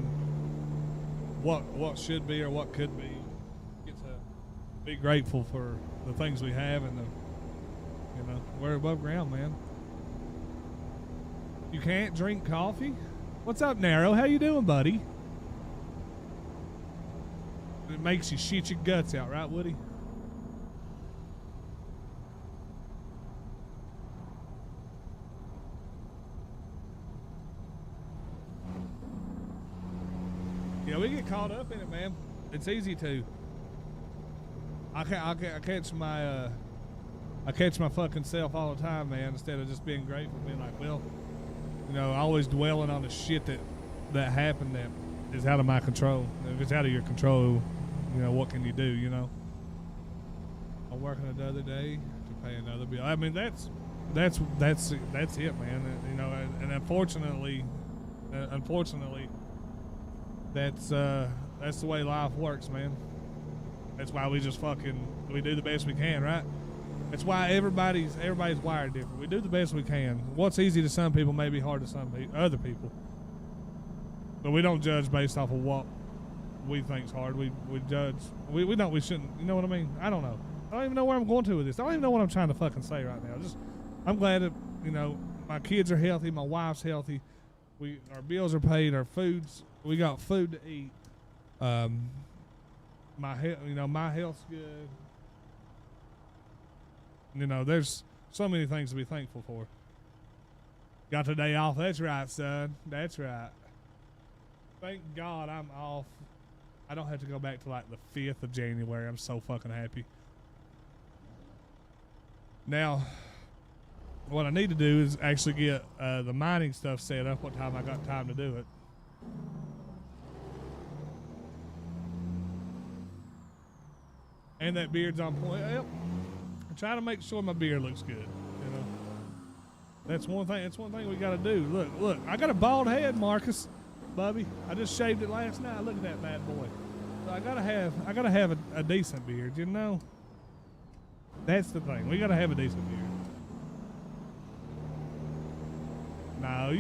what should be or what could be. Get to be grateful for the things we have and we're above ground, man. You can't drink coffee? What's up, Narrow? How you doing, buddy? It makes you shit your guts out, right, Woody? Yeah, we get caught up in it, man. It's easy to. I catch my fucking self all the time, man. Instead of just being grateful, being like, well, always dwelling on the shit that happened that is out of my control. If it's out of your control, what can you do? I'm working the other day to pay another bill. I mean, that's it, man. And unfortunately, that's the way life works, man. That's why we just we do the best we can, right? That's why everybody's wired different. We do the best we can. What's easy to some people may be hard to some other people. But we don't judge based off of what we think's hard. We judge. We shouldn't. You know what I mean? I don't know. I don't even know where I'm going to with this. I don't even know what I'm trying to fucking say right now. I'm glad that my kids are healthy. My wife's healthy. Our bills are paid. Our we got food to eat. My health's good. There's so many things to be thankful for. Got the day off. That's right, son. That's right. Thank God I'm off. I don't have to go back to like the 5th of January. I'm so fucking happy. Now, what I need to do is actually get the mining stuff set up. What time I got time to do it. And that beard's on point. Yep. I'm trying to make sure my beard looks good. That's one thing. That's one thing we got to do. Look. I got a bald head, Marcus, Bubby. I just shaved it last night. Look at that bad boy. So I gotta have a decent beard. That's the thing. We gotta have a decent beard. No,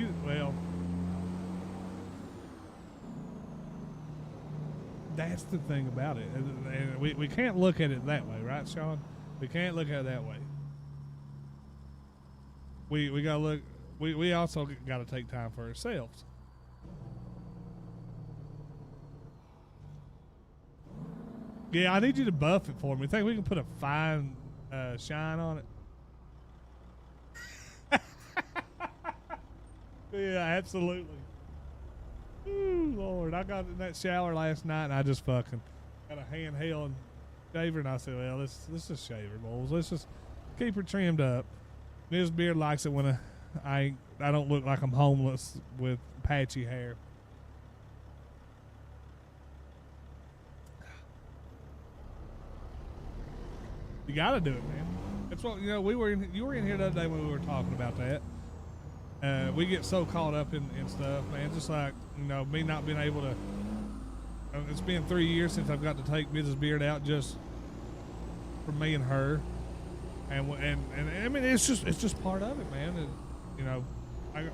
that's the thing about it, and we can't look at it that way, right, Sean? We can't look at it that way. We gotta look. We also gotta take time for ourselves. Yeah, I need you to buff it for me. Think we can put a fine shine on it? Yeah, absolutely. Ooh, Lord, I got in that shower last night and I just fucking got a handheld shaver and I said, well, let's just shave her, boys. Let's just keep her trimmed up. Ms. Beard likes it when I don't look like I'm homeless with patchy hair. You gotta do it, man. That's what you were in here the other day when we were talking about that. We get so caught up in stuff, man. Just like me not being able to. It's been 3 years since I've got to take Mrs. Beard out just for me and her, and I mean it's just part of it, man. And,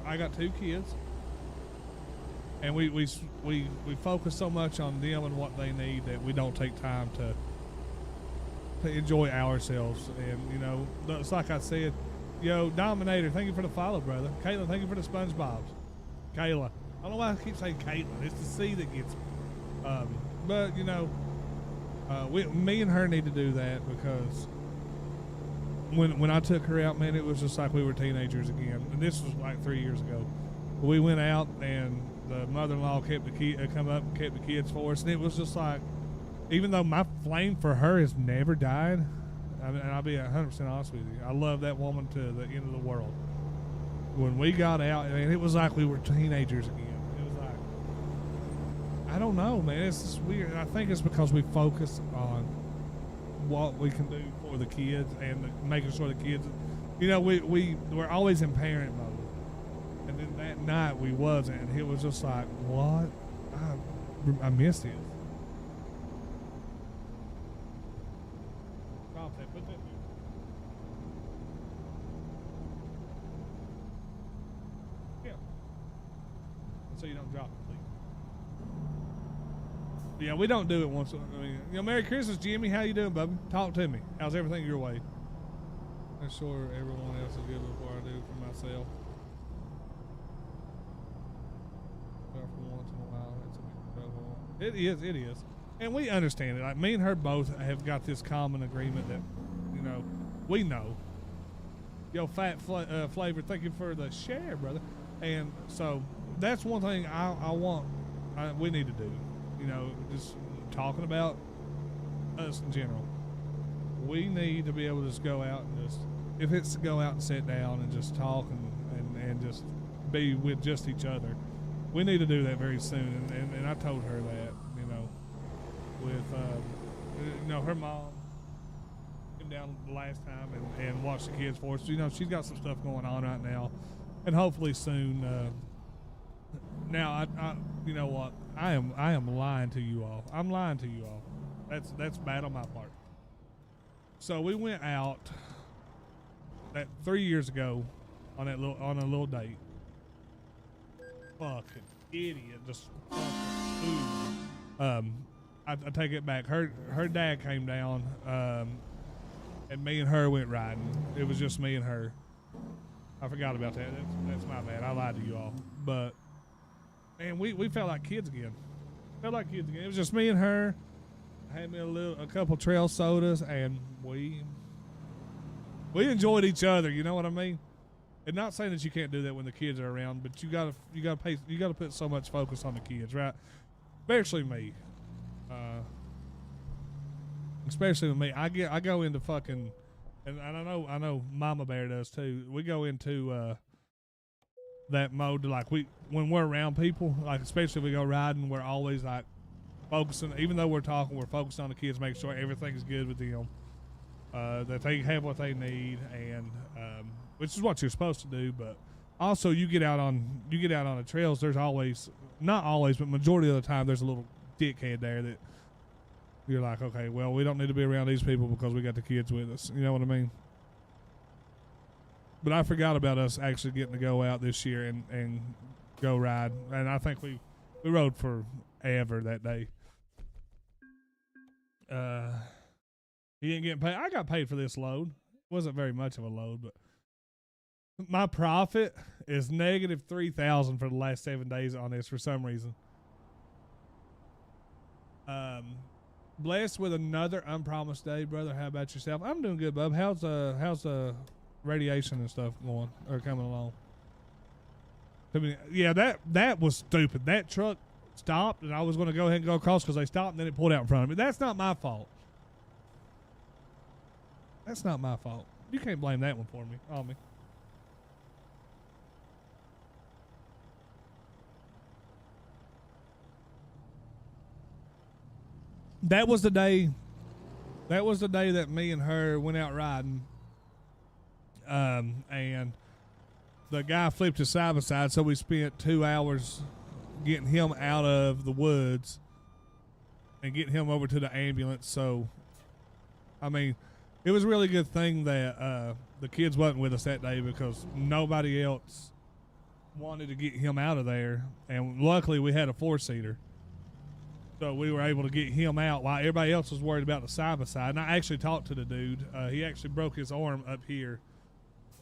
I got 2 kids, and we focus so much on them and what they need that we don't take time to enjoy ourselves. And it's like I said, Dominator, thank you for the follow, brother. Caitlin, thank you for the SpongeBobs. Kayla, I don't know why I keep saying Caitlin. It's the C that gets me. But me and her need to do that, because when I took her out, man, it was just like we were teenagers again. And this was like 3 years ago. We went out and the mother-in-law kept come up and kept the kids for us, and it was just like, even though my flame for her has never died, and I'll be 100% honest with you, I love that woman to the end of the world. When we got out, and it was like we were teenagers again. It was like, I don't know, man. It's just weird. And I think it's because we focus on what we can do for the kids and making sure the kids, we're always in parent mode. And then that night we wasn't, and it was just like, what? I missed it. Put that here. Yeah. So you don't drop it, please. Yeah, we don't do it once. Merry Christmas, Jimmy. How you doing, bubby? Talk to me. How's everything your way? I'm sure everyone else is good before I do for myself. Well, for once in a while, it's a big trouble. It is. And we understand it. Like, me and her both have got this common agreement that, we know. Yo, Fat Flavor, thank you for the share, brother. And so that's one thing I want, we need to do. Just talking about us in general. We need to be able to just go out and if it's to go out and sit down and just talk and just be with just each other, we need to do that very soon. And I told her that, with, her mom came down the last time and watched the kids for us. She's got some stuff going on right now, and hopefully soon. Now, I you know what? I am lying to you all. I'm lying to you all. That's bad on my part. So we went out that 3 years ago on a little date. Fucking idiot, just fucking. I take it back. Her dad came down, and me and her went riding. It was just me and her. I forgot about that. That's my bad. I lied to you all. But man, we felt like kids again. It was just me and her. I had me a couple trail sodas, and we enjoyed each other. You know what I mean? And not saying that you can't do that when the kids are around, but you gotta put so much focus on the kids, right? Especially me. Especially with me, I go into fucking, and I know Mama Bear does too. We go into that mode to, like, when we're around people, like, especially if we go riding, we're always like focusing. Even though we're talking, we're focused on the kids, making sure everything's good with them, that they have what they need, and which is what you're supposed to do. But also, you get out on the trails. There's always, not always, but majority of the time, there's a little dickhead there that you're like, okay, well, we don't need to be around these people because we got the kids with us. You know what I mean? But I forgot about us actually getting to go out this year and go ride. And I think we rode forever that day. He ain't getting paid. I got paid for this load. It wasn't very much of a load, but my profit is negative 3,000 for the last 7 days on this for some reason. Blessed with another unpromised day, brother. How about yourself? I'm doing good, bub. How's radiation and stuff going or coming along? I mean, yeah, that was stupid. That truck stopped, and I was going to go ahead and go across because they stopped, and then it pulled out in front of me. That's not my fault. That's not my fault. You can't blame that one for me, on me. That was the day that me and her went out riding. And the guy flipped his side by side, so we spent 2 hours getting him out of the woods and getting him over to the ambulance. So, I mean, it was a really good thing that the kids wasn't with us that day because nobody else wanted to get him out of there. And luckily, we had a 4-seater. So we were able to get him out while everybody else was worried about the side by side. And I actually talked to the dude. He actually broke his arm up here.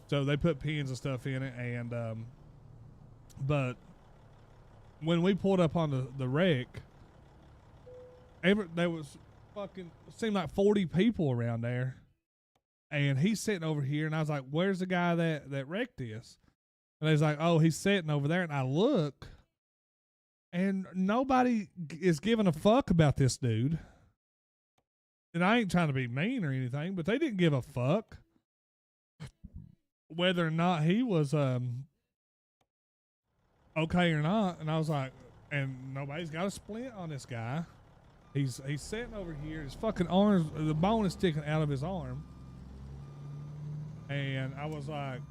So they put pins and stuff in it. And but when we pulled up on the wreck, there was seemed like 40 people around there. And he's sitting over here. And I was like, where's the guy that wrecked this? And he's like, oh, he's sitting over there. And I look. And nobody is giving a fuck about this dude. And I ain't trying to be mean or anything, but they didn't give a fuck whether or not he was okay or not. And I was like, and nobody's got a splint on this guy. He's sitting over here. His fucking arm, the bone is sticking out of his arm. And I was like,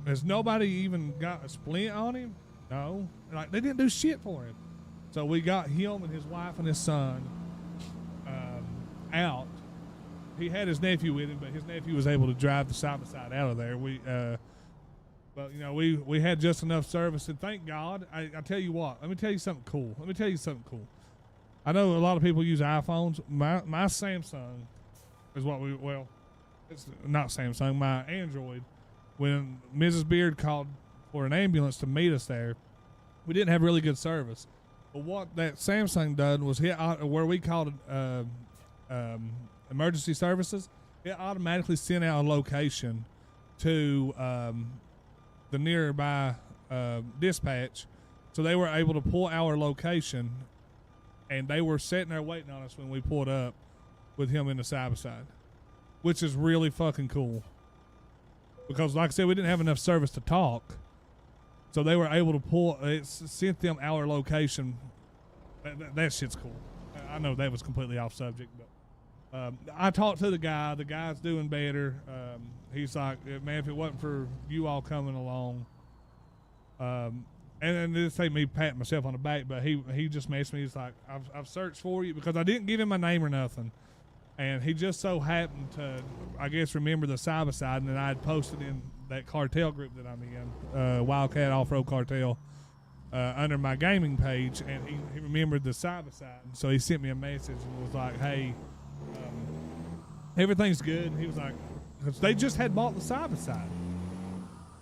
has nobody even got a splint on him? No, like they didn't do shit for him. So we got him and his wife and his son out. He had his nephew with him, but his nephew was able to drive the side by side out of there. But you know, we had just enough service, and thank God. I tell you what. Let me tell you something cool. I know a lot of people use iPhones. My Samsung is it's not Samsung. My Android. When Mrs. Beard called for an ambulance to meet us there, we didn't have really good service. But what that Samsung done was where we called emergency services, it automatically sent out a location to the nearby dispatch. So they were able to pull our location, and they were sitting there waiting on us when we pulled up with him in the side by side, which is really fucking cool. Because like I said, we didn't have enough service to talk. So they were able to sent them our location. That shit's cool. I know that was completely off subject, but I talked to the guy. The guy's doing better. He's like, man, if it wasn't for you all coming along, and this ain't me patting myself on the back, but he just messaged me. He's like, I've searched for you because I didn't give him my name or nothing. And he just so happened to, I guess, remember the side by side, and then I had posted in that cartel group that I'm in, Wildcat Off-Road Cartel, under my gaming page, and he remembered the side by side. So he sent me a message and was like, "Hey, everything's good." And he was like, because they just had bought the side by side,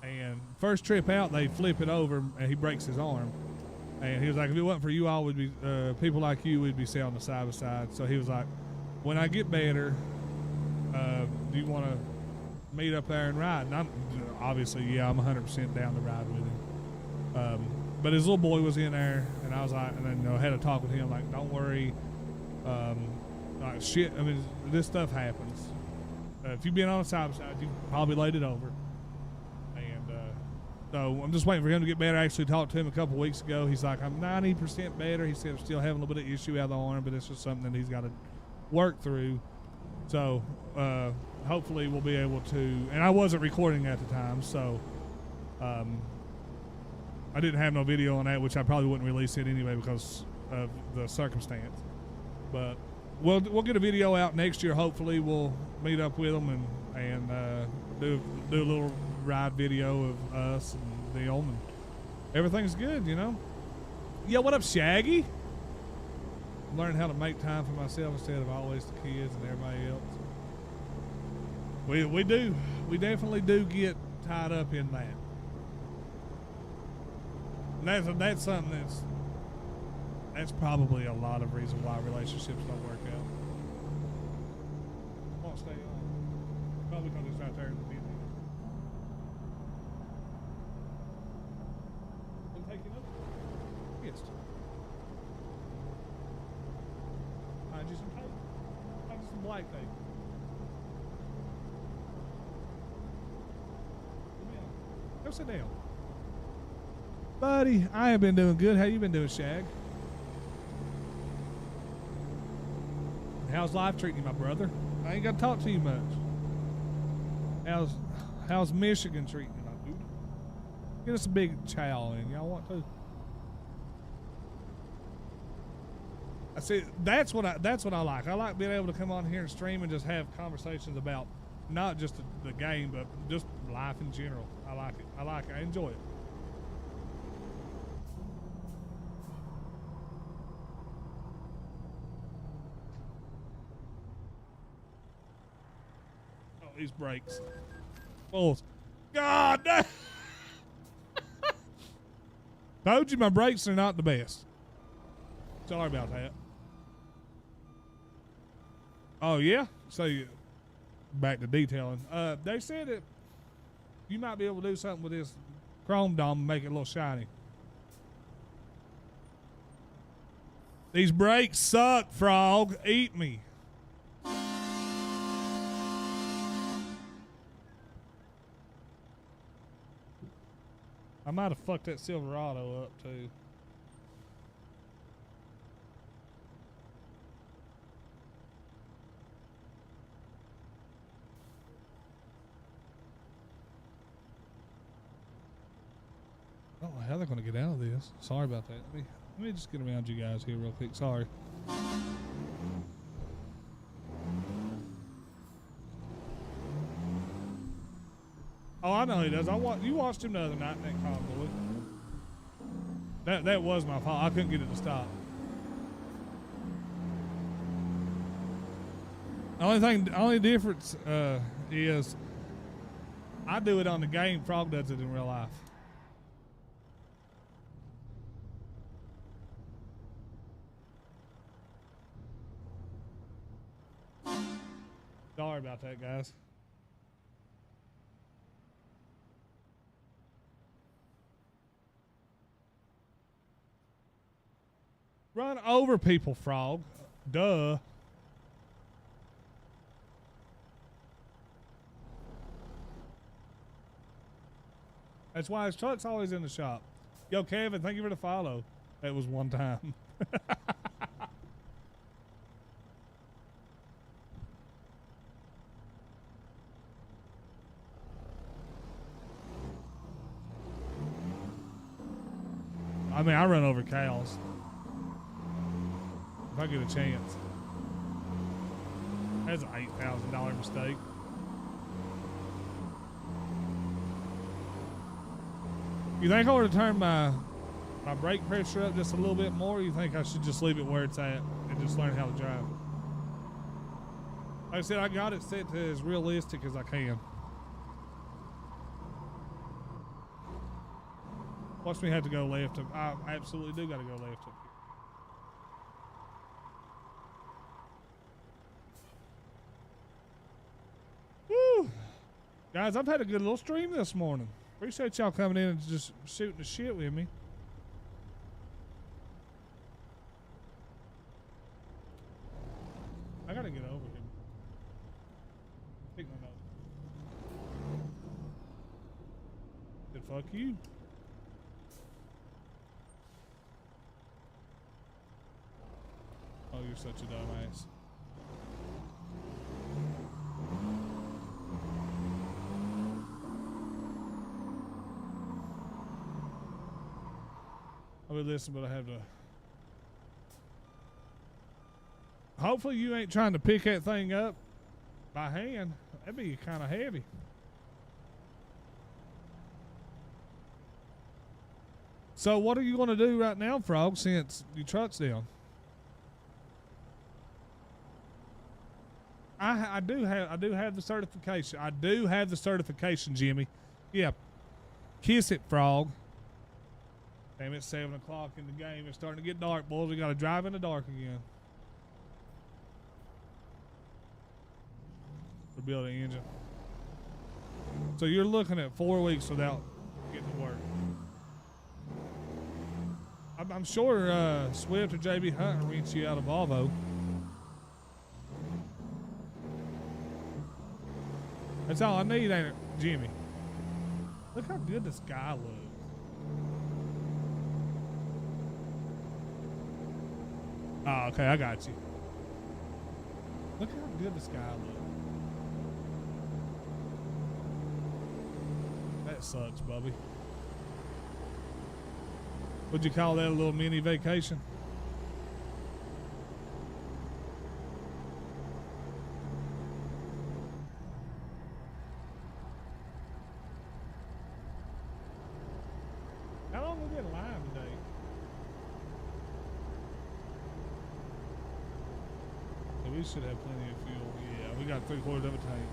and first trip out they flip it over and he breaks his arm, and he was like, "If it wasn't for you all, would be people like you, would be selling the side by side." So he was like, when I get better, do you want to meet up there and ride? And I'm 100% down to ride with him. But his little boy was in there, and I was like, and then I had a talk with him, like, don't worry, like shit. I mean, this stuff happens. If you've been on the side by side, you probably laid it over. And so I'm just waiting for him to get better. I actually talked to him a couple weeks ago. He's like, I'm 90% better. He said I'm still having a little bit of issue out of the arm, but it's just something that he's got to work through. So hopefully we'll be able to, and I wasn't recording at the time, so I didn't have no video on that, which I probably wouldn't release it anyway because of the circumstance. But we'll get a video out next year. Hopefully we'll meet up with them and do a little ride video of us and them, and everything's good, you know. Yeah, what up, Shaggy? learned how to make time for myself instead of always the kids and everybody else. We definitely do get tied up in that. And that's something that's probably a lot of reason why relationships don't work out. Won't stay on. Probably because it's right there in the video. We'll take it up. Yes. Find you some tape. Find you some black tape. Go sit down. Buddy, I have been doing good. How you been doing, Shag? How's life treating you, my brother? I ain't got to talk to you much. How's Michigan treating you, my dude? Get us a big chow in. Y'all want to? I see. That's what I like. I like being able to come on here and stream and just have conversations about not just the game, but just life in general. I like it. I enjoy it. Oh, these brakes. Bulls. God damn. Told you my brakes are not the best. Sorry about that. Oh, yeah? So back to detailing. They said that you might be able to do something with this chrome dome and make it a little shiny. These brakes suck, Frog. Eat me. I might have fucked that Silverado up too. I don't know how they're going to get out of this. Sorry about that. Let me just get around you guys here real quick. Sorry. Oh, I know he does. You watched him the other night in that convoy. That was my fault. I couldn't get it to stop. Only difference is I do it on the game. Frog does it in real life. Sorry about that, guys. Run over people, Frog. Duh. That's why his truck's always in the shop. Yo, Kevin, thank you for the follow. That was one time. I mean, I run over cows. If I get a chance. That's an $8,000 mistake. You think I ought to turn my brake pressure up just a little bit more, or you think I should just leave it where it's at and just learn how to drive? Like I said, I got it set to as realistic as I can. Watch me have to go left. I absolutely do got to go left up here. Woo! Guys, I've had a good little stream this morning. Appreciate y'all coming in and just shooting the shit with me. I gotta get over him. Take my note. Said fuck you. Oh, you're such a dumbass. I would listen, but I have to. Hopefully you ain't trying to pick that thing up by hand. That'd be kind of heavy. So what are you going to do right now, Frog, since your truck's down? I do have the certification. I do have the certification, Jimmy. Yeah. Kiss it, Frog. Damn, it's 7 o'clock in the game. It's starting to get dark, boys. We got to drive in the dark again. Rebuild the engine. So you're looking at 4 weeks without getting to work. I'm sure Swift or JB Hunt will reach you out of Volvo. That's all I need, ain't it, Jimmy? Look how good the sky looks. Oh, okay, I got you. Look how good the sky looks. That sucks, Bubby. Would you call that a little mini vacation? How long have we been live today? So we should have plenty of fuel. Yeah, we got 3/4 of a tank.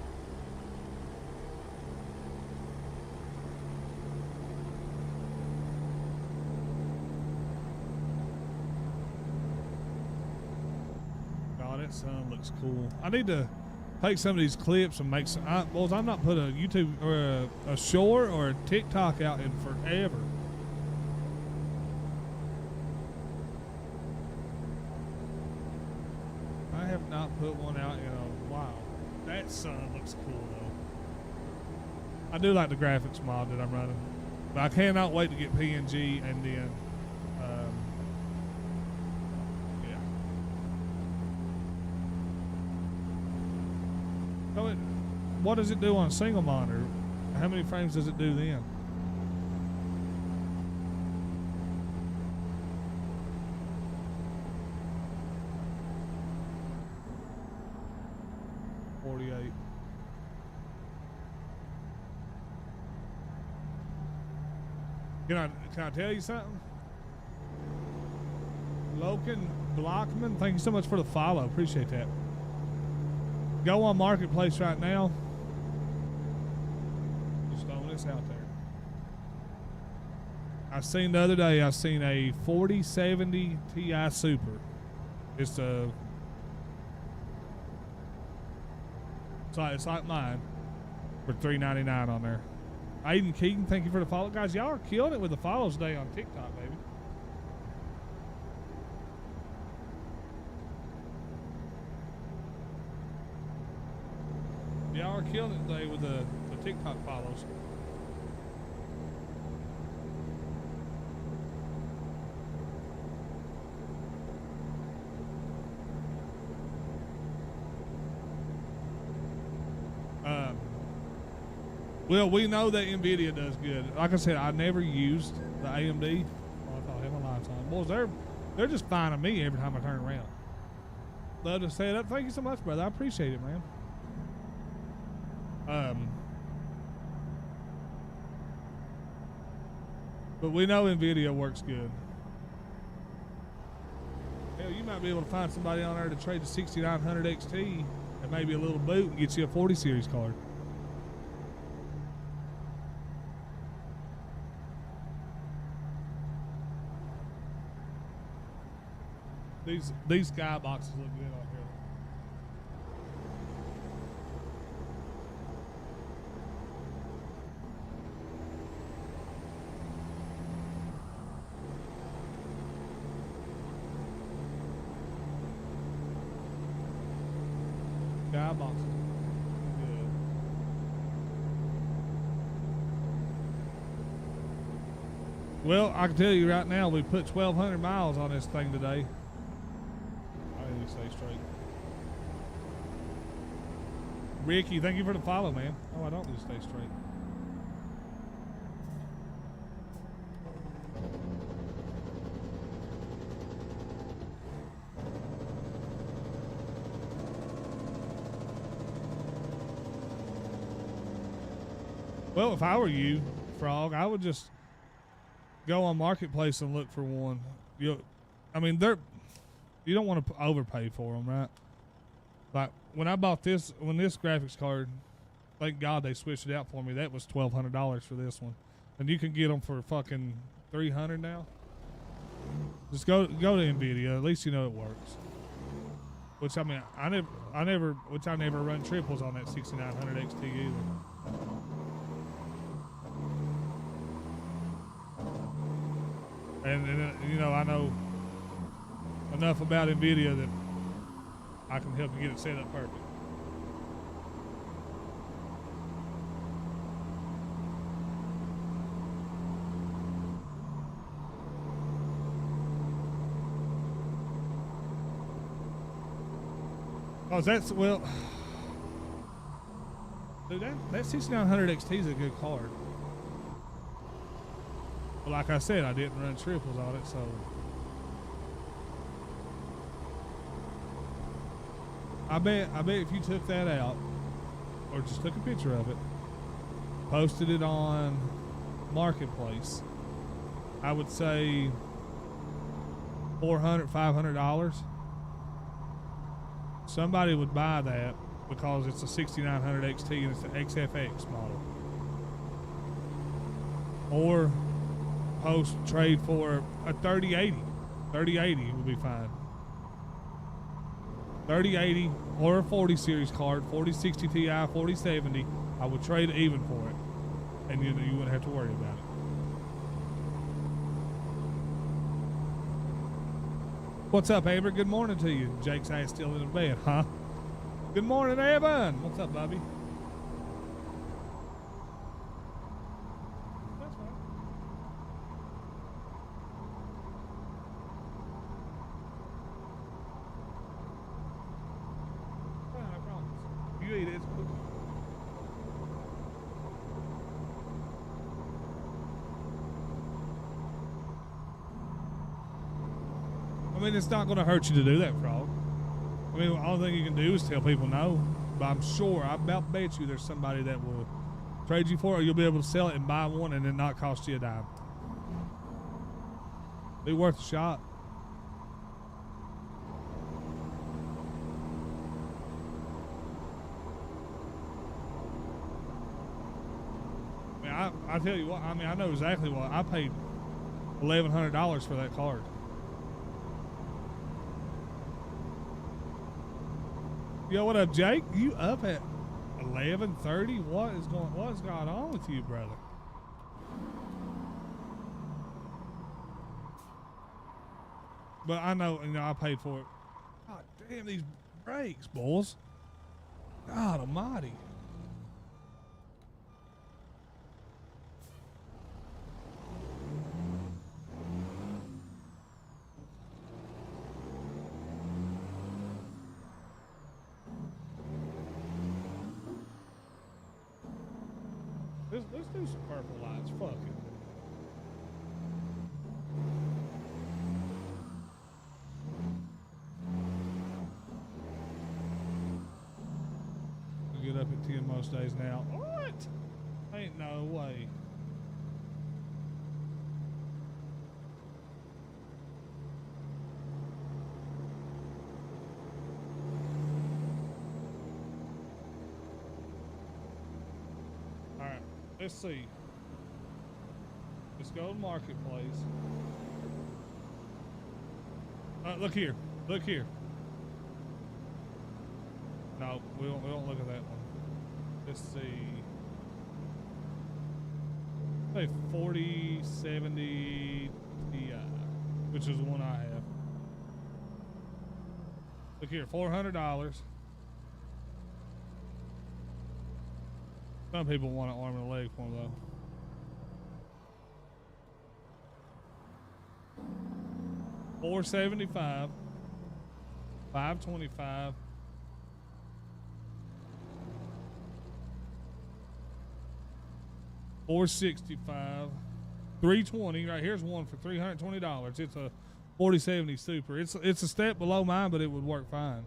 That sun looks cool. I need to take some of these clips and make some. Boys, I'm not putting a YouTube or a short or a TikTok out in forever. I have not put one out in a while. That sun looks cool though. I do like the graphics mod that I'm running, but I cannot wait to get PNG and then. So what does it do on a single monitor? How many frames does it do then? Can I tell you something? Logan Blockman, thank you so much for the follow. Appreciate that. Go on Marketplace right now. Just throwing this out there. I seen the other day, I seen a 4070 Ti Super. It's like mine for $399 on there. Aiden Keaton, thank you for the follow. Guys, y'all are killing it with the follows today on TikTok, baby. Y'all are killing it today with the TikTok follows. Well, we know that NVIDIA does good. Like I said, I never used the AMD. Oh, I thought I had my lights on. Boys, they're just fine on me every time I turn around. Love to set it up. Thank you so much, brother. I appreciate it, man. But we know NVIDIA works good. Hell, you might be able to find somebody on there to trade the 6900 XT and maybe a little boot and get you a 40 series card. These skyboxes look good on here. Skyboxes. Good. Well, I can tell you right now, we put 1,200 miles on this thing today. Stay straight. Ricky, thank you for the follow, man. Oh, I don't need to stay straight. Well, if I were you, Frog, I would just go on Marketplace and look for one. You don't want to overpay for them, right? Like when I bought this, when this graphics card, thank God they switched it out for me. That was $1,200 for this one, and you can get them for fucking $300 now. Just go to Nvidia. At least you know it works. Which I mean, I never run triples on that 6900 XT either. And you know, I know enough about Nvidia that I can help you get it set up perfect. Oh, that's, well, dude, that 6900 XT is a good card. But like I said, I didn't run triples on it, so. I bet if you took that out, or just took a picture of it, posted it on Marketplace, I would say $400, $500. Somebody would buy that because it's a 6900 XT and it's an XFX model. Or post trade for a 3080. 3080 would be fine. 3080 or a 40 series card, 4060 Ti, 4070. I would trade even for it, and you wouldn't have to worry about it. What's up, Amber? Good morning to you. Jake's ass still in bed, huh? Good morning, Evan. What's up, Bobby? That's fine. Fine, I promise. You eat it. It's cool. I mean, it's not going to hurt you to do that, Frog. I mean, the only thing you can do is tell people no. But I'm sure, I about bet you there's somebody that will trade you for it, or you'll be able to sell it and buy one and it not cost you a dime. Be worth a shot. I mean, I tell you what, I mean, I know exactly what. I paid $1,100 for that card. Yo, what up, Jake? You up at 11:30? What is going on with you, brother? But I know, you know, I paid for it. God damn, these brakes, boys. God almighty. Let's do some purple lights. Fuck it. I get up at 10 most days now. What? Ain't no way. Let's see. Let's go to Marketplace. Look here. Look here. No, we don't look at that one. Let's see. Say 4070 Ti, which is the one I have. Look here, $400. Some people want an arm and a leg for them, though. $475, $525, $465, $320. Right here's one for $320. It's a 4070 Super. It's a step below mine, but it would work fine.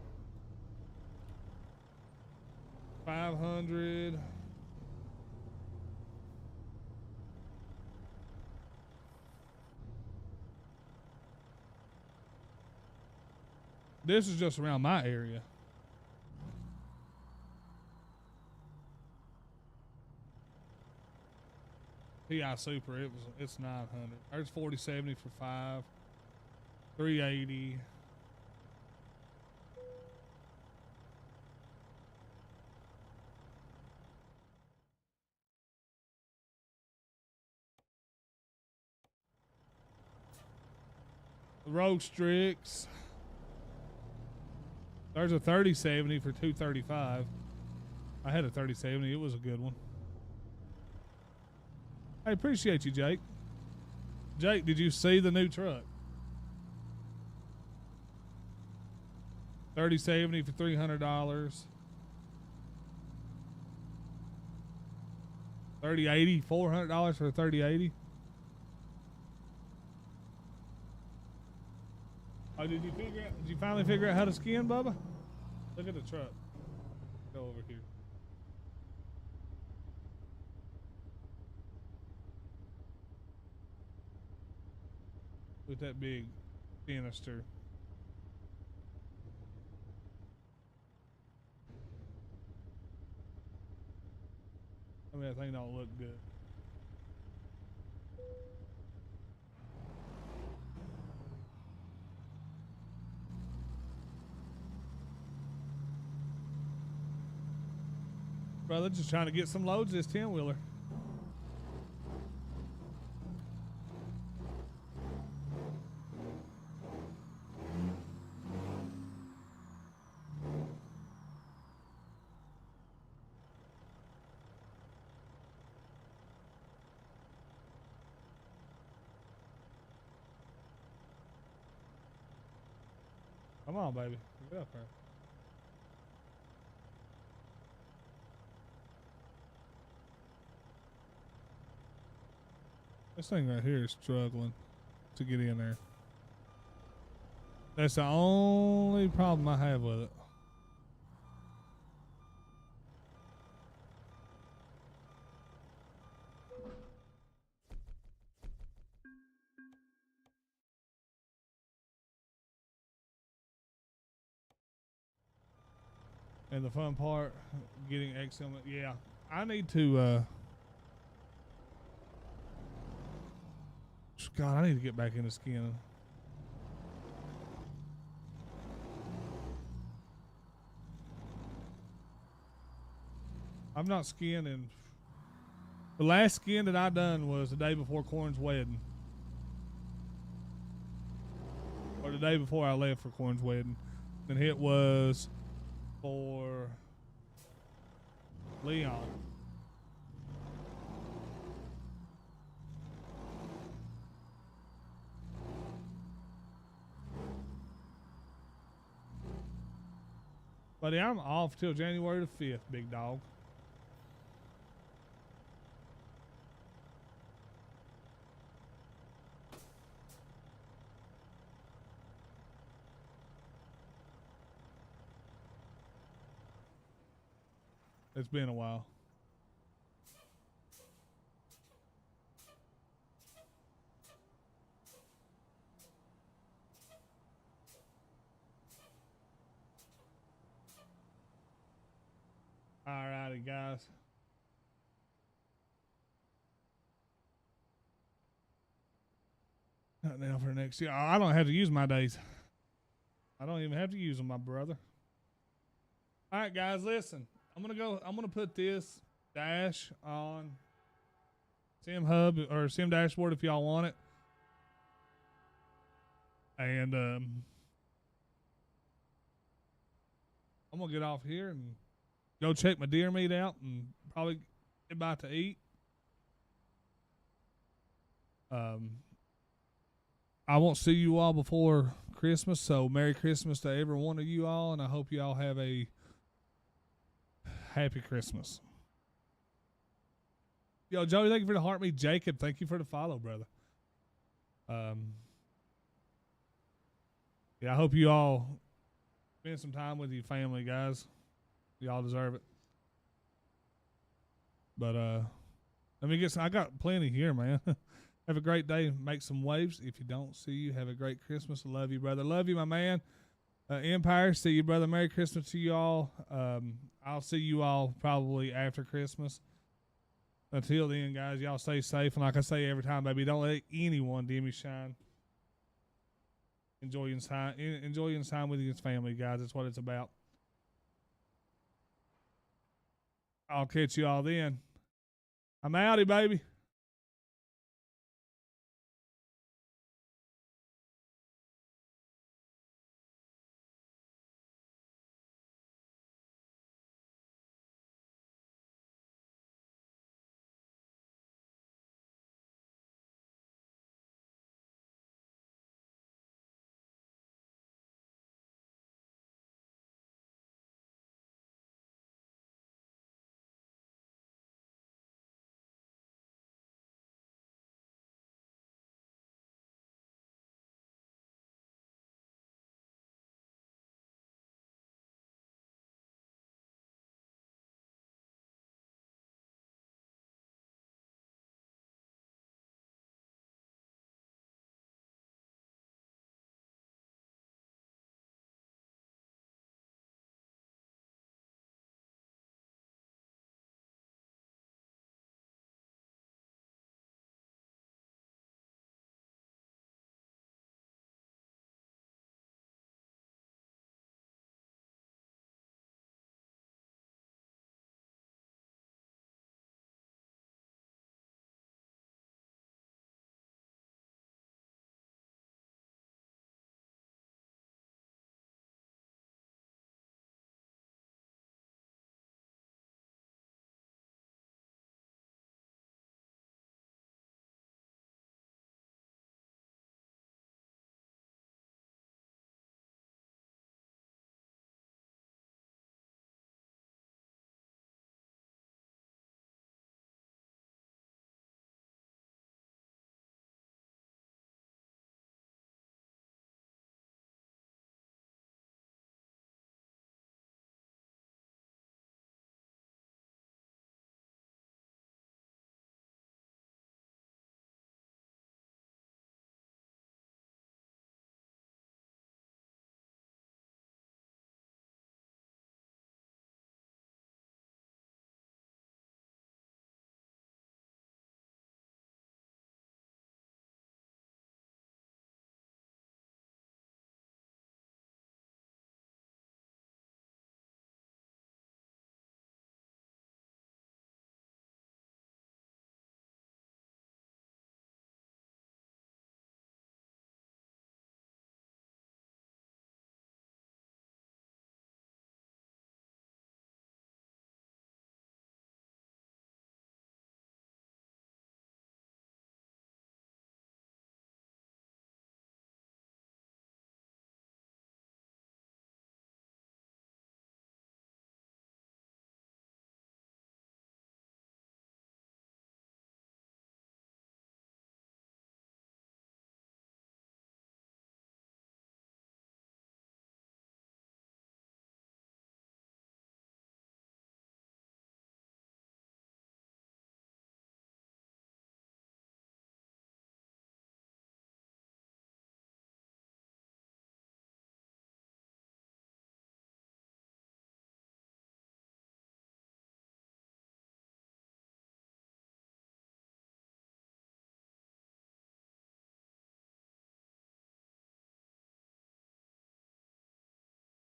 500. This is just around my area. TI Super. It's 900. There's 4070 for 5. 380. Rogue Strix. There's a 3070 for 235. I had a 3070. It was a good one. I appreciate you, Jake. Jake, did you see the new truck? 3070 for $300. 3080, $400 for a 3080. Oh, did you finally figure out how to skin, Bubba? Look at the truck. Go over here. With that big Sinister. I mean, that thing don't look good. Brother, just trying to get some loads this 10-wheeler. Come on, baby. Get up there. This thing right here is struggling to get in there. That's the only problem I have with it. And the fun part, getting excellent. Yeah, I need to, God, I need to get back into skiing. I'm not skiing in. The last skiing that I done was the day before Corn's wedding. Or the day before I left for Corn's wedding. And it was for Leon. Buddy, I'm off till January the 5th, big dog. It's been a while. Alrighty, guys. Not now for next year. I don't have to use my days. I don't even have to use them, my brother. All right, guys, listen. I'm gonna put this dash on Sim Hub or Sim Dashboard if y'all want it. And I'm gonna get off here and go check my deer meat out and probably get about to eat. I won't see you all before Christmas, so Merry Christmas to every one of you all, and I hope you all have a happy Christmas. Yo, Joey, thank you for the heart. Me, Jacob, thank you for the follow, brother. Yeah, I hope you all spend some time with your family, guys. Y'all deserve it. But let me get some. I got plenty here, man. Have a great day. Make some waves. If you don't see you, have a great Christmas. I love you, brother. Love you, my man. Empire, see you, brother. Merry Christmas to you all. I'll see you all probably after Christmas. Until then, guys, y'all stay safe. And like I say every time, baby, don't let anyone dim your shine. Enjoy your time with your family, guys. That's what it's about. I'll catch you all then. I'm outie, baby.